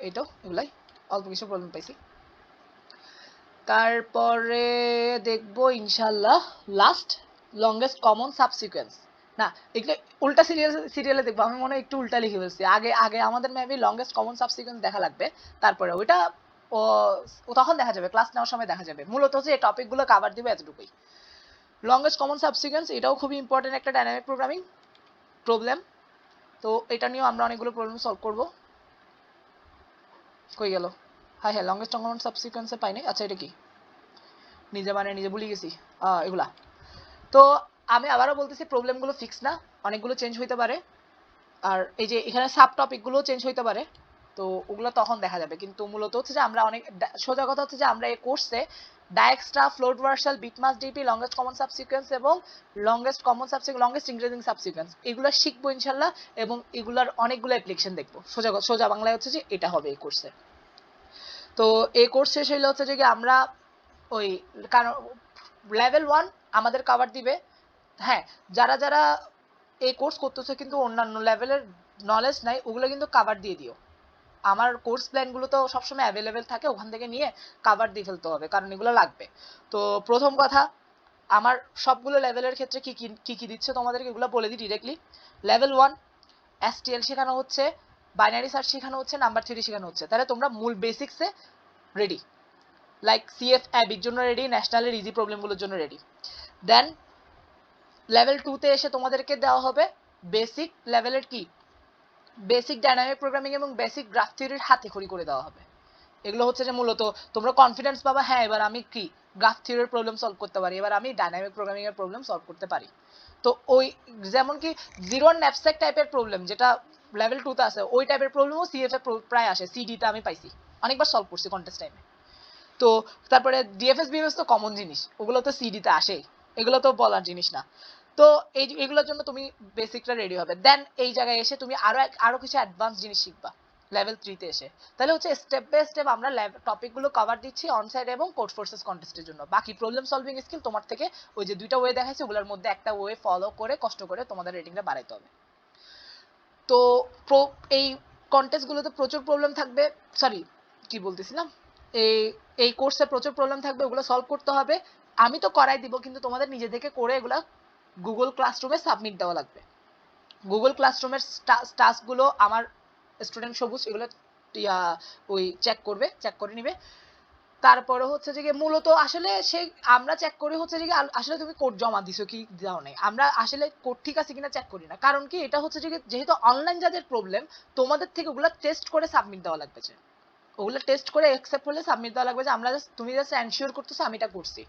এগুলাই অল্প কিছু প্রবলেম পাইছি। তারপরে দেখবো ইনশাল্লাহ লাস্ট লংগেস্ট কমন সাবসিকুয়েন্স। না এগুলো উল্টা সিরিয়ালে দেখবো, আমি মনে হয় একটু উল্টা লিখে ফেলছি। আগে আগে আমাদের মেবি লংগেস্ট কমন সাবসিকুয়েন্স দেখা লাগবে, তারপরে ওইটা তখন দেখা যাবে, ক্লাস নেওয়ার সময় দেখা যাবে। মূলত হচ্ছে এই টপিকগুলো কভার দিবে এতটুকুই। লংগেস্ট কমন সাবসিকুয়েন্স এটাও খুবই ইম্পর্টেন্ট একটা ডাইনামিক প্রোগ্রামিং প্রবলেম। তো এটা নিয়েও আমরা অনেকগুলো প্রবলেম সলভ করব। কই গেল? হ্যাঁ, লংগেস্ট কমন সাবসিকুয়েন্সে পাইনি। আচ্ছা এটা কি নিজে ভুলে গেছি এগুলা। তো আমি আবারও বলতেছি প্রবলেমগুলো ফিক্স না, অনেকগুলো চেঞ্জ হইতে পারে। আর এই যে এখানে সাব টপিকগুলো চেঞ্জ হইতে পারে, তো ওগুলো তখন দেখা যাবে। কিন্তু মূলত হচ্ছে যে আমরা অনেক সোজা কথা হচ্ছে যে আমরা এই কোর্সে ডায়াক্সট্রা, ফ্লোট ভার্সাল, বিটমাস ডিপি, লংগেস্ট কমন সাবসিকুয়েন্স এবং লংগেস্ট ইনক্রিজিং সাবসিকুয়েন্স এগুলো শিখবো ইনশাল্লাহ, এবং এগুলার অনেকগুলো অ্যাপ্লিকেশন দেখবো। সোজা বাংলায় হচ্ছে যে এটা হবে এই কোর্সে। তো এই কোর্স শেষ হইলে হচ্ছে যে আমরা ওই কারণ লেভেল 1 আমাদের কভার দিবে। হ্যাঁ, যারা এই কোর্স করতেছে কিন্তু অন্যান্য লেভেলের নলেজ নাই, ওগুলো কিন্তু কভার দিয়ে দিও। আমার কোর্স প্ল্যানগুলো তো সবসময় অ্যাভেলেবেল থাকে, ওখান থেকে নিয়ে কভার দিয়ে ফেলতে হবে, কারণ এগুলো লাগবে। তো প্রথম কথা, আমার সবগুলো লেভেলের ক্ষেত্রে কি কি দিচ্ছে তোমাদেরকে এগুলো বলে দিই ডিরেক্টলি। লেভেল 1 STL শেখানো হচ্ছে, বাইনারি সার্চ শেখানো হচ্ছে, নাম্বার থিওরি শেখানো হচ্ছে। তাহলে তোমরা মূল বেসিক্সে রেডি, লাইক CF অ্যাবির জন্য রেডি, ন্যাশনালের ইজি প্রবলেমগুলোর জন্য রেডি। দেন লেভেল 2তে এসে তোমাদেরকে দেওয়া হবে বেসিক লেভেলের কি বেসিক ডাইনামিক প্রোগ্রামিং এবং বেসিক গ্রাফ থিওরির হাতেখড়ি করে দেওয়া হবে। এগুলো হচ্ছে যে মূলত তোমরা কনফিডেন্স পাবা, হ্যাঁ এবার আমি কি গ্রাফ থিওরির প্রবলেম সলভ করতে পারি, এবার আমি ডাইনামিক প্রোগ্রামিং এর প্রবলেম সলভ করতে পারি। তো ওই যেমন কি জিরো ন্যাপস্যাক টাইপের প্রবলেম যেটা লেভেল 2তে আছে, ওই টাইপের প্রবলেমও CF এ প্রায় আসে। CD তে আমি পাইছি, অনেকবার সলভ করছি কন্টেস্ট টাইমে। তো তারপরে DFS BFS তো কমন জিনিস, ওগুলো তো CD তে আসেই, এগুলো তো বলার জিনিস না। তো এগুলোর জন্য তুমি বেসিকটা রেডি হবে। দেন এই জায়গায় এসে তুমি আরো কিছু অ্যাডভান্স জিনিস শিখবা লেভেল 3তে এসে। তাহলে হচ্ছে স্টেপ বাই স্টেপ আমরা টপিকগুলো কভার দিচ্ছি অনসাইড এবং কোড ফোর্সেস কন্টেস্টের জন্য। বাকি প্রবলেম সলভিং স্কিল তোমার থেকে ওই যে দুইটা ওয়ে দেখাইছে, ওগুলোর মধ্যে একটা ওয়ে ফলো করে কষ্ট করে তোমাদের রেটিংটা বাড়াইতে হবে। তো এই কন্টেস্টগুলোতে প্রচুর প্রবলেম থাকবে, সরি কি বলতেছিলাম, এই এই কোর্সে প্রচুর প্রবলেম থাকবে, ওগুলো সলভ করতে হবে। আমি তো করাই দিব, কিন্তু তোমাদের নিজে থেকে করে এগুলা গুগল ক্লাসরুমে সাবমিট দেওয়া লাগবে। গুগল ক্লাসরুমের টাস্কগুলো আমার স্টুডেন্ট সবুজ এগুলো ওই চেক করে নিবে। তারপরে হচ্ছে যে মূলত আসলে আমরা চেক করি হচ্ছে যে আসলে তুমি কোড জমা দিছো কি দাও নাই, আমরা আসলে কোড ঠিক আছে কিনা চেক করি না। কারণ কি এটা হচ্ছে যে যেহেতু অনলাইন যাদের প্রবলেম, তোমাদের থেকে ওগুলো টেস্ট করে সাবমিট দেওয়া লাগবে। ওগুলো টেস্ট করে অ্যাকসেপ্ট হলে সাবমিট দেওয়া লাগবে, যে আমরা তুমি জাস্ট এনশিওর করতেছো আমি এটা করছি,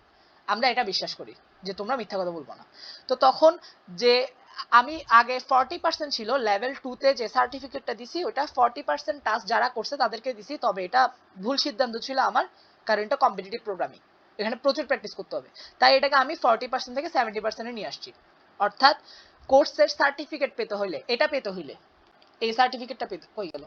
আমরা এটা বিশ্বাস করি যে তোমরা মিথ্যা কথা বলবো না। তো তখন যে আমি আগে 40% ছিল লেভেল 2তে যে সার্টিফিকেটটা দিছি, ওটা 40% টাস্ক যারা করছে তাদেরকে দিছি। তবে এটা ভুল সিদ্ধান্ত ছিল আমার, কারণ এটা কম্পিটিটিভ প্রোগ্রামিং, এখানে প্রচুর প্র্যাকটিস করতে হবে। তাই এটাকে আমি 40% থেকে 70% নিয়ে আসছি। অর্থাৎ কোর্সের সার্টিফিকেট পেতে হইলে এই সার্টিফিকেটটা পেতে কই গেল,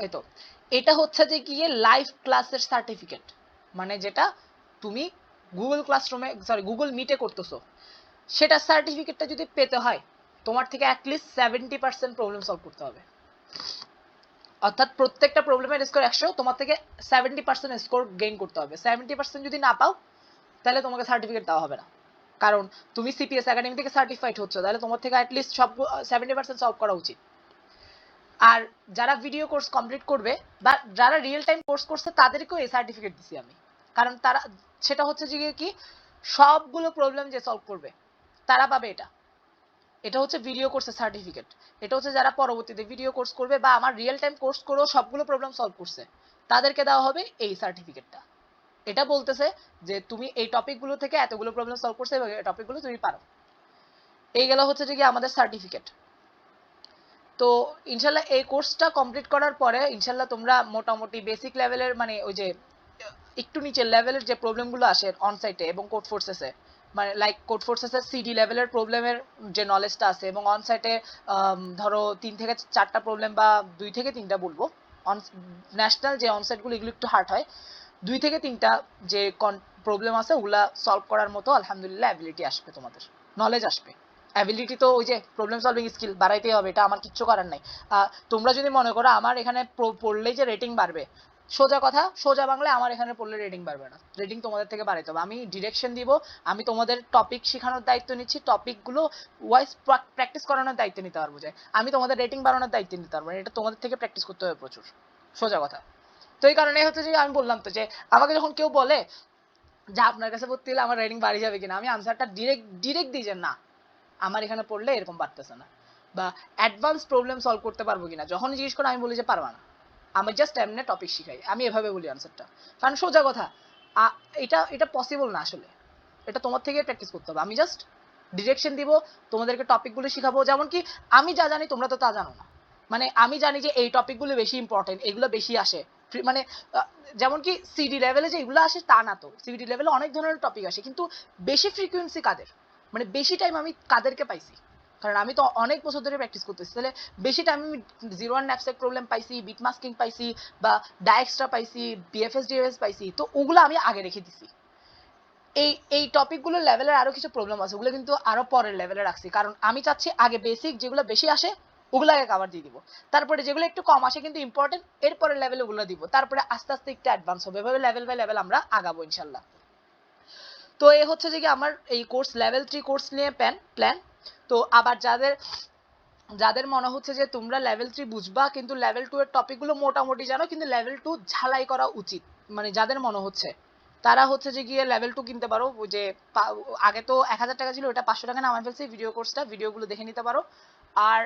এই তো এটা হচ্ছে যে গিয়ে লাইভ ক্লাসের সার্টিফিকেট, মানে যেটা তুমি গুগল মিটে করতেছো, সেটা সার্টিফিকেটটা যদি পেতে হয় তোমার থেকে অ্যাটলিস্ট 70% প্রবলেম সলভ করতে হবে। অর্থাৎ প্রত্যেকটা প্রবলেমের স্কোর 100, তোমার থেকে 70% স্কোর গেইন করতে হবে। 70% যদি না পাও তাহলে তোমাকে সার্টিফিকেট দেওয়া হবে না। কারণ তুমি CPS একাডেমি থেকে সার্টিফাইড হচ্ছ, তাহলে তোমার থেকে অ্যাটলিস্ট সব 70% সলভ করা উচিত। আর যারা ভিডিও কোর্স কমপ্লিট করবে বা যারা রিয়েল টাইম কোর্স করছে তাদেরকেও এই সার্টিফিকেট দিছি আমি, কারণ তারা সেটা হচ্ছে যে কি সবগুলো প্রবলেম যে সলভ করবে তারা পাবে এটা। এটা হচ্ছে ভিডিও কোর্সের সার্টিফিকেট। এটা হচ্ছে যারা পরবর্তীতে ভিডিও কোর্স করবে বা আমার রিয়েল টাইম কোর্স করেও সবগুলো প্রবলেম সলভ করছে তাদেরকে দেওয়া হবে এই সার্টিফিকেটটা। এটা বলতেছে যে তুমি এই টপিকগুলো থেকে এতগুলো প্রবলেম সলভ করছো এবং এই টপিকগুলো তুমি পারো। এই গেল হচ্ছে যে কি আমাদের সার্টিফিকেট। তো ইনশাল্লাহ এই কোর্সটা কমপ্লিট করার পরে ইনশাল্লাহ তোমরা মোটামুটি বেসিক লেভেলের মানে ওই যে একটু নিচের লেভেলের যে প্রবলেমগুলো আসে অনসাইটে এবং কোড ফোর্সেসে, মানে লাইক কোড ফোর্সেসের CD লেভেলের প্রবলেমের যে নলেজটা আছে, এবং অনসাইটে ধরো 3 থেকে 4টা প্রবলেম বা 2 থেকে 3টা বলবো, ন্যাশনাল যে অনসাইটগুলো এগুলো একটু হার্ড হয়, 2 থেকে 3টা যে প্রবলেম আছে ওগুলা সলভ করার মতো আলহামদুলিল্লাহ অ্যাবিলিটি আসবে, তোমাদের নলেজ আসবে। অ্যাবিলিটি তো ওই যে প্রবলেম সলভিং স্কিল বাড়াইতেই হবে, এটা আমার কিচ্ছু করার নাই। তোমরা যদি মনে করো আমার এখানে পড়লেই যে রেটিং বাড়বে, সোজা কথা, সোজা বাংলায় আমার এখানে পড়লে রেটিং বাড়বে না, রেটিং তোমাদের থেকে বাড়াইতে হবে। আমি ডিরেকশন দিব, আমি তোমাদের টপিক শেখানোর দায়িত্ব নিচ্ছি, টপিকগুলো ওয়াইজ প্র্যাকটিস করানোর দায়িত্ব নিতে পারবো, যে আমি তোমাদের রেটিং বাড়ানোর দায়িত্ব নিতে পারবো না, এটা তোমাদের থেকে প্র্যাকটিস করতে হবে প্রচুর, সোজা কথা। তো এই কারণে হচ্ছে যে আমি বললাম তো যে আমাকে যখন কেউ বলে যে আপনার কাছে ভর্তি হলে আমার রেটিং বাড়িয়ে যাবে কিনা, আমি আনসারটা ডিরেক্ট দিই যে না, আমার এখানে পড়লে এরকম বাড়তেছে না। বা অ্যাডভান্স প্রবলেম সলভ করতে পারবো কিনা যখন জিজ্ঞেস করে আমি বলি যে পারবা না, আমি জাস্ট এমনি টপিক শিখাই, আমি এভাবে বলি আনসারটা। কারণ সোজা কথা, এটা পসিবল না আসলে, এটা তোমার থেকে প্র্যাকটিস করতে হবে। আমি জাস্ট ডিরেকশন দিব, তোমাদেরকে টপিকগুলো শিখাবো, যেমন কি আমি যা জানি তোমরা তো তা জানো না। মানে আমি জানি যে এই টপিকগুলো বেশি ইম্পর্টেন্ট, এগুলো বেশি আসে, মানে যেমন কি সিডি লেভেলে যে এগুলো আসে তা না, তো সিডি লেভেলে অনেক ধরনের টপিক আসে, কিন্তু বেশি ফ্রিকোয়েন্সি কাদের, মানে বেশি টাইম আমি কাদেরকে পাইছি, কারণ আমি তো অনেক বছর ধরে প্র্যাকটিস করতেছি, তাহলে বেশি টাইম আমি 0-1 ন্যাপস্যাক প্রবলেম পাইছি, বিট মাস্কিং পাইছি, বা ডাইএক্সট্রা পাইছি, বিএফএস ডিএফএস পাইছি, তো ওগুলো আমি আগে রেখে দিছি। এই টপিকগুলো লেভেলের আরো কিছু প্রবলেম আছে, ওগুলো কিন্তু আরো পরের লেভেলে রাখছি, কারণ আমি চাচ্ছি আগে বেসিক যেগুলো বেশি আসে ওগুলো আগে কভার দিয়ে দিব, তারপরে যেগুলো একটু কম আসে কিন্তু ইম্পর্টেন্ট এরপরের লেভেলে ওগুলো দিব, তারপরে আস্তে আস্তে একটু অ্যাডভান্স হবে, এভাবে লেভেল বাই লেভেল আমরা আগাবো ইনশাল্লাহ। তো এই হচ্ছে যে কি আমার এই কোর্স লেভেল 3 কোর্স নিয়ে প্ল্যান। তো আবার যাদের মনে হচ্ছে যে তোমরা লেভেল 3 বুঝবা কিন্তু লেভেল 2 এর টপিকগুলো মোটামুটি জানো, কিন্তু লেভেল 2 ঝালাই করা উচিত, মানে যাদের মনে হচ্ছে তারা হচ্ছে যে গিয়ে লেভেল 2 কিনতে পারো। ওই যে আগে তো 1000 টাকা ছিল, ওটা 500 টাকা নামাই ফেলছি, ভিডিও কোর্সটা, ভিডিওগুলো দেখে নিতে পারো। আর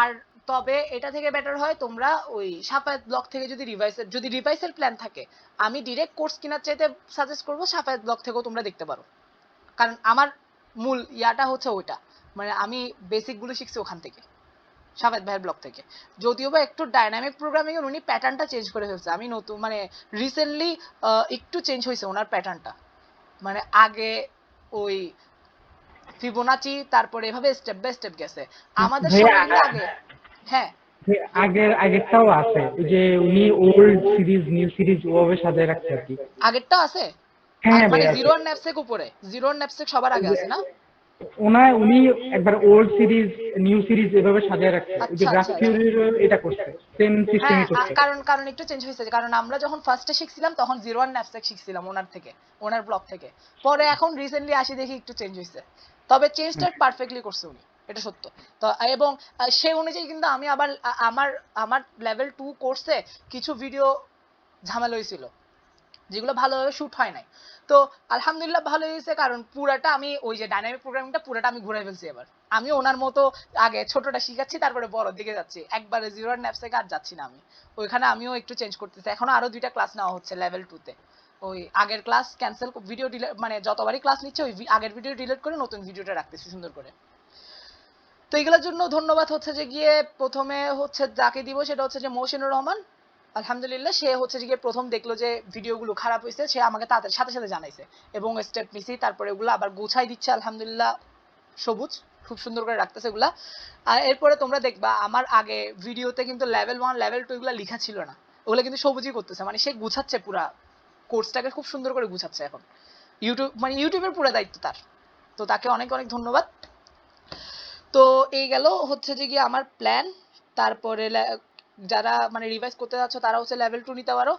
আর তবে এটা থেকে বেটার হয় তোমরা ওই সাফায়াত ব্লগ থেকে যদি রিভাইসের প্ল্যান থাকে, আমি ডিরেক্ট কোর্স কেনার চাইতে সাজেস্ট করবো সাফায়াত ব্লগ থেকেও তোমরা দেখতে পারো, কারণ আমার মূল ইয়াটা হচ্ছে ওইটা, মানে আমি বেসিকগুলো শিখছি ওখান থেকে, সাফায়াত ভাইয়ের ব্লগ থেকে। যদিও বা একটু ডাইনামিক প্রোগ্রামিং এর উনি প্যাটার্নটা চেঞ্জ করে ফেলছে, আমি নতুন মানে রিসেন্টলি একটু চেঞ্জ হয়েছে ওনার প্যাটার্নটা, মানে আগে ওই ফিবোনাচি, তারপরে এভাবে স্টেপ বাই স্টেপ গেছে, আমাদের সময় কিন্তু আগে। হ্যাঁ,
আগেরটাও আছে, ওই যে উনি ওল্ড সিরিজ নিউ সিরিজ ওভাবে সাজায় রাখছে আর কি।
আগেরটা আছে,
হ্যাঁ ভাই
মানে
আছে।
জিরো আর ন্যাপসেক উপরে, জিরো আর ন্যাপসেক সবার আগে আছে না?
উনি একবার ওল্ড সিরিজ নিউ সিরিজ এভাবে সাজায় রাখছে, ওই যে
আচ্ছা
গ্রাফ
আচ্ছা আচ্ছা।
থিওরির এটা করছে, সেম
হ্যাঁ,
সিস্টেমই করছে।
কারণ একটু চেঞ্জ হয়েছে, কারণ আমরা যখন ফার্স্টে শিখছিলাম তখন 01 ন্যাপস্যাক শিখছিলাম ওনার থেকে, ওনার ব্লগ থেকে, পরে এখন রিসেন্টলি আসি দেখি একটু চেঞ্জ হয়েছে, তবে চেঞ্জটা পারফেক্টলি করছে উনি, এটা সত্য। তো এবং সেই অনুযায়ী কিন্তু আমি আবার আমার আমার লেভেল 2 কোর্সে কিছু ভিডিও ঝামেলা হয়েছিল, যেগুলো ভালোভাবে শুট হয় নাই। তো আলহামদুলিল্লাহ ভালো হয়েছে, কারণ পুরাটা আমি ওই যে ডাইনামিক প্রোগ্রামিংটা পুরাটা আমি ঘুরে ফেলছি এবার, আমি ওনার মতো আগে ছোটটা শিখাচ্ছি তারপরে বড় দিকে যাচ্ছি, একবারে জিরো ন্যাপস্যাকে আর যাচ্ছি না আমি, ওইখানে আমিও একটু চেঞ্জ করতেছি, এখনো আরো 2টা ক্লাস নেওয়া হচ্ছে লেভেল 2 তে। ওই আগের ক্লাস ক্যান্সেল, ভিডিও ডিলিট, মানে যতবারই ক্লাস নিচ্ছে ওই আগের ভিডিও ডিলিট করে নতুন ভিডিওটা রাখতেছি সুন্দর করে। তো এগুলোর জন্য ধন্যবাদ হচ্ছে যে গিয়ে প্রথমে হচ্ছে যাকে দিব সেটা হচ্ছে যে মহসিনুর রহমান, আলহামদুলিল্লাহ সে হচ্ছে যে গিয়ে প্রথম দেখলো যে ভিডিওগুলো খারাপ হয়েছে, সে আমাকে তাড়াতাড়ি সাথে সাথে জানাইছে এবং স্টেপ নিছি, তারপরে ওগুলো আবার গুছাই দিচ্ছে আলহামদুলিল্লাহ, সবুজ খুব সুন্দর করে রাখতেছে এগুলা। আর এরপরে তোমরা দেখবা আমার আগে ভিডিওতে কিন্তু লেভেল 1 লেভেল 2 এগুলো লেখা ছিল না, ওগুলো কিন্তু সবুজই করতেছে, মানে সে গুছাচ্ছে পুরা কোর্সটাকে, খুব সুন্দর করে গুছাচ্ছে এখন, ইউটিউবের পুরো দায়িত্ব তার, তো তাকে অনেক অনেক ধন্যবাদ। তো এই গেল হচ্ছে যে কি আমার প্ল্যান। তারপরে যারা মানে রিভাইজ করতে যাচ্ছ তারা হচ্ছে লেভেল 2 নিতে পারো,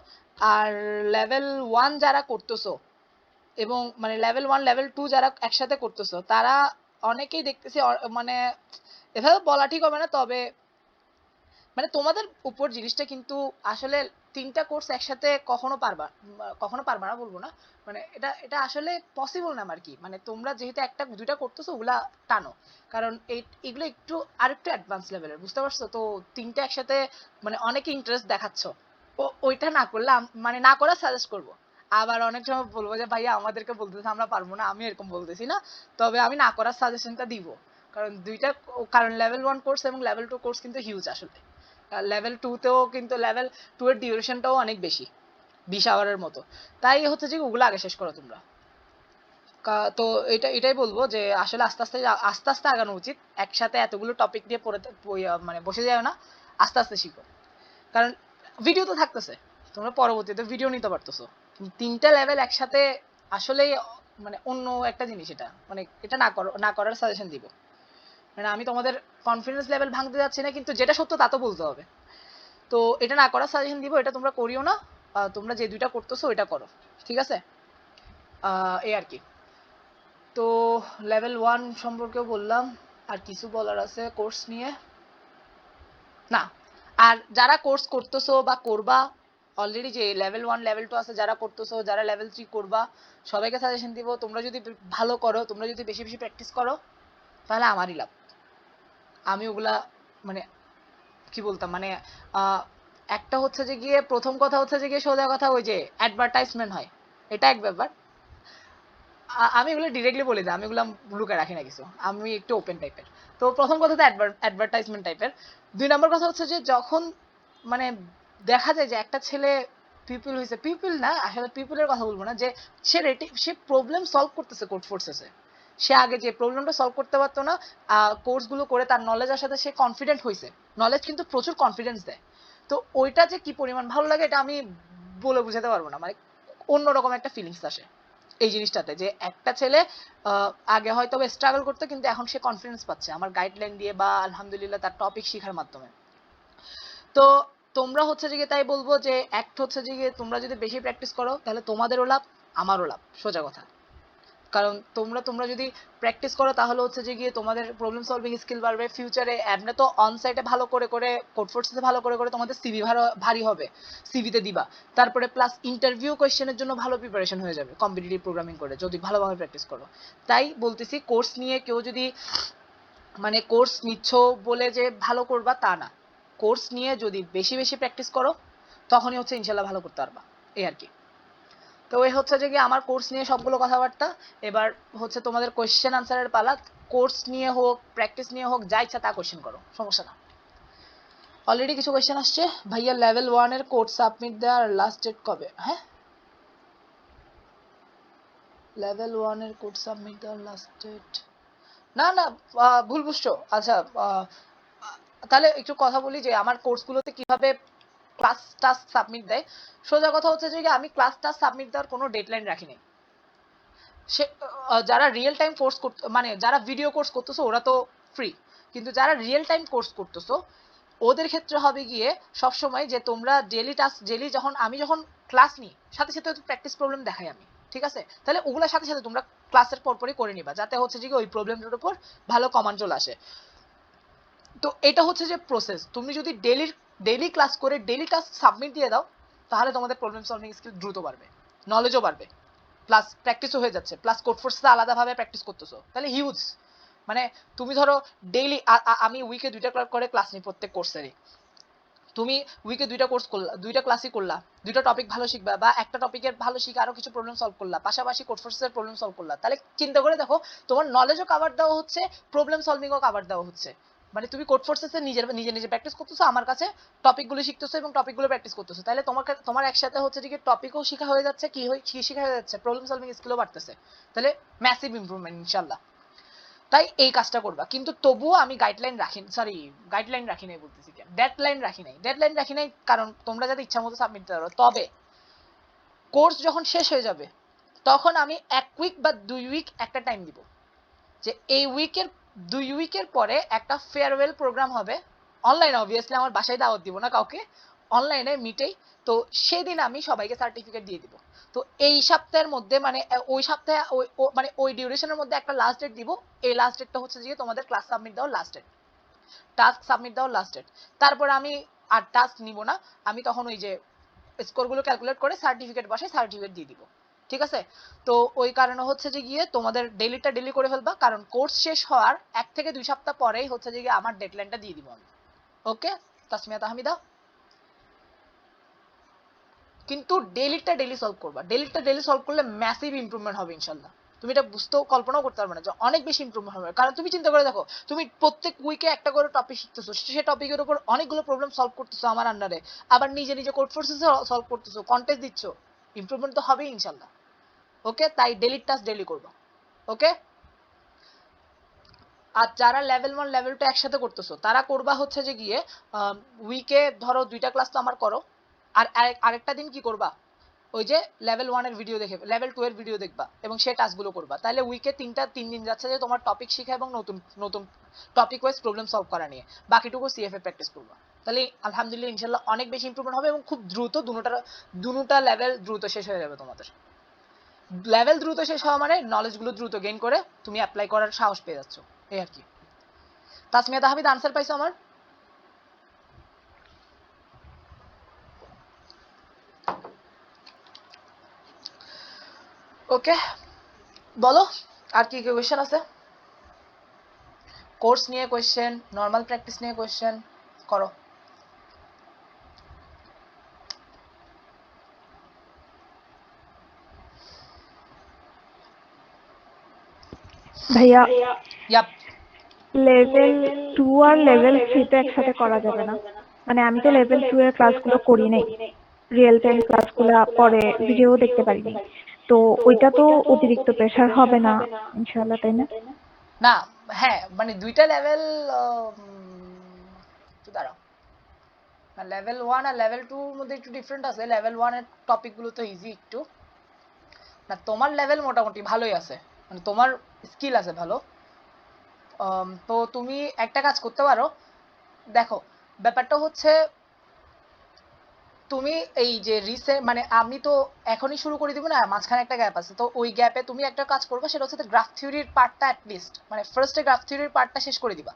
আর লেভেল 1 যারা করতেছো এবং মানে লেভেল 1 লেভেল 2 যারা একসাথে করতেছো তারা অনেকেই দেখতেছি মানে এভাবে বলা ঠিক হবে না, তবে মানে তোমাদের উপর জিনিসটা, কিন্তু আসলে 3টা কোর্স একসাথে কখনো পারবা না বলবো না, মানে এটা আসলে পসিবল না আর কি, মানে তোমরা যেহেতু 1-2টা করতেছো ওগুলা টানো, কারণ এগুলো একটু আরেকটু অ্যাডভান্স লেভেলের, বুঝতে পারছো তো, 3টা একসাথে মানে অনেক ইন্টারেস্ট দেখাচ্ছ, ওইটা না করলে মানে না করা সাজেস্ট করবো। আবার অনেক সময় বলবো যে ভাইয়া আমাদেরকে বলতেছে আমরা পারবো না, আমি এরকম বলতেছি না, তবে আমি না করার সাজেশনটা দিব, কারণ লেভেল 1 কোর্স এবং লেভেল 2 কোর্স কিন্তু হিউজ আসলে, লেভেল 2 তেও কিন্তু লেভেল 2 এর ডিউরেশনটাও অনেক বেশি, 20 আওয়ারের মতো, তাই হচ্ছে যে ওগুলো আগে শেষ করো তোমরা। তো এটাই বলবো যে আসলে আস্তে আস্তে আগানো উচিত, একসাথে এতগুলো টপিক নিয়ে পড়ে মানে বসে যায় না, আস্তে আস্তে শিখো, কারণ ভিডিও তো থাকতেছে, তোমরা পরবর্তীতে ভিডিও নিতে পারতেছো, কিন্তু 3টা লেভেল একসাথে আসলেই মানে অন্য একটা জিনিস। এটা মানে এটা না করার সাজেশন দিব। মানে আমি তোমাদের কনফিডেন্স লেভেল ভাঙতে যাচ্ছি না, কিন্তু যেটা সত্য তা তো বলতে হবে। তো এটা না করার সাজেশন দিব, এটা তোমরা করিও না। তোমরা যে 2টা করতেছো ওইটা করো, ঠিক আছে? এই আর কি। তো লেভেল 1 সম্পর্কেও বললাম। আর কিছু বলার আছে কোর্স নিয়ে না? আর যারা কোর্স করতেছো বা করবা, অলরেডি যে লেভেল 1 লেভেল 2 আছে যারা করতেছো, যারা লেভেল 3 করবা, সবাইকে সাজেশন দিব, তোমরা যদি ভালো করো, তোমরা যদি বেশি বেশি প্র্যাকটিস করো, তাহলে আমারই লাভ। আমি ওগুলা মানে কি বলতাম, মানে একটা হচ্ছে যে গিয়ে প্রথম কথা হচ্ছে যে গিয়ে সোজা কথা, ওই যে অ্যাডভার্টাইজমেন্ট হয়, এটা এক ব্যাপার। আমি এগুলো ডিরেক্টলি বলে দিই, আমি এগুলো লুকায় রাখি না কিছু, আমি একটু ওপেন টাইপের। তো প্রথম কথা তো অ্যাডভার্টাইজমেন্ট টাইপের। 2 নম্বর কথা হচ্ছে যে যখন মানে দেখা যায় যে একটা ছেলে পিপল হয়েছে, পিপল না আসলে পিপলের কথা বলবো না, যে সে প্রবলেম সলভ করতেছে কোড ফোর্সেসে। সে আগে যে প্রবলেমটা সলভ করতে পারতো না, কোর্সগুলো করে তার নলেজ আসাতে সে কনফিডেন্ট হয়েছে। নলেজ কিন্তু প্রচুর কনফিডেন্স দেয়। তো ওইটা যে কি পরিমাণ ভালো লাগে এটা আমি বলে বুঝাতে পারবো না, মানে অন্যরকম একটা ফিলিংস আসে এই জিনিসটাতে, যে একটা ছেলে আগে হয়তো স্ট্রাগল করতো, কিন্তু এখন সে কনফিডেন্স পাচ্ছে আমার গাইডলাইন দিয়ে বা আলহামদুলিল্লাহ তার টপিক শেখার মাধ্যমে। তো তোমরা হচ্ছে যে তাই বলবো যে অ্যাক্ট হচ্ছে যে তোমরা যদি বেশি প্র্যাকটিস করো তাহলে তোমাদেরও লাভ, আমারও লাভ, সোজা কথা। কারণ তোমরা যদি প্র্যাকটিস করো তাহলে হচ্ছে যে গিয়ে তোমাদের প্রবলেম সলভিং স্কিল বাড়বে ফিউচারে। এমনি তো অন সাইটে ভালো করে করে কোড ফোর্সে ভালো করে করে তোমাদের সিভি ভারী হবে, সিভিতে দিবা। তারপরে প্লাস ইন্টারভিউ কোয়েশ্চেনের জন্য ভালো প্রিপারেশন হয়ে যাবে কম্পিটিটিভ প্রোগ্রামিং করে যদি ভালোভাবে প্র্যাকটিস করো। তাই বলতেছি কোর্স নিয়ে কেউ যদি মানে কোর্স নিচ্ছ বলে যে ভালো করবা তা না, কোর্স নিয়ে যদি বেশি বেশি প্র্যাকটিস করো তখনই হচ্ছে ইনশাল্লাহ ভালো করতে পারবা, এই আর কি। তো এই হচ্ছে যে কি আমার কোর্স নিয়ে সবগুলো কথাবার্তা। এবার হচ্ছে তোমাদের কোয়েশ্চেন আনসারের পালা। কোর্স নিয়ে হোক প্র্যাকটিস নিয়ে হোক যা ইচ্ছা তা কোয়েশ্চেন করো, সমস্যা না। অলরেডি কিছু কোয়েশ্চেন আসছে, ভাইয়া লেভেল 1 এর কোড সাবমিট দেওয়ার লাস্ট ডেট কবে? হ্যাঁ, লেভেল 1 এর কোড সাবমিট দেওয়ার লাস্ট ডেট না না, ভুল বুঝছো। আচ্ছা, তাহলে একটু কথা বলি যে আমার কোর্সগুলোতে কিভাবে ক্লাস টাস্ক সাবমিট দেয়। সোজা কথা হচ্ছে যে আমি ক্লাস টাস্ক সাবমিট দেওয়ার কোনো ডেডলাইন রাখিনি। সে যারা রিয়েল টাইম কোর্স মানে যারা ভিডিও কোর্স করতেছো ওরা তো ফ্রি, কিন্তু যারা রিয়েল টাইম কোর্স করতেছো ওদের ক্ষেত্রে হবে গিয়ে সবসময় যে তোমরা ডেলি আমি যখন ক্লাস নিই সাথে সাথে প্র্যাকটিস প্রবলেম দেখাই আমি, ঠিক আছে? তাহলে ওগুলোর সাথে সাথে তোমরা ক্লাসের পরপরই করে নিবা, যাতে হচ্ছে যে ওই প্রবলেমটার উপর ভালো কমান্ড চলে আসে। তো এটা হচ্ছে যে প্রসেস। তুমি যদি ডেলি ক্লাস করে ডেলি টাস্ক সাবমিট দিয়ে দাও তাহলে তোমাদের প্রবলেম সলভিং স্কিল দ্রুত বাড়বে, নলেজও বাড়বে, প্লাস প্র্যাকটিসও হয়ে যাচ্ছে, প্লাস কোড ফোর্সে আলাদাভাবে প্র্যাকটিস করতেছো, তাহলে হিউজ। মানে তুমি ধরো ডেইলি, আমি উইকে 2টা করে ক্লাস নিই প্রত্যেক কোর্সেরই। তুমি উইকে 2টা কোর্স করলা, 2টা ক্লাসই করলা, 2টা টপিক ভালো শিখবা, বা একটা টপিকের ভালো শিখে আরো কিছু প্রবলেম সলভ করলা, পাশাপাশি কোড ফোর্সের প্রবলেম সলভ করলা, তাহলে চিন্তা করে দেখো তোমার নলেজও কভার দেওয়া হচ্ছে, প্রবলেম সলভিংও কভার দেওয়া হচ্ছে। মানে তুমি কোড ফোর্সেসে নিজে প্র্যাকটিস করতেছো, আমার কাছে টপিকগুলো শিখতেছো এবং টপিকগুলো প্র্যাকটিস করতেছো, তাহলে তোমার একসাথে হচ্ছে যে টপিকও শেখা হয়ে যাচ্ছে, কি শেখা হয়ে যাচ্ছে, প্রবলেম সলভিং স্কিলও বাড়তেছে, তাহলে ম্যাসিভ ইমপ্রুভমেন্ট ইনশাআল্লাহ। তাই এই কাজটা করবা, কিন্তু তবুও আমি গাইডলাইন রাখি নাই, বলতেছি কেন ডেডলাইন রাখি নাই, কারণ তোমরা যাতে ইচ্ছা মতো সাবমিট করো। তবে কোর্স যখন শেষ হয়ে যাবে তখন আমি 1 উইক বা 2 উইক একটা টাইম দিব, যে এই উইকের 2 উইকের পরে একটা ফেয়ারওয়েল প্রোগ্রাম হবে অনলাইনে, অবভিয়াসলি আমার বাসায় দাওয়াত দিব না কাউকে, অনলাইনে মিটেই। তো সেদিন আমি সবাইকে সার্টিফিকেট দিয়ে দিব। তো এই সপ্তাহের মধ্যে মানে ওই সপ্তাহে মানে ওই ডিউরেশনের মধ্যে একটা লাস্ট ডেট দিব। এই লাস্ট ডেটটা হচ্ছে যে তোমাদের ক্লাস সাবমিট দেওয়ার লাস্ট ডেট, টাস্ক সাবমিট দেওয়ার লাস্ট ডেট। তারপর আমি আর টাস্ক নিব না, আমি তখন ওই যে স্কোরগুলো ক্যালকুলেট করে সার্টিফিকেট বসে সার্টিফিকেট দিয়ে দিব, ঠিক আছে? তো ওই কারণে হচ্ছে যে গিয়ে তোমাদের ডেলিটা ডেলি করে ফেলবা, কারণ কোর্স শেষ হওয়ার 1 থেকে 2 সপ্তাহ পরেই হচ্ছে যে গিয়ে আমার ডেডলাইনটা দিয়ে দিব আমি। ওকে তাসমিয়া তাহমিদা, কিন্তু ডেলি সলভ করবা, ডেলি সলভ করলে ম্যাসিভ ইমপ্রুভমেন্ট হবে ইনশাল্লাহ। তুমি এটা বুঝতেও কল্পনাও করতে পারবে না যে অনেক বেশি ইমপ্রুভমেন্ট হবে। কারণ তুমি চিন্তা করে দেখো, তুমি প্রত্যেক উইকে একটা করে টপিক শিখতেছো, সে টপিকের উপর অনেকগুলো প্রবলেম সলভ করতেছো আমার আন্ডারে, আবার নিজে কোড ফোর্সেস সলভ করতেছো, কন্টেস্ট দিচ্ছ, ইমপ্রুভমেন্ট তো হবেই ইনশাল্লাহ। ওকে, তাই ডেলি টাস্ক ডেলি করবা। ওকে, আর যারা লেভেল 1 লেভেল 2 একসাথে করতেছো তারা করবা হচ্ছে যে গিয়ে উইকে ধরো 2টা ক্লাস তো আমার করো, আর আরেকটা দিন কি করবা, ওই যে লেভেল 1 এর ভিডিও দেখে লেভেল 2 এর ভিডিও দেখবা এবং সেই টাস্কগুলো করবা। তাহলে উইকে 3 দিন যাচ্ছে যে তোমার টপিক শিখা এবং নতুন নতুন টপিক ওয়াইজ প্রবলেম সলভ করা নিয়ে, বাকিটুকু সিএফএ প্র্যাকটিস করবা। তাহলে আলহামদুলিল্লাহ ইনশাআল্লাহ অনেক বেশি ইমপ্রুভমেন্ট হবে এবং খুব দ্রুত দুটোটা লেভেল দ্রুত শেষ হয়ে যাবে তোমাদের। লেভেল দ্রুত শেষ হওয়া মানে নলেজগুলো দ্রুত গেইন করে তুমি অ্যাপ্লাই করার সাহস পেয়ে যাচ্ছ, এই আর কি। তাসমিয়া তাহমিদ আনসার পাইছো আমার? ওকে, বলো আর কি কি কোয়েশ্চেন আছে? কোর্স নিয়ে কোয়েশ্চেন, নর্মাল প্র্যাকটিস নিয়ে কোয়েশ্চেন করো।
ভাইয়া
ইয়াপ,
লেভেল 2 আর লেভেল 3 তো একসাথে করা যাবে না। মানে আমি তো লেভেল 2 এর ক্লাসগুলো করি নাই, রিয়েল টাইম ক্লাসগুলো পরে ভিডিও দেখতে পারিনি। তো ওইটা তো অতিরিক্ত প্রেশার হবে না ইনশাআল্লাহ, তাই না?
না হ্যাঁ মানে দুইটা লেভেল, একটু দাঁড়াও, লেভেল 1 আর লেভেল 2 এর মধ্যে একটু ডিফারেন্ট আছে। লেভেল 1 এর টপিকগুলো তো ইজি একটু, না তোমার লেভেল মোটামুটি ভালোই আছে, মানে তোমার স্কিল আছে ভালো। তো তুমি একটা কাজ করতে পারো, দেখো ব্যাপারটা হচ্ছে তুমি এই যে মানে আমি তো এখনই শুরু করে দিব না, মাঝখানে একটা গ্যাপ আছে, তো ওই গ্যাপে তুমি একটা কাজ করবে, সেটা হচ্ছে গ্রাফ থিওরির পার্টটা অ্যাটলিস্ট মানে ফার্স্টে গ্রাফ থিওরির পার্টটা শেষ করে দিবা।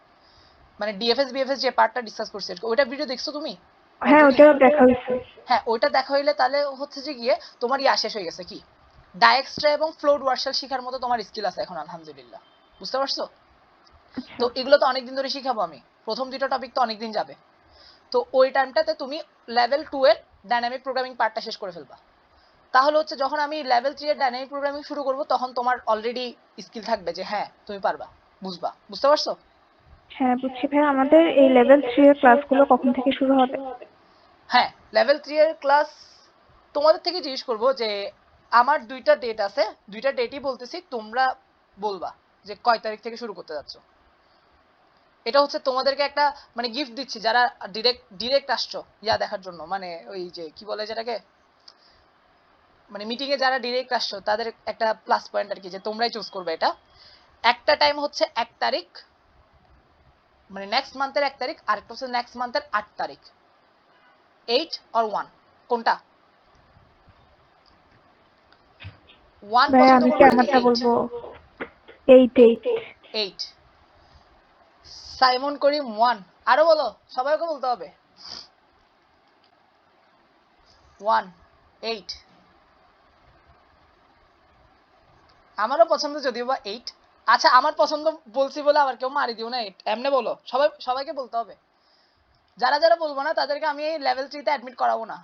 মানে ডিএফএস বিএফএস যে পার্টটা ডিসকাস করছি ওইটা ভিডিও দেখছো তুমি
হ্যাঁ,
অলরেডি?
ওটা দেখা হয়েছে।
হ্যাঁ ওইটা দেখা হইলে তাহলে হচ্ছে যে গিয়ে তোমার শেষ হয়ে গেছে কি, ডায়াক্সট্রা এবং ফ্লোড ওয়ার্শাল শিখার মতো তোমার স্কিল আছে এখন আলহামদুলিল্লাহ, বুঝতে পারছো?
আচ্ছা,
তো এগুলো তো অনেকদিন ধরে শিখাবো আমি, প্রথম দুটো টপিক তো অনেকদিন যাবে। তো ওই টাইমটাতে তুমি লেভেল 2 এর ডাইনামিক প্রোগ্রামিং পার্টটা শেষ করে ফেলবা। তাহলে হচ্ছে যখন আমি লেভেল 3 এর ডাইনামিক প্রোগ্রামিং শুরু করব তখন তোমার অলরেডি স্কিল থাকবে যে হ্যাঁ তুমি পারবা, বুঝবা, বুঝতে পারছো?
হ্যাঁ বুঝছি ভাই। আমাদের এই লেভেল 3 এর ক্লাসগুলো কখন থেকে শুরু হবে?
হ্যাঁ লেভেল 3 এর ক্লাস তোমাদের থেকে জিজ্ঞেস করব যে আমার দুইটা ডেট আছে, দুইটা ডেটই বলতেছি, তোমরা বলবা যে কয় তারিখ থেকে শুরু করতে যাচ্ছ। এটা হচ্ছে তোমাদেরকে একটা মানে গিফট দিচ্ছি যারা ডিরেক্ট আসছো দেখার জন্য, মানে ওই যে কি বলে যেটাকে, মানে মিটিং এ যারা ডিরেক্ট আসছো তাদের একটা প্লাস পয়েন্ট আর কি, যে তোমরাই চুজ করবে এটা। একটা টাইম হচ্ছে 1 তারিখ, মানে নেক্সট মান্থের 1 তারিখ, আর একটা হচ্ছে নেক্সট মান্থের 8 তারিখ। 8 অর 1 কোনটা? 1
ভাই
পছন্দ
আমি কি
করবে নাকি
আমারটা
8?
বলবো? 8
8। সাইমন করিম 1। আরো বলো, সবাইকে বলতে হবে। 1 8। আমারও পছন্দ যদিও বা 8। আচ্ছা আমার পছন্দ বলছি বলে আবার কেউ মারি দিও না 8, এমনি বলো, সবাইকে বলতে হবে। যারা যারা বলবো না তাদেরকে আমি এই লেভেল 3 তে অ্যাডমিট করাবো না।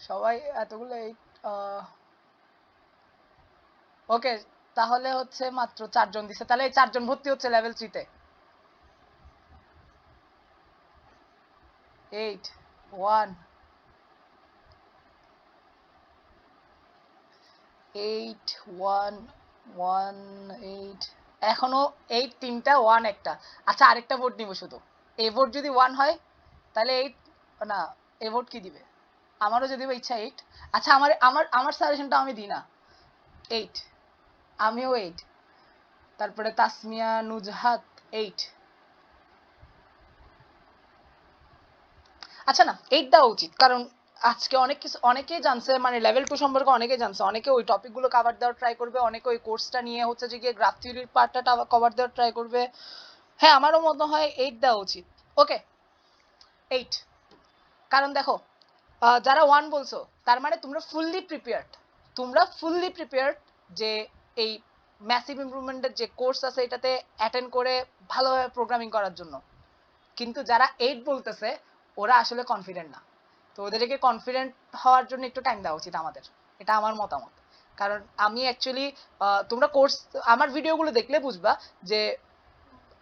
সবাই এতগুলো 8, ওকে তাহলে হচ্ছে মাত্র 4 জন দিছে, তাহলে এই 4 জন ভর্তি হচ্ছে লেভেল 3 তে। 8 1 8 1 1 8, এখনো 8 তিনটা 1 একটা। আচ্ছা আরেকটা ভোট নিব শুধু, এই ভোট যদি 1 হয় তাহলে 8, না এই ভোট কি দিবে, আমারও যদি ইচ্ছা 8। আচ্ছা আমার আমার আমার সাজেশনটা আমি দিই না, 8, আমিও 8, তারপরে তাসমিয়া নুজহাত 8। আচ্ছা না 8 দেওয়া উচিত, কারণ আজকে অনেকেই জানছে, মানে লেভেল 2 সম্পর্কে অনেকেই জানছে, অনেকে ওই টপিকগুলো কভার দেওয়ার ট্রাই করবে, অনেকে ওই কোর্সটা নিয়ে হচ্ছে যে গিয়ে গ্রাফ থিওরির পার্টটা কভার দেওয়ার ট্রাই করবে। হ্যাঁ আমারও মনে হয় 8 দেওয়া উচিত। ওকে 8, কারণ দেখো যারা 1 বলছো তার মানে তোমরা ফুললি প্রিপেয়ার্ড যে এই ম্যাসিভ ইমপ্রুভমেন্টের যে কোর্স আছে এটাতে অ্যাটেন্ড করে ভালোভাবে প্রোগ্রামিং করার জন্য। কিন্তু যারা 8 বলতেছে ওরা আসলে কনফিডেন্ট না, তো ওদেরকে কনফিডেন্ট হওয়ার জন্য একটু টাইম দেওয়া উচিত আমাদের, এটা আমার মতামত। কারণ আমি অ্যাকচুয়ালি তোমরা কোর্স আমার ভিডিওগুলো দেখলে বুঝবা যে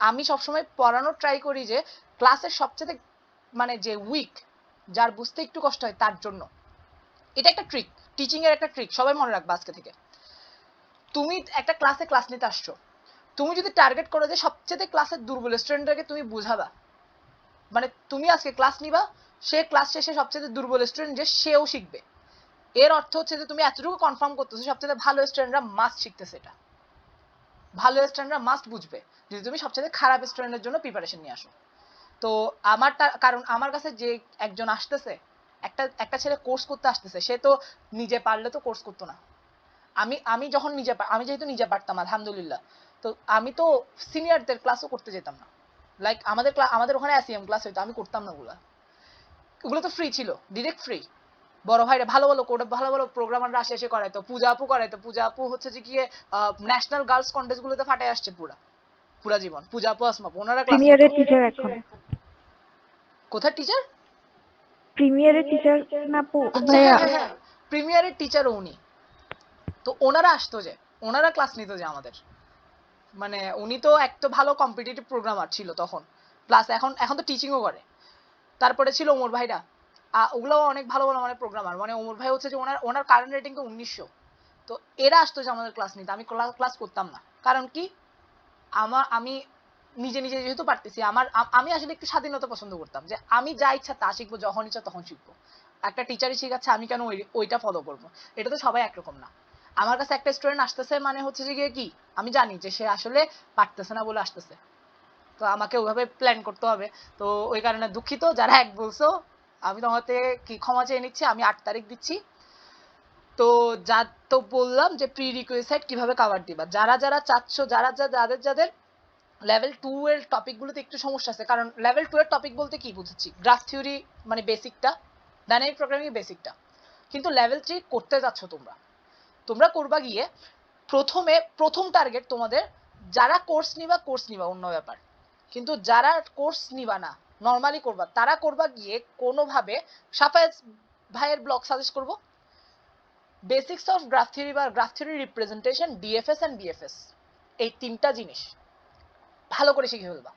আমি সবসময় পড়ানোর ট্রাই করি যে ক্লাসের সবচেয়ে মানে যে উইক, যার বুঝতে একটু কষ্ট হয় তার জন্য। এটা একটা ট্রিক, টিচিং এর একটা ট্রিক, সবাই মনে রাখবা আজকে থেকে। তুমি একটা ক্লাস নিতে আসছো, তুমি যদি টার্গেট করো যে সবচেয়ে ক্লাসের দুর্বল স্টুডেন্টটাকে তুমি বুঝাবা, মানে তুমি আজকে ক্লাস নিবা, সে ক্লাস শেষে সবচেয়ে দুর্বল স্টুডেন্ট যে সেও শিখবে। এর অর্থ হচ্ছে যে তুমি এতটুকু কনফার্ম করতেছো সবচেয়ে ভালো স্টুডেন্টরা মাস্ট শিখতেছে, এটা ভালো স্টুডেন্টরা মাস্ট বুঝবে যদি তুমি সবচেয়ে খারাপ স্টুডেন্টের জন্য প্রিপারেশন নিয়ে আসো। তো আমারটা কারণ আমার কাছে যে একজন আসতেছে, একটা ছেলে কোর্স করতে আসতেছে, সে তো নিজে পারলে তো কোর্স করতো না। আমি যখন আমি যেহেতু নিজে পারতাম আলহামদুলিল্লাহ, তো আমি তো সিনিয়রদের ক্লাসও করতে যেতাম না। লাইক আমাদের ওখানে অ্যাসিএম ক্লাস হইতো, আমি করতাম না ওগুলো তো ফ্রি ছিল, ডিরেক্ট ফ্রি। বড় ভাইরা ভালো ভালো প্রোগ্রামাররা এসে করাইতো, পূজা আপু হচ্ছে যে গিয়ে ন্যাশনাল গার্লস কন্টেস্ট গুলোতে ফাটাই আসছে পুরা জীবন। পূজা আপু, আসমা আপু, ওনারা ক্লাস নিত।
প্রিমিয়ারের টিচার এখন,
কোথায় টিচার?
প্রিমিয়ারের টিচার না
আচ্ছা,
ভাইয়া?
হ্যাঁ, প্রিমিয়ারের টিচারও উনি। তো ওনারা আসতো যে, ওনারা ক্লাস নিত যে আমাদের, মানে উনি তো একটা ভালো কম্পিটিটিভ প্রোগ্রামার ছিল তখন, প্লাস এখন তো টিচিংও করে। তারপরে ছিল ওমর ভাইরা, ওগুলোও অনেক ভালো মানে প্রোগ্রামার। মানে ওমর ভাই হচ্ছে যে ওনার কারেন্ট রেটিং তো 1900। তো এরা আসতো যে আমাদের ক্লাস নিতে, আমি ক্লাস করতাম না। কারণ কি, আমি নিজে যেহেতু পারতেছি, আমি আসলে একটু স্বাধীনতা পছন্দ করতাম, যে আমি যা ইচ্ছা তা শিখবো, যখন ইচ্ছা তখন শিখবো। একটা টিচারই শিখাচ্ছে, আমি কেন ওইটা ফলো করবো? এটা তো সবাই একরকম না। আমার কাছে একটা স্টুডেন্ট আসতেছে মানে হচ্ছে যে গিয়ে কি, আমি জানি যে সে আসলে পারতেছে না বলে আসতেছে, তো আমাকে ওইভাবে প্ল্যান করতে হবে। তো ওই কারণে দুঃখিত যারা এক বলছো, আমি তোমাকে কি ক্ষমা চেয়ে নিচ্ছি। আমি 8 তারিখ দিচ্ছি। তো তো বললাম যে প্রি রিকোয়েসাইট কিভাবে কভার দিবা, যারা চাচ্ছ, যাদের লেভেল 2 এর টপিকগুলোতে একটু সমস্যা আছে। কারণ লেভেল 2 এর টপিক বলতে কি বুঝাচ্ছি, গ্রাফ থিওরি মানে বেসিকটা, ডাইনামিক প্রোগ্রামিং বেসিকটা। কিন্তু লেভেল 3 করতে যাচ্ছ তোমরা করবা গিয়ে প্রথম টার্গেট তোমাদের, যারা কোর্স নিবা অন্য ব্যাপার, কিন্তু যারা কোর্স নিবা না, নরমালি করবা, তারা করবা গিয়ে কোনোভাবে সাফায়েজ ভাইয়ের ব্লগ সাজেস্ট করব, বেসিক্স অফ গ্রাফ থিওরি বা graph theory representation, DFS and BFS, এই 3টা জিনিস ভালো করে শিখে ফেলবা।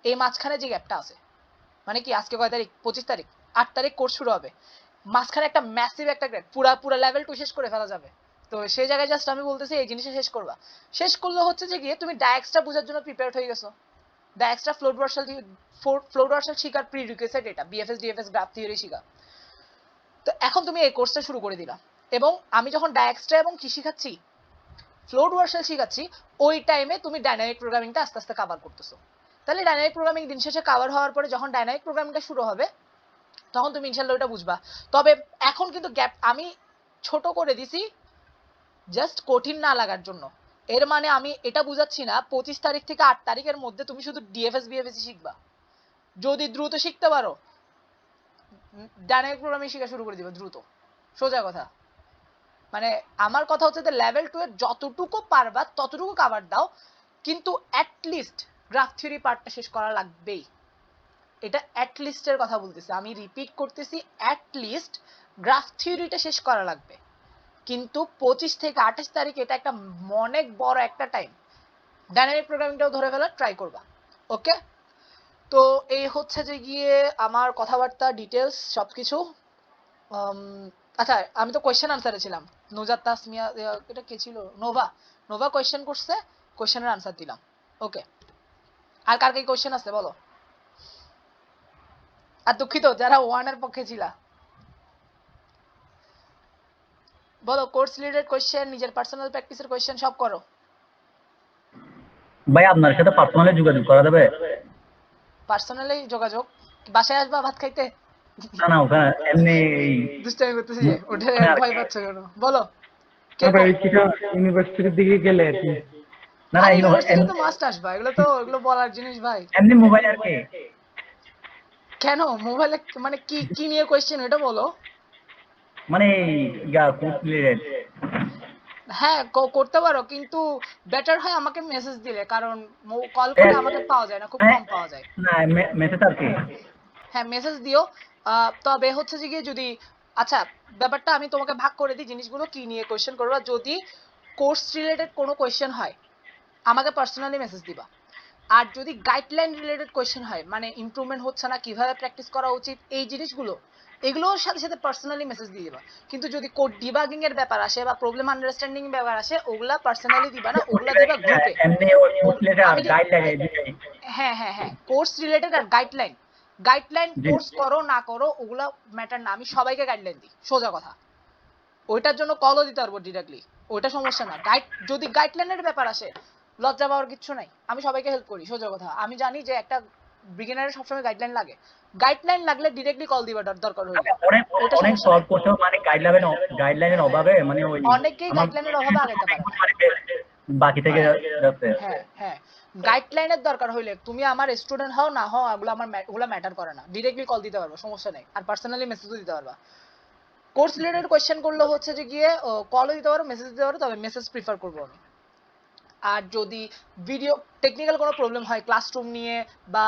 এই মাঝখানে যে গ্যাপটা আছে, মানে কি আজকে কয় তারিখ, 25 তারিখ, 8 তারিখ কোর্স শুরু হবে, মাঝখানে একটা ম্যাসিভ একটা গ্যাপ, পুরা লেভেল 2 শেষ করে ফেলা যাবে। তো সেই জায়গায় জাস্ট আমি বলতেছি এই জিনিসটা শেষ করলে হচ্ছে যে গিয়ে তুমি ডায়াক্সটা বোঝার জন্য প্রিপেয়ার হয়ে গেছো। ডায়াক্সটা ফ্লোট ওয়ার্সাল শিখার প্রি রিকোয়েসাইট এটা, বিএফএস ডিএফএস গ্রাফ থিওরি শিখা। তো এখন তুমি এই কোর্সটা শুরু করে দিলা, এবং আমি যখন ডায়াক্সটা এবং কি শিখাচ্ছি, ফ্লোট ওয়ার্সাল শিখাচ্ছি, ওই টাইমে তুমি ডাইনামিক প্রোগ্রামিংটা আস্তে আস্তে কভার করতেছো। তাহলে ডাইনামিক প্রোগ্রামিং দিন শেষে কভার হওয়ার পরে যখন ডাইনামিক প্রোগ্রামিংটা শুরু হবে, তখন তুমি ইনশাল্লাহ ওটা বুঝবা। তবে এখন কিন্তু গ্যাপ আমি ছোট করে দিছি জাস্ট কঠিন না লাগার জন্য। এর মানে আমি এটা বুঝাচ্ছি না 25 তারিখ থেকে 8 তারিখের মধ্যে তুমি শুধু ডিএফএস বিএফএস শিখবা। যদি দ্রুত শিখতে পারো, ডাইনামিক প্রোগ্রামিং শেখা শুরু করে দিবা দ্রুত, সোজা কথা। মানে আমার কথা হচ্ছে যে লেভেল 2 এর যতটুকু পারবা ততটুকু কভার দাও, কিন্তু অ্যাট লিস্ট গ্রাফ থিওরি পার্টটা শেষ করা লাগবেই। এটা অ্যাট লিস্টের কথা বলতেছি, আমি রিপিট করতেছি, অ্যাট লিস্ট গ্রাফ থিওরিটা শেষ করা লাগবে। কিন্তু 25 থেকে 28 তারিখ এটা একটা অনেক বড় একটা টাইম, ডাইনামিক প্রোগ্রামিংটাও ধরে ফেলার ট্রাই করবা। ওকে, তো এই হচ্ছে যে গিয়ে আমার কথাবার্তা, ডিটেলস সবকিছু। আচ্ছা, আমি তো কোয়েশ্চেন আনসারে ছিলাম। নুজাত তাসমিয়া, এটা কে ছিল, নোভা কোয়েশ্চেন করছে, কোয়েশ্চেনের আনসার দিলাম। ওকে, আর কার কি কোয়েশ্চেন আছে বলো। আর দুঃখিত যারা ওয়ানের পক্ষে ছিলা, বলো। কোর্স রিলেটেড কোয়েশ্চেন, নিজের পার্সোনাল প্র্যাকটিসের কোয়েশ্চেন সব করো।
ভাই আপনার সাথে পার্সোনালি যোগাযোগ করা যাবে?
পার্সোনালি যোগাযোগ, বাসায় আসবা ভাত খাইতে?
না ওখানে এমনি
দুষ্টামি করতেছি যে, ওঠে
মানে আর
ভয়
কি।
পাচ্ছ কেন বলো। কে
ভাই কিটা ইউনিভার্সিটির দিকে গেলে আর কি।
না
আরে ইউনিভার্সিটি তো মাস্ট আসবা, এগুলো বলার জিনিস ভাই।
এমনি মোবাইল আর কি।
কেন মোবাইলে, মানে কি কি নিয়ে কোয়েশ্চেন এটা বলো।
মানে কোর্স রিলেটেড।
হ্যাঁ করতে পারো, কিন্তু বেটার হয় আমাকে মেসেজ দিলে, কারণ কল করে আমাকে পাওয়া যায় না, খুব কম পাওয়া যায়।
না মেসেজ আর কি।
হ্যাঁ মেসেজ দিও। তবে হচ্ছে যে গিয়ে যদি, আচ্ছা ব্যাপারটা আমি তোমাকে ভাগ করে দিই জিনিসগুলো, কি নিয়ে কোয়েশ্চেন করবা। যদি কোর্স রিলেটেড কোনো কোয়েশ্চেন হয় আমাকে পার্সোনালি মেসেজ দিবা। আর যদি গাইডলাইন রিলেটেড কোয়েশ্চেন হয়, মানে ইমপ্রুভমেন্ট হচ্ছে না, কিভাবে প্র্যাকটিস করা উচিত, এই জিনিসগুলো, এগুলোর সাথে সাথে পার্সোনালি মেসেজ দিয়ে দিবা। কিন্তু যদি কোড ডিবাগিং এর ব্যাপার আসে বা প্রবলেম আন্ডারস্ট্যান্ডিং এর ব্যাপার আসে, ওগুলা পার্সোনালি দিবা না, ওগুলা দিবা গ্রুপে।
এমনি কোর্স রিলেটেড আর
আমি
গাইড লাগে দুটাই।
হ্যাঁ কোর্স রিলেটেড আর গাইডলাইন, গাইডলাইন
জি
কোর্স করো না করো ওগুলা ম্যাটার না, আমি সবাইকে গাইডলাইন দিই, সোজা কথা। ওইটার জন্য কলও দিতে পারবো ডিরেক্টলি, ওইটা সমস্যা না। যদি গাইডলাইনের ব্যাপার আসে লজ্জা পাওয়ার কিছু নাই, আমি সবাইকে হেল্প করি, সোজা কথা। আমি জানি যে একটা বিগিনারের সবসময় গাইডলাইন লাগে, গাইডলাইন লাগলে ডিরেক্টলি কল দিবা দরকার হইলে,
অনেক
ওইটা
অনেক
সমস্যা
সলভ
নাই।
করতেও মানে গাইডলাইনের অভাবে মানে ওই
অনেকেই
আমার
গাইডলাইনের অভাবে আগাইতে পারে না।
বাকি থেকে যাচ্ছে।
হ্যাঁ হ্যাঁ, গাইডলাইনের দরকার হইলে তুমি আমার স্টুডেন্ট হও না হও ওগুলো ম্যাটার করে না, ডিরেক্টলি কল দিতে পারবো, সমস্যা নেই। আর পার্সোনালি মেসেজও দিতে পারবা। কোর্স রিলেটেড কোয়েশ্চেন করলে হচ্ছে যে গিয়ে কলও দিতে পারো, মেসেজ দিতে পারো, তবে মেসেজ প্রিফার করবো আমি। আর যদি ভিডিও টেকনিক্যাল কোনো প্রবলেম হয় ক্লাসরুম নিয়ে বা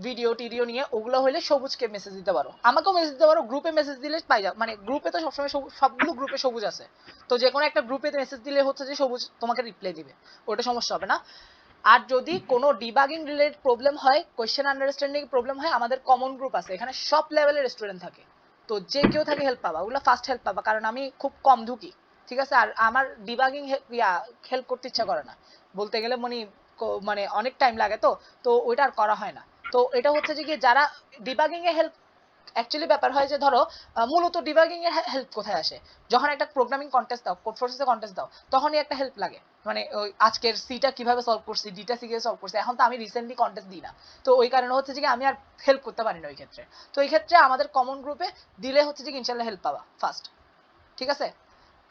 ভিডিও টিডিও নিয়ে, ওগুলো হলে সবুজকে মেসেজ দিতে পারো, আমাকেও মেসেজ দিতে পারো, গ্রুপে মেসেজ দিলে পাই যাও, মানে গ্রুপে তো সবসময় সবগুলো গ্রুপে সবুজ আছে, তো যে কোনো একটা গ্রুপে মেসেজ দিলে হচ্ছে যে সবুজ তোমাকে রিপ্লাই দিবে, ওটা সমস্যা হবে না। আর যদি কোনো ডিবাগিং রিলেটেড প্রবলেম হয়, কোয়েশ্চেন আন্ডারস্ট্যান্ডিং প্রবলেম হয়, আমাদের কমন গ্রুপ আছে, এখানে সব লেভেলের স্টুডেন্ট থাকে, তো যে কেউ থাকে হেল্প পাবা, ওগুলো ফার্স্ট হেল্প পাবা, কারণ আমি খুব কম ঢুকি, ঠিক আছে। আর আমার ডিবাগিং হেল্প করতে ইচ্ছা করে না, বলতে গেলে মানে অনেক টাইম লাগে, তো তো ওইটা আর করা হয় না। তো এটা হচ্ছে যে কি, যারা ডিবাগিং এ হেল্প, অ্যাকচুয়ালি ব্যাপার হয় যে ধরো মূলত ডিবাগিং এর হেল্প কোথায় আসে, যখন একটা প্রোগ্রামিং কন্টেস্ট দাও, কোড ফোর্সেসে কন্টেস্ট দাও, তখনই একটা হেল্প লাগে, মানে ওই আজকের সিটা কিভাবে সলভ করছি, ডিটা সি কিভাবে সলভ করছি। এখন তো আমি রিসেন্টলি কন্টেস্ট দিই না, তো ওই কারণে হচ্ছে যে আমি আর হেল্প করতে পারি না ওই ক্ষেত্রে। তো এই ক্ষেত্রে আমাদের কমন গ্রুপে দিলে হচ্ছে যে ইনশাল্লাহ হেল্প পাবা ফার্স্ট, ঠিক আছে।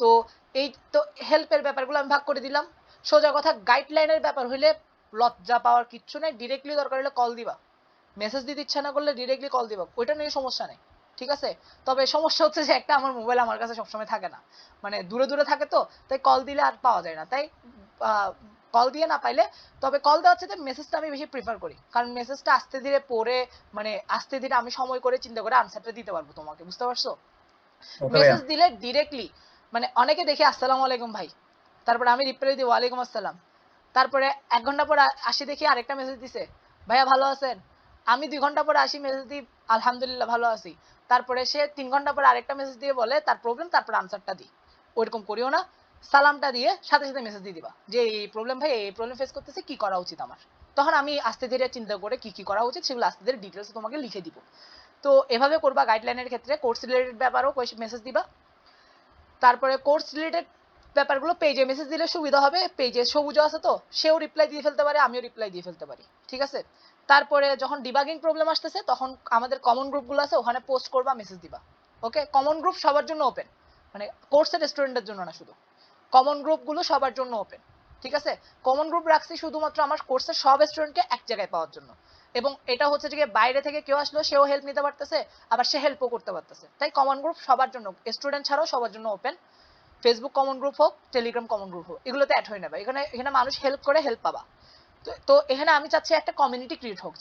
তো এই তো হেল্পের ব্যাপারগুলো আমি ভাগ করে দিলাম। সোজা কথা, গাইডলাইনের ব্যাপার হইলে লজ্জা পাওয়ার কিচ্ছু নেই, ডিরেক্টলি দরকার হলে কল দিবা, মেসেজ দিতে ইচ্ছা না করলে ডিরেক্টলি কল দিবা, ওইটা নিয়ে সমস্যা নেই, ঠিক আছে। তবে সমস্যা হচ্ছে যে একটা, আমার মোবাইল আমার কাছে সবসময় থাকে না, মানে দূরে দূরে থাকে, তো তাই কল দিলে আর পাওয়া যায় না, তাই কল দিয়ে না পাইলে, তবে কল দেওয়ার চেয়ে মেসেজটা আমি বেশি প্রিফার করি, কারণ মেসেজটা আস্তে ধীরে পড়ে, মানে আস্তে ধীরে আমি সময় করে চিন্তা করে আনসারটা দিতে পারবো তোমাকে, বুঝতে পারছো।
ওকে ভাইয়া।
মেসেজ দিলে ডিরেক্টলি, মানে অনেকে দেখি আসসালামু আলাইকুম ভাই, তারপরে আমি রিপ্লাই দিই ওয়ালাইকুম আসসালাম, তারপরে 1 ঘন্টা পর আসি দেখি আরেকটা মেসেজ দিছে, ভাইয়া ভালো আছেন, আমি 2 ঘন্টা পরে আসি মেসেজ দিই আলহামদুলিল্লাহ ভালো আছি, তারপরে সে 3 ঘন্টা পরে আরেকটা মেসেজ দিয়ে বলে তার প্রবলেম, তারপরে আনসারটা দিই। ওইরকম করিও না, সালামটা দিয়ে সাথে সাথে মেসেজ দিয়ে দিবা যে এই প্রবলেম ভাই, এই প্রবলেম ফেস করতেছি, কি করা উচিত আমার, তখন আমি আস্তে ধীরে চিন্তা করে কি কি করা উচিত সেগুলো আস্তে ধীরে ডিটেলস তোমাকে লিখে দিব। তো এভাবে করবা গাইডলাইনের ক্ষেত্রে। কোর্স রিলেটেড ব্যাপারও মেসেজ দিবা। তারপরে কোর্স রিলেটেড ব্যাপারগুলো পেজে মেসেজ দিলে সুবিধা হবে, পেজে সবুজও আছে, তো সেও রিপ্লাই দিয়ে ফেলতে পারে, আমিও রিপ্লাই দিয়ে ফেলতে পারি, ঠিক আছে। তারপরে যখন ডিবাগিং প্রবলেম আসতেছে, তখন আমাদের কমন গ্রুপগুলো আছে, ওখানে পোস্ট করবা, মেসেজ দিবা। ওকে, কমন গ্রুপ সবার জন্য ওপেন, মানে কোর্সের স্টুডেন্টের জন্য না শুধু, কমন গ্রুপগুলো সবার জন্য ওপেন, ঠিক আছে। কমন গ্রুপ রাখছি শুধুমাত্র আমার কোর্সের সব স্টুডেন্টকে এক জায়গায় পাওয়ার জন্য, এবং এটা হচ্ছে যে বাইরে থেকে কেউ আসলো সেও হেল্প নিতে পারতেছে, আবার সে হেল্পও করতে পারতেছে, তাই কমন গ্রুপ সবার জন্য, স্টুডেন্ট ছাড়াও সবার জন্য ওপেন। ফেসবুক কমন গ্রুপ হোক, টেলিগ্রাম কমন গ্রুপ হোক, এগুলোতে অ্যাড হয়ে নেবে, এখানে এখানে মানুষ হেল্প করে, হেল্প পাবা। তো এখানে আমি চাচ্ছি একটা কমিউনিটি ক্রিয়েট হোক,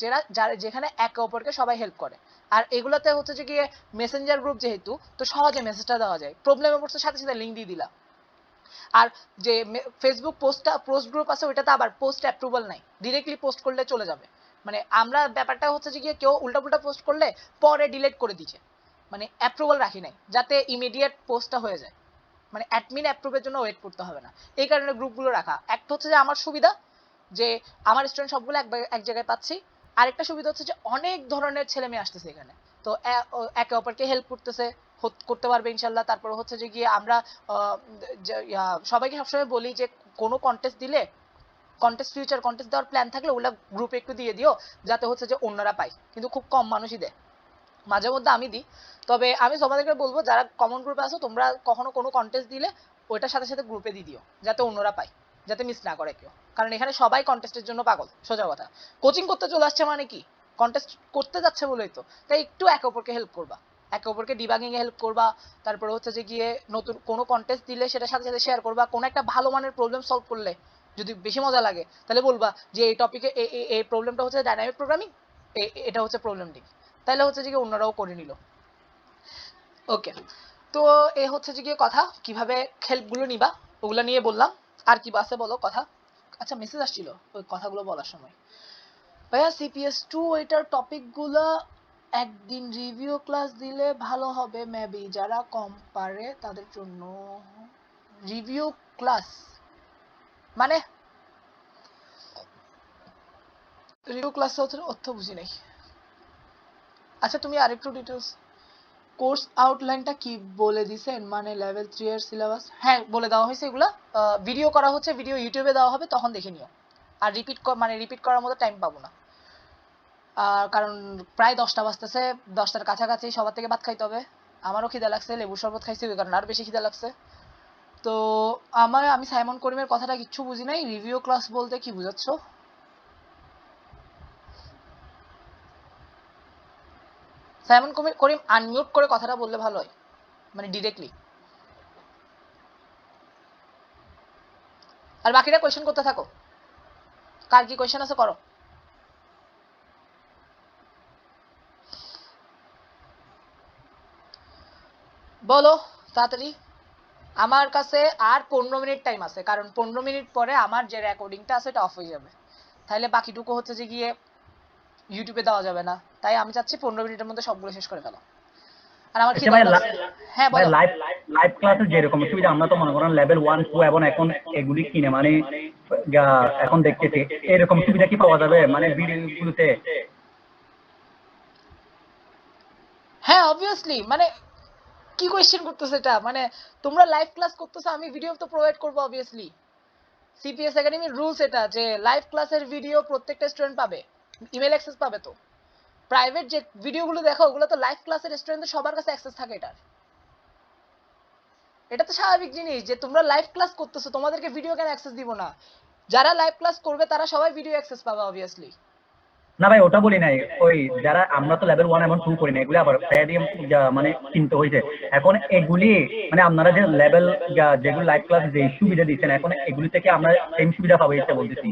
যেখানে একে অপরকে সবাই হেল্প করে। আর এগুলোতে হচ্ছে যে গিয়ে মেসেঞ্জার গ্রুপ যেহেতু, তো সহজে মেসেজটা দেওয়া যায়, প্রবলেমে পড়ছে সাথে সাথে লিঙ্ক দিয়ে দিলা। আর যে ফেসবুক পোস্ট গ্রুপ আছে, ওইটাতে আবার পোস্ট অ্যাপ্রুভাল নাই, ডিরেক্টলি পোস্ট করলে চলে যাবে, মানে আমরা ব্যাপারটা হচ্ছে যে গিয়ে কেউ উল্টা পোস্ট করলে পরে ডিলিট করে দিচ্ছে, মানে অ্যাপ্রুভাল রাখি নাই, যাতে ইমিডিয়েট পোস্টটা হয়ে যায়, মানে অ্যাডমিন অ্যাপ্রুভের জন্য ওয়েট করতে হবে না, এই কারণে গ্রুপগুলো রাখা। একটা হচ্ছে যে আমার সুবিধা, যে আমার স্টুডেন্ট সবগুলো এক জায়গায় পাচ্ছি। আরেকটা সুবিধা হচ্ছে যে অনেক ধরনের ছেলে মেয়ে আসতেছে এখানে, তো একে অপরকে হেল্প করতে পারবে ইনশাল্লাহ। তারপর হচ্ছে যে গিয়ে আমরা সবাইকে সবসময় বলি যে কোনো কন্টেস্ট দিলে, ফিউচার কন্টেস্ট দেওয়ার প্ল্যান থাকলে ওগুলা গ্রুপে একটু দিয়ে দিও, যাতে হচ্ছে যে অন্যরা পায়, কিন্তু খুব কম মানুষই দেয়, মাঝে মধ্যে আমি দিই। তবে আমি তোমাদেরকে বলবো যারা কমন গ্রুপে আছো, তোমরা কখনো কোনো কন্টেস্ট দিলে ওইটার সাথে সাথে গ্রুপে দিয়ে দিও, যাতে অন্যরা পায়, যাতে মিস না করে কেউ, কারণ এখানে সবাই কন্টেস্টের জন্য পাগল, সোজা কথা। কোচিং করতে চলে আসছে মানে কি, কন্টেস্ট করতে যাচ্ছে বলেই তো, তাই একটু একে অপরকে হেল্প করবা, একে অপরকে ডিবাগিং এ হেল্প করবা। তারপরে হচ্ছে যে গিয়ে নতুন কোনো কন্টেস্ট দিলে সেটার সাথে সাথে শেয়ার করবা, কোনো একটা ভালো মানের প্রবলেম সলভ করলে যদি বেশি মজা লাগে, তাহলে বলবা যে এই টপিকে এই প্রবলেমটা হচ্ছে ডাইনামিক প্রোগ্রামিং, এটা হচ্ছে প্রবলেমটি, তাহলে হচ্ছে যে অন্যরাও করে নিল। ওকে, তো এ হচ্ছে যে গিয়ে কথা, কিভাবে হেল্পগুলো নিবা ওগুলো নিয়ে বললাম। আর কি বাসে বলো কথা। আচ্ছা, মেসেজ আসছিল ওই কথাগুলো বলার সময়। ভাইয়া CPS2 ওইটার টপিকগুলো একদিন রিভিউ ক্লাস দিলে ভালো হবে মেবি, যারা কম পারে তাদের জন্য। রিভিউ ক্লাস মানে, রিভিউ ক্লাস অর্থ বুঝি নাই। আচ্ছা তুমি আরেকটু ডিটেলস কোর্স আউটলাইনটা কি বলে দিছেন, মানে লেভেল 3 এর সিলেবাস? হ্যাঁ বলে দেওয়া হয়েছে, এগুলা ভিডিও করা হচ্ছে, ভিডিও ইউটিউবে দেওয়া হবে, তখন দেখে নিও। আর রিপিট করার মতো টাইম পাবো না, কারণ প্রায় 10টা বাজতেছে, 10টার কাছাকাছি সবার থেকে ভাত খাইতে হবে। আমারও খিদা লাগছে, লেবুর শরবত খাইছি ওই কারণে আরো বেশি খিদা লাগছে। তো আমি সাইমন করিমের কথাটা কিচ্ছু বুঝি নাই। রিভিউ ক্লাস বলতে কি বুঝাচ্ছ? সাইমন করিম আনমিউট করে কথাটা বললে ভালো হয়, মানে ডিরেক্টলি। আর বাকিরা কোয়েশ্চেন করতে থাকো, কার কি কোয়েশ্চেন আছে করো। বলো তাড়াতাড়ি। আমার কাছে আর 15 মিনিট টাইম আছে, কারণ 15 মিনিট পরে আমার যে রেকর্ডিংটা আছে এটা অফ হয়ে যাবে, তাহলে বাকিটুকু হচ্ছে যে গিয়ে ইউটিউবে দেওয়া যাবে না। তাই আমি চাচ্ছি 15 মিনিটের মধ্যে সবগুলো শেষ করে ফেলো। আর আমার
আচ্ছা
খিদাও
ভাই,
লাগছে। হ্যাঁ
ভাই
বলো।
লাইভ লাইভ ক্লাসের যেরকম সুবিধা আমরা তো মনে করেন লেভেল 1 2 এবং এখন এগুলি কিনে মানে এখন দেখতেছি, এরকম সুবিধা কি পাওয়া যাবে মানে ভিডিওগুলোতে?
হ্যাঁ অবভিয়াসলি, মানে কি কোয়েশ্চেন করতেছে এটা, মানে তোমরা লাইভ ক্লাস করতেছো, আমি ভিডিও তো প্রোভাইড করবো অবভিয়াসলি। সিপিএস একাডেমির রুলস এটা যে লাইভ ক্লাসের ভিডিও প্রত্যেকটা স্টুডেন্ট পাবে, ইমেল অ্যাক্সেস পাবে। তো প্রাইভেট যে ভিডিওগুলো দেখো ওগুলো তো লাইভ ক্লাসের স্টুডেন্টদের সবার কাছে অ্যাক্সেস থাকে এটার। এটা তো স্বাভাবিক জিনিস যে তোমরা লাইভ ক্লাস করতেছো, তোমাদেরকে ভিডিও কেন অ্যাক্সেস দিব না? যারা লাইভ ক্লাস করবে তারা সবাই ভিডিও অ্যাক্সেস পাবে অবভিয়াসলি।
না ভাই, ওটা বলি নাই। ওই যারা আমরা তো লেভেল 1 এবং 2 করি না, এগুলি আবার প্যাডিয়াম মানে কিনতে হয়েছে। এখন এগুলি মানে আপনারা যে লেভেল যেগুলো লাইভ ক্লাস যে সুবিধা দিচ্ছেন, এখন এগুলি থেকে আমরা সেম সুবিধা পাবো এটা বলতেছি।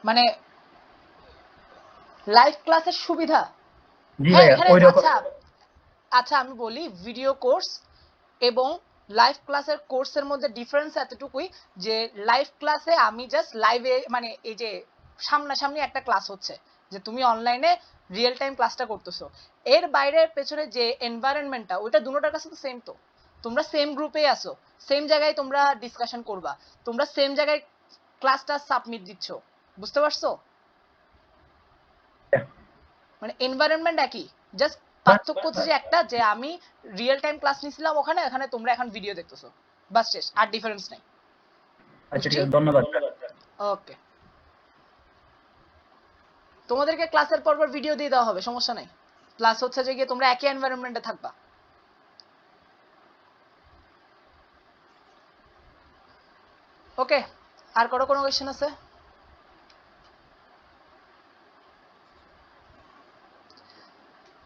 মানে লাইভ ক্লাসের সুবিধা?
জি
হ্যাঁ
ভাইয়া,
এখানে
ওই রকম।
আচ্ছা আচ্ছা আমি বলি, ভিডিও কোর্স এবং লাইভ ক্লাসের কোর্সের মধ্যে ডিফারেন্স এতটুকুই যে লাইভ ক্লাসে আমি জাস্ট লাইভে, মানে এই যে সামনাসামনি একটা ক্লাস হচ্ছে, যে তুমি অনলাইনে রিয়েল টাইম ক্লাসটা করতেছো, এর বাইরের পেছনে যে এনভায়রনমেন্টটা ওইটা দুটোটার কাছে তো সেম। তো তোমরা সেম গ্রুপে আসো, সেম জায়গায় তোমরা ডিসকাশন করবা, তোমরা সেম জায়গায় ক্লাসটা সাবমিট দিচ্ছ, বুঝতে পারছো? মানে এনভায়রনমেন্ট একই, জাস্ট পার্থক্য হচ্ছে যে একটা যে আমি রিয়েল টাইম ক্লাস নিছিলাম ওখানে, এখানে তোমরা এখন ভিডিও দেখতেছো, বাস শেষ, আর ডিফারেন্স নাই।
আচ্ছা ঠিক
বুঝছি?
আছে, ধন্যবাদ।
ওকে, তোমাদেরকে ক্লাসের পর পর ভিডিও দিয়ে দেওয়া হবে, সমস্যা নাই। প্লাস হচ্ছে যে গিয়ে তোমরা একই এনভায়রনমেন্টে থাকবা। ওকে, আর কোনো কোয়েশ্চেন আছে?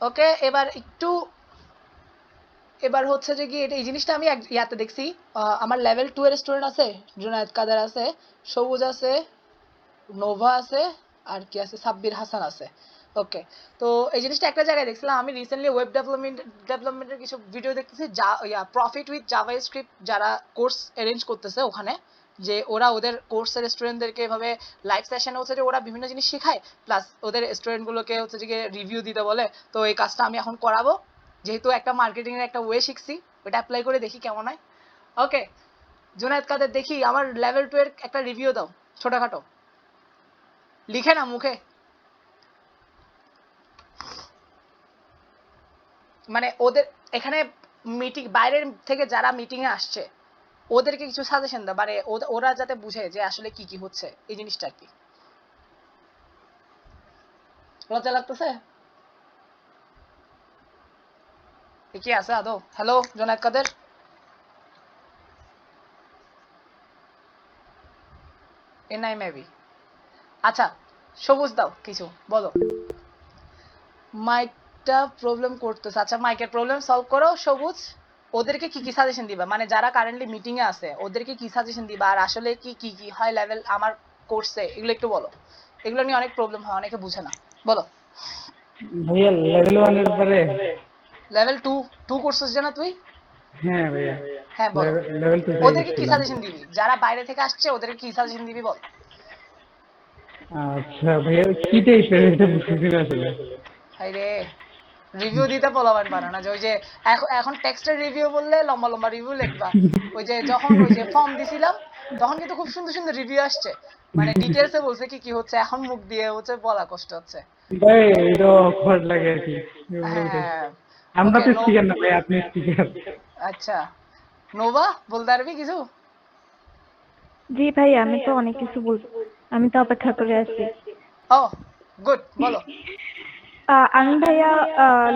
ওকে, এবার হচ্ছে যে কি এই জিনিসটা আমি ইয়াতে দেখছি। আমার লেভেল 2 এর স্টুডেন্ট আছে, জুনায়েদ কাদের আছে, সবুজ আছে, নোভা আছে, আর কি আছে, সাব্বির হাসান আছে। ওকে, তো এই জিনিসটা একটা জায়গায় দেখছিলাম আমি রিসেন্টলি, ওয়েব ডেভেলপমেন্টের কিছু ভিডিও দেখতেছি, প্রফিট উইথ জাভাস্ক্রিপ্ট যারা কোর্স অ্যারেঞ্জ করতেছে ওখানে, যে ওরা ওদের কোর্সের স্টুডেন্টদেরকে এভাবে লাইভ সেশনে হচ্ছে যে ওরা বিভিন্ন জিনিস শেখায়, প্লাস ওদের স্টুডেন্টগুলোকে হচ্ছে যে রিভিউ দিতে বলে। তো এই কাজটা আমি এখন করাবো, যেহেতু একটা মার্কেটিং এর একটা ওয়ে শিখছি, ওটা অ্যাপ্লাই করে দেখি কেমন হয়। ওকে, জুনায়েদ কাদের দেখি আমার লেভেল 2 এর একটা রিভিউ দাও, ছোটখাটো, লিখে না মুখে। মানে ওদের এখানে মিটিং, বাইরের থেকে যারা মিটিং এ আসছে ওদেরকে কিছু সাজেশন দাও, মানে ওরা যাতে বুঝে যে আসলে কি কি হচ্ছে এই জিনিসটা আর কি। লজ্জা লাগতেছে? কি আছে আদৌ? হ্যালো জুনায়েদ কাদের, এনআই মেবি। আচ্ছা সবুজ দাও কিছু বলো। মাইকটা প্রবলেম করতেছে, আচ্ছা মাইকের প্রবলেম সলভ করো সবুজ। ওদেরকে কি কি সাজেশন দিবা, মানে যারা কারেন্টলি মিটিং এ আছে ওদেরকে কি সাজেশন দিবা, আর আসলে কি কি কি হয় লেভেল আমার কোর্সে, এগুলো একটু বলো। এগুলো নিয়ে অনেক প্রবলেম হয়, অনেকে বুঝে না, বলো।
ভাইয়া লেভেল 1 এর পরে।
লেভেল 2 2 কোর্সেস জানা তুই?
হ্যাঁ ভাইয়া,
হ্যাঁ বলো।
লেভেল 2 তে
ওদেরকে কি
গেছিলাম।
সাজেশন দিবি, যারা বাইরে থেকে আসছে ওদেরকে কি সাজেশন দিবি বল।
আচ্ছা ভাইয়া, কি টাইপের এটা বুঝতেছি না আসলে।
হাই রে, রিভিউ দিতে পোলাপান পারে না, যে ওই যে এখন টেক্সটের রিভিউ বললে লম্বা লম্বা রিভিউ লিখবা। ওই যে যখন ওই যে ফর্ম দিছিলাম তখন কিন্তু খুব সুন্দর সুন্দর রিভিউ আসছে, মানে ডিটেলসে বলছে কি কি হচ্ছে, এখন মুখ দিয়ে হচ্ছে বলা কষ্ট হচ্ছে।
ভাই এটা অকওয়ার্ড লাগে আর কি বলতে।
হ্যাঁ।
আমরা
ওকে
তো
নো,
স্পিকার না ভাই, আপনি স্পিকার।
আচ্ছা নোভা বলতে পারবি কিছু?
জি ভাই, আমি তো অনেক কিছু বলবো, আমি তো অপেক্ষা করে আছি।
ও গুড, বলো।
আমি ভাইয়া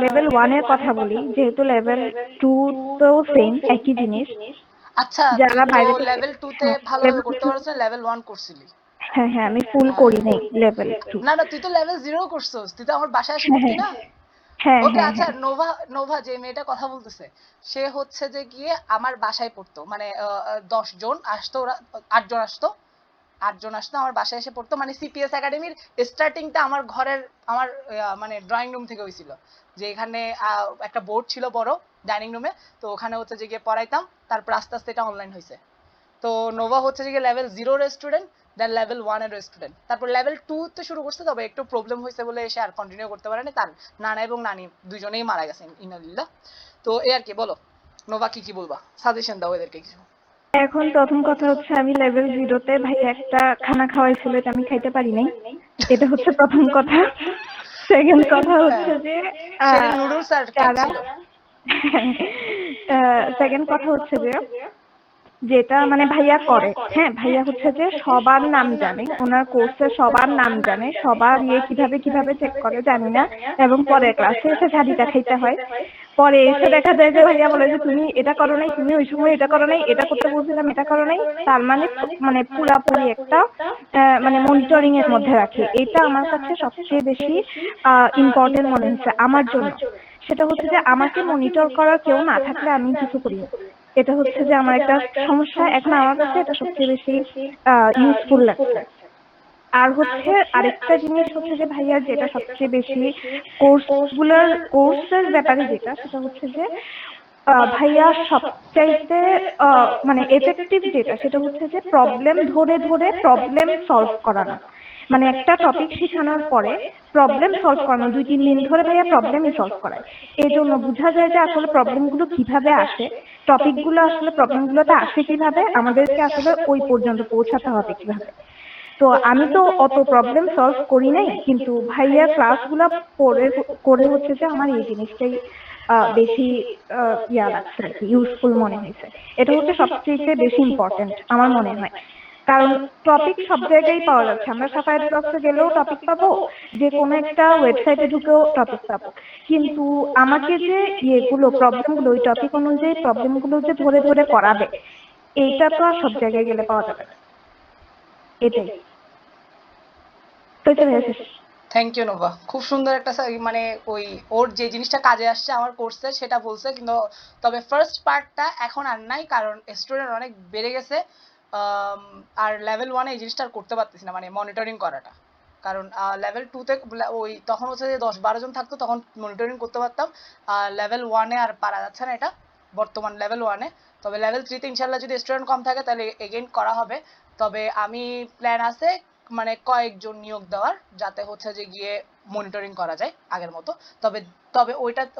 লেভেল 1 এর কথা বলি, যেহেতু লেভেল 2 তো সেম একই জিনিস।
আচ্ছা তুই
যারা
তো
বাইরে থেকে,
লেভেল 2 তে
হ্যাঁ
ভালোভাবে
লেভেল
করতে
2,
পারছ না, লেভেল 1 করছিলি।
হ্যাঁ হ্যাঁ আমি ফুল
হ্যাঁ
করি নাই লেভেল 2।
না না, তুই তো লেভেল 0 করছস, তুই তো আমার বাসায় এসে
হ্যাঁ
পড়তি
হ্যাঁ
না।
হ্যাঁ
ওকে
হ্যাঁ
আচ্ছা,
হ্যাঁ।
নোভা, নোভা যে মেয়েটা কথা বলতেছে সে হচ্ছে যে গিয়ে আমার বাসায় পড়তো, মানে 10 জন আসতো, ওরা 8 জন আসতো, 8 জন আসতো আমার বাসায় এসে পড়তো, মানে সিপিএস একাডেমির স্টার্টিংটা আমার ঘরের, আমার মানে ড্রয়িং রুম থেকে হয়েছিল, যে এখানে একটা বোর্ড ছিল বড় ডাইনিং রুমে, তো ওখানে হচ্ছে যে গিয়ে পড়াইতাম, তারপর আস্তে আস্তে এটা অনলাইন হয়েছে। তো নোভা হচ্ছে যে লেভেল 0 এর স্টুডেন্ট, দেন লেভেল 1 এর স্টুডেন্ট, তারপর লেভেল 2 তে শুরু করছে, তবে একটু প্রবলেম হয়েছে বলে সে আর কন্টিনিউ করতে পারেনি, তার নানা এবং নানি দুজনেই মারা গেছেন ইনালিল্লাহ। তো এই আর কি, বলো নোভা কি কি বলবা, সাজেশন দাও এদেরকে কিছু।
এখন প্রথম কথা হচ্ছে, আমি লেভেল 0-তে ভাই একটা খানা খাওয়াইছিল, এটা আমি খাইতে পারি নাই, এটা হচ্ছে প্রথম কথা। সেকেন্ড কথা
হ্যাঁ,
হচ্ছে যে
সেদিন নুডলস আর কেক
যারা
ছিল।
সেকেন্ড কথা হচ্ছে যে যেটা মানে ভাইয়া করে, হ্যাঁ ভাইয়া হচ্ছে যে সবার নাম জানে, ওনার কোর্সে সবার নাম জানে, সবার কিভাবে কিভাবে চেক করে জানি না, এবং পরে ক্লাসে এসে ঝাড়িটা খাইতে হয়। পরে এসে দেখা যায় যে ভাইয়া বলে যে তুমি এটা করো নাই, তুমি ওই সময় এটা করো নাই, এটা করতে বলছিলাম এটা করো নাই। তার মানে মানে পুরাপুরি একটা মানে মনিটরিং এর মধ্যে রাখে। এটা আমার কাছে সবচেয়ে বেশি ইম্পর্টেন্ট মনে হচ্ছে আমার জন্য। সেটা হচ্ছে যে আমাকে মনিটর করার কেউ না থাকলে আমি কিছু করি না। এটা হচ্ছে যে আমার একটা সমস্যা, এখন আমার কাছে এটা সবচেয়ে বেশি ইউজফুল লাগছে। আর হচ্ছে আরেকটা জিনিস হচ্ছে যে ভাইয়া যেটা সবচেয়ে বেশি কোর্সের ব্যাপারে যেটা, সেটা হচ্ছে যে ভাইয়া সবচাইতে মানে এফেক্টিভ যেটা, সেটা হচ্ছে যে প্রবলেম ধরে ধরে প্রবলেম সলভ করানো। মানে একটা টপিক শেখানোর পরে প্রবলেম সলভ করানো, 2-3 দিন ধরে ভাইয়া প্রবলেমই সলভ করায়। এই জন্য বোঝা যায় যে আসলে প্রবলেমগুলো কিভাবে আসে, টপিকগুলো আসলে প্রবলেমগুলোতে আসে কিভাবে, আমাদেরকে আসলে ওই পর্যন্ত পৌঁছাতে হবে কিভাবে। তো আমি তো অত প্রবলেম সলভ করি নাই, কিন্তু ভাইয়ার ক্লাসগুলো পড়ে করে হচ্ছে যে আমার এই জিনিসটাই বেশি ইয়া লাগছে আর কি, ইউজফুল মনে হয়েছে। এটা হচ্ছে সবচেয়ে বেশি ইম্পর্টেন্ট আমার মনে হয়। কারণ টপিক সব জায়গায় পাওয়া যাচ্ছে, আমরা সাফায়াত ব্লগসে গেলেও টপিক পাবো, যে কোনো একটা ওয়েবসাইটে ঢুকেও টপিক পাবো, কিন্তু আমাকে যে ইয়েগুলো প্রবলেমগুলো, ওই টপিক অনুযায়ী প্রবলেমগুলো যে ধরে ধরে করাবে, এইটা তো আর সব জায়গায় গেলে পাওয়া যাবে না। এটাই তো শেষ।
থ্যাংক ইউ নোভা, খুব সুন্দর একটা মানে ওই ওর যে জিনিসটা কাজে আসছে আমার কোর্সে সেটা বলছে, কিন্তু তবে ফার্স্ট পার্টটা এখন আর নাই, কারণ স্টুডেন্ট অনেক বেড়ে গেছে। আর লেভেল 1 এই জিনিসটা আর করতে পারতেছি না, মানে মনিটরিং করাটা, কারণ লেভেল 2 তে ওই তখন হচ্ছে যে 10-12 জন থাকতো, তখন মনিটরিং করতে পারতাম। লেভেল 1 এ আর পারা যাচ্ছে না এটা, বর্তমান লেভেল 1 এ। তবে লেভেল 3 তে ইনশাল্লাহ যদি স্টুডেন্ট কম থাকে তাহলে এগেইন করা হবে। তবে আমি প্ল্যান আছে মানে কয়েকজন নিয়োগ দেওয়ার, যাতে হচ্ছে যে গিয়ে মনিটরিং করা যায় আগের মতো। তবে তবে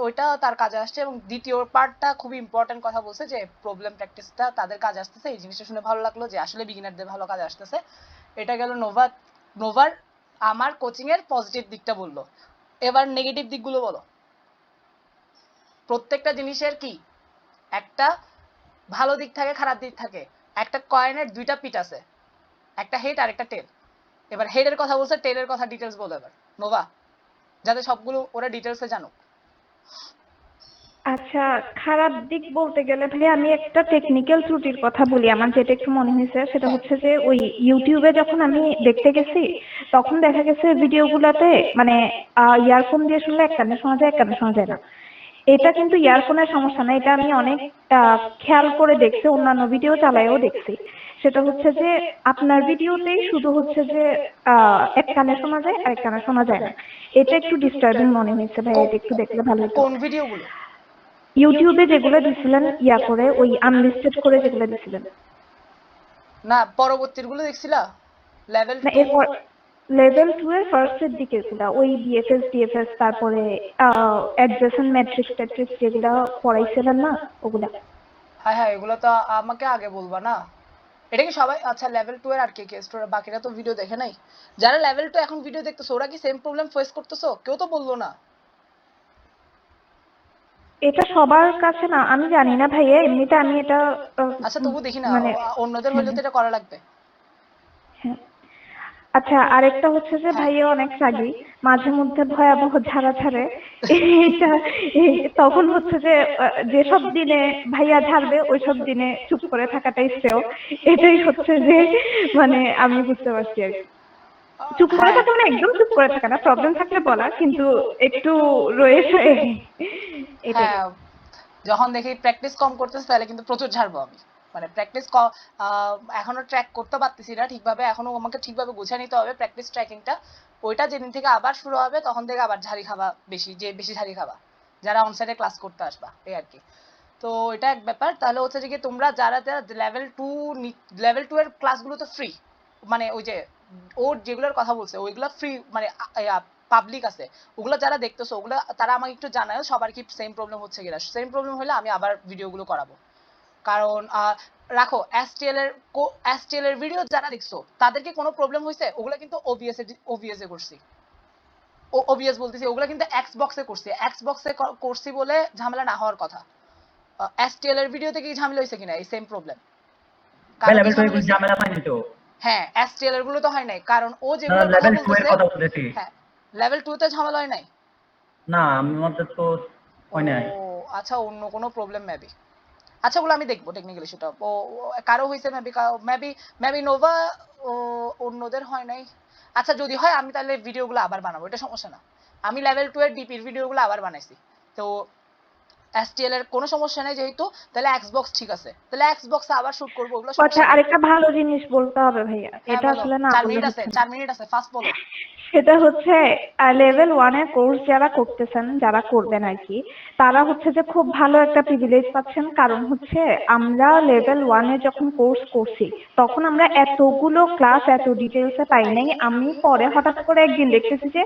ওইটা তার কাজে আসছে, এবং দ্বিতীয় পার্টটা খুবই ইম্পর্টেন্ট কথা বলছে, যে প্রবলেম প্র্যাকটিসটা তাদের কাজে আসতেছে। এই জিনিসটা শুনে ভালো লাগলো যে আসলে বিগিনারদের ভালো কাজে আসতেছে। এটা গেল নোভার আমার কোচিং এর পজিটিভ দিকটা বললো। এবার নেগেটিভ দিকগুলো বলো। প্রত্যেকটা জিনিসের কি একটা ভালো দিক থাকে, খারাপ দিক থাকে, একটা কয়েনের দুইটা পিঠ আছে, একটা হেড আর একটা টেল। এবার হেডের কথা বলছে, টেলের কথা ডিটেলস বলো এবার নোভা, যাতে সবগুলো ওরা ডিটেলসে জানুক।
আচ্ছা, খারাপ দিক বলতে গেলে ভাই আমি একটা টেকনিক্যাল ত্রুটির কথা বলি, আমার যেটা একটু মনে হয়েছে সেটা
হ্যাঁ।
হচ্ছে যে ওই ইউটিউবে যখন আমি দেখতে গেছি, তখন দেখা গেছে ভিডিওগুলোতে মানে ইয়ারফোন দিয়ে শুনলে এক কানে শোনা যায়, এক কানে শোনা যায় না। এটা কিন্তু ইয়ারফোনের সমস্যা না, এটা আমি অনেক খেয়াল করে দেখছি, অন্যান্য ভিডিও চালায়ও দেখছি। সেটা হচ্ছে যে আপনার ভিডিওতেই শুধু হচ্ছে যে এক কানে শোনা যায় আর এক কানে শোনা যায় না। এটা একটু ডিস্টার্বিং মনে হয়েছে ভাই, এটা একটু দেখলে ভালো হতো।
কোন ভিডিওগুলো?
ইউটিউবে যেগুলো দিছিলেন ইয়া করে, ওই আনলিস্টেড করে যেগুলো দিছিলেন।
না পরবর্তীগুলো দেখছিলা? লেভেল
না
2?
এরপর লেভেল 2 এর ফার্স্ট এর দিকে গুলা ওই বিএফএস ডিএফএস তারপরে অ্যাডজেসেন্ট ম্যাট্রিক্স ট্যাট্রিক্স যেগুলা পড়াইছিলেন না ওগুলা।
হ্যাঁ হ্যাঁ, এগুলো তো আমাকে আগে বলবা না। এটা কি সবাই, আচ্ছা লেভেল 2 এর আর কে কে স্টুডেন্ট, বাকিরা তো ভিডিও দেখে নাই। যারা লেভেল 2 এখন ভিডিও দেখতেছো ওরা কি সেম প্রবলেম ফেস করতেছো? কেউ তো বললো না।
এটা সবার কাছে না আমি জানি না ভাইয়া, এমনিতে আমি এটা
আচ্ছা তবু দেখি না,
মানে
অন্যদের
হ্যাঁ
হইলে তো এটা করা লাগবে।
হ্যাঁ। আচ্ছা আরেকটা হচ্ছে যে
হ্যাঁ
ভাইয়া অনেক রাগী, মাঝে মধ্যে ভয়াবহ ঝাড়া ছাড়ে। এটা তখন হচ্ছে যে যেসব দিনে ভাইয়া ঝাড়বে ওইসব দিনে চুপ করে থাকাটাই শ্রেয়। এটাই হচ্ছে যে মানে আমি বুঝতে পারছি আর কি। চুপ করে
হ্যাঁ
থাকা মানে একদম চুপ করে থাকা না, প্রবলেম থাকলে বলা, কিন্তু একটু রয়েছে এটাই।
হ্যাঁ, যখন দেখি প্র্যাকটিস কম করতেছে তাহলে কিন্তু প্রচুর ঝাড়বো আমি। মানে প্র্যাকটিস এখনো ট্র্যাক করতে পারতেছি না ঠিকভাবে, এখনো আমাকে ঠিকভাবে গুছিয়ে নিতে হবে প্র্যাকটিস ট্র্যাকিংটা। ওইটা যেদিন থেকে আবার শুরু হবে তখন থেকে আবার ঝাড়ি খাবা, বেশি যে বেশি ঝাড়ি খাবা যারা অনসাইডে ক্লাস করতে আসবা, এই আর কি। তো এটা এক ব্যাপার। তাহলে হচ্ছে যে কি তোমরা যারা যারা লেভেল 2 এর ক্লাসগুলো তো ফ্রি, মানে ওই যে ওর যেগুলোর কথা বলছে ওইগুলো ফ্রি, মানে পাবলিক আছে। ওগুলো যারা দেখতেছো ওগুলো তারা আমাকে একটু জানাও সবার কি সেম প্রবলেম হচ্ছে কিনা। সেম প্রবলেম হলে আমি আবার ভিডিওগুলো করাবো। কারণ রাখো এসটিএল এর ভিডিও যারা দেখছো তাদেরকে কোনো প্রবলেম হয়েছে ওগুলো কিন্তু ওবিএস এ করছি। ওবিএস বলতেছি, ওগুলো কিন্তু এক্স বক্সে করছি, এক্স বক্সে করছি বলে ঝামেলা না হওয়ার কথা। এসটিএল এর ভিডিওতে কি ঝামেলা হয়েছে কিনা এই সেম প্রবলেম?
ভাই
কারো কি
লেভেল 2
ঝামেলা
এগুলো
হয়েছে?
ঝামেলা পাইনি তো।
হ্যাঁ এসটিএল এর গুলো তো হয় নাই, কারণ ও
না,
যেগুলোর কথা
লেভেল 2 এর
বলতেছে।
কথা বলতেছি।
হ্যাঁ, লেভেল 2 তে ঝামেলা হয় নাই।
না আমাদের তো
ও
হয় নাই।
আচ্ছা, অন্য কোনো প্রবলেম মেবি। আচ্ছা ওগুলো আমি দেখবো টেকনিক্যাল ইস্যুটা। কারো হয়েছে মেবি, মেবি মেবি নোভা, অন্যদের হয় নাই। আচ্ছা যদি হয় আমি তাহলে ভিডিওগুলো আবার বানাবো, এটা সমস্যা না। আমি লেভেল 2 এর ডিপির ভিডিওগুলো আবার বানাইছি। তো এসটিএল এর কোনো সমস্যা নাই যেহেতু, তাহলে এক্সবক্স ঠিক আছে, তাহলে এক্সবক্সে আবার শুট করবো, ওগুলো
আচ্ছা
সমস্যা নেই।
আরেকটা ভালো জিনিস বলতে হবে ভাইয়া,
হ্যাঁ
এটা
বলো,
আসলে না
4
বললে
মিনিট আছে,
হচ্ছে না।
4 মিনিট আছে, ফাস্ট বলো।
সেটা হচ্ছে লেভেল 1 এর কোর্স যারা করতেছেন, যারা করবেন আর কি, তারা হচ্ছে যে খুব ভালো একটা প্রিভিলেজ পাচ্ছেন। কারণ হচ্ছে আমরা লেভেল 1 এ যখন কোর্স করছি তখন আমরা এতগুলো ক্লাস এত ডিটেলসে পাই নাই। আমি পরে হঠাৎ করে একদিন দেখতেছি যে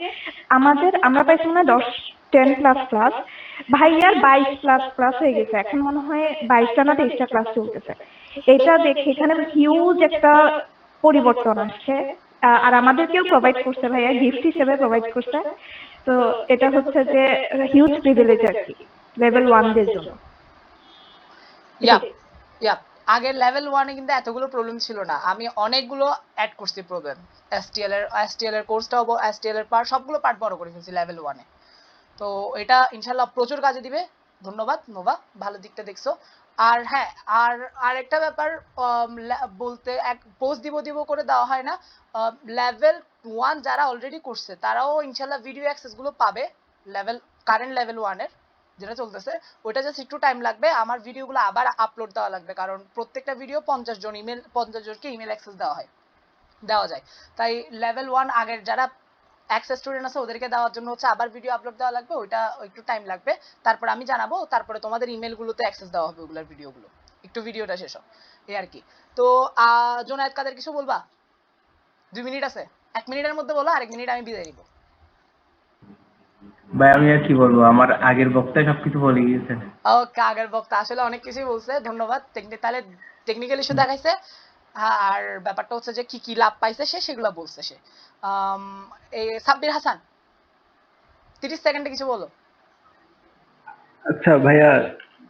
আমরা পাইছি মনে হয় 10+ ক্লাস, ভাইয়ার 22+ ক্লাস হয়ে গেছে, এখন মনে হয় 22টা না 23টা ক্লাস চলতেছে। এটা দেখে এখানে হিউজ একটা পরিবর্তন আসছে। আর আমাদেরকেও প্রোভাইড করছে ভাইয়া, গিফট হিসেবে প্রোভাইড করছে। তো এটা হচ্ছে যে হিউজ প্রিভিলেজ আর কি লেভেল 1 দের জন্য।
ইয়াপ
এটাই।
ইয়াপ আগের লেভেল 1 এ কিন্তু এতগুলো প্রবলেম ছিল না, আমি অনেকগুলো অ্যাড করছি প্রবলেম। এসটিএল এর কোর্সটাও, এসটিএল এর পার্ট সবগুলো পার্ট বড় করে ফেলছি লেভেল 1 এ। তো এটা ইনশাল্লাহ প্রচুর কাজে দিবে। ধন্যবাদ নোভা, ভালো দিকটা দেখছো। আর হ্যাঁ, আর আরেকটা ব্যাপার, বলতে এক পোস্ট দিব করে দেওয়া হয় না। লেভেল 1 যারা অলরেডি করছে তারাও ইনশাল্লাহ ভিডিও অ্যাক্সেস গুলো পাবে। কারেন্ট লেভেল 1 এর যেটা চলতেছে ওইটা জাস্ট একটু টাইম লাগবে, আমার ভিডিওগুলো আবার আপলোড দেওয়া লাগবে, কারণ প্রত্যেকটা ভিডিও 50 জনকে ইমেল অ্যাক্সেস দেওয়া যায়। তাই লেভেল 1 আগের যারা অ্যাক্সেস স্টুডেন্ট আছে ওদেরকে দেওয়ার জন্য হচ্ছে আবার ভিডিও আপলোড দেওয়া লাগবে, ওইটা একটু টাইম লাগবে। তারপর আমি জানাবো, তারপরে তোমাদের ইমেলগুলোতে অ্যাক্সেস দেওয়া হবে ওগুলোর ভিডিওগুলো, একটু ভিডিওটা শেষ হোক, এই আর কি। তো জোনায়েদ কাদের কিছু বলবা? 2 মিনিট আছে, 1 মিনিটের মধ্যে বলো, আরেক মিনিট আমি বিদায় নিব।
ভাই আমি আর কি বলবো, আমার আগের বক্তায় সবকিছু বলে গিয়েছেন।
ওকে, আগের বক্তা আসলে অনেক কিছুই বলছে, ধন্যবাদ। তাহলে টেকনিক্যাল ইস্যু দেখাইছে। হ্যাঁ, আর ব্যাপারটা হচ্ছে যে কি কি লাভ পাইছে সে সেগুলো বলছে সে। এই সাব্বির হাসান 30 সেকেন্ডে কিছু বলো।
আচ্ছা ভাইয়া,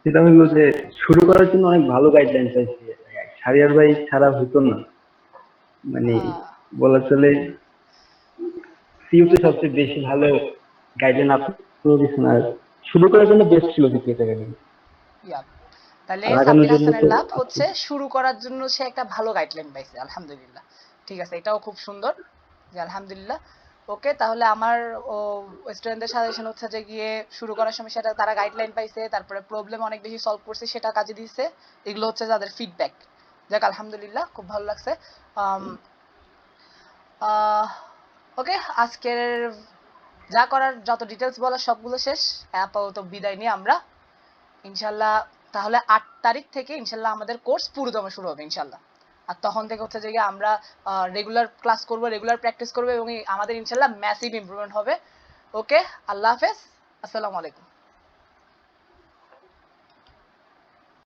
যেটা হইলো যে শুরু করার জন্য অনেক ভালো গাইডলাইন চাইছি। সারিয়ার ভাই ছাড়া হতো না, মানে বলা চলে সিইউতে সবচেয়ে বেশি ভালো গাইডলাইন আপনি দিচ্ছেন। আর শুরু করার জন্য বেস্ট ছিল দ্বিতীয় জায়গায়।
ইয়া, তাহলে
আর আগানোর
সাব্বির
জন্য
হাসানের
তো
লাভ
আছে।
হচ্ছে শুরু করার জন্য সে একটা ভালো গাইডলাইন পাইছে, আলহামদুলিল্লাহ। ঠিক আছে, এটাও খুব সুন্দর যে আলহামদুলিল্লাহ। ওকে, তাহলে আমার স্টুডেন্টদের সাজেশন হচ্ছে যে গিয়ে শুরু করার সময় সেটা তারা গাইডলাইন পাইছে, তারপরে প্রবলেম অনেক বেশি সলভ করছে সেটা কাজে দিচ্ছে। এগুলো হচ্ছে তাদের ফিডব্যাক। যাক আলহামদুলিল্লাহ, খুব ভালো লাগছে। ওকে, আজকের যা করার যত ডিটেলস বলার সবগুলো শেষ। আপাতত বিদায় নিয়ে আমরা ইনশাল্লাহ, তাহলে 8 তারিখ থেকে ইনশাল্লাহ আমাদের কোর্স পুরোদমে শুরু হবে ইনশাল্লাহ। আর তখন থেকে হচ্ছে যে আমরা রেগুলার ক্লাস করব, রেগুলার প্র্যাকটিস করবো এবং আমাদের ইনশাল্লাহ ম্যাসিভ ইমপ্রুভমেন্ট হবে। ওকে, আল্লাহ হাফেজ, আসসালামু আলাইকুম।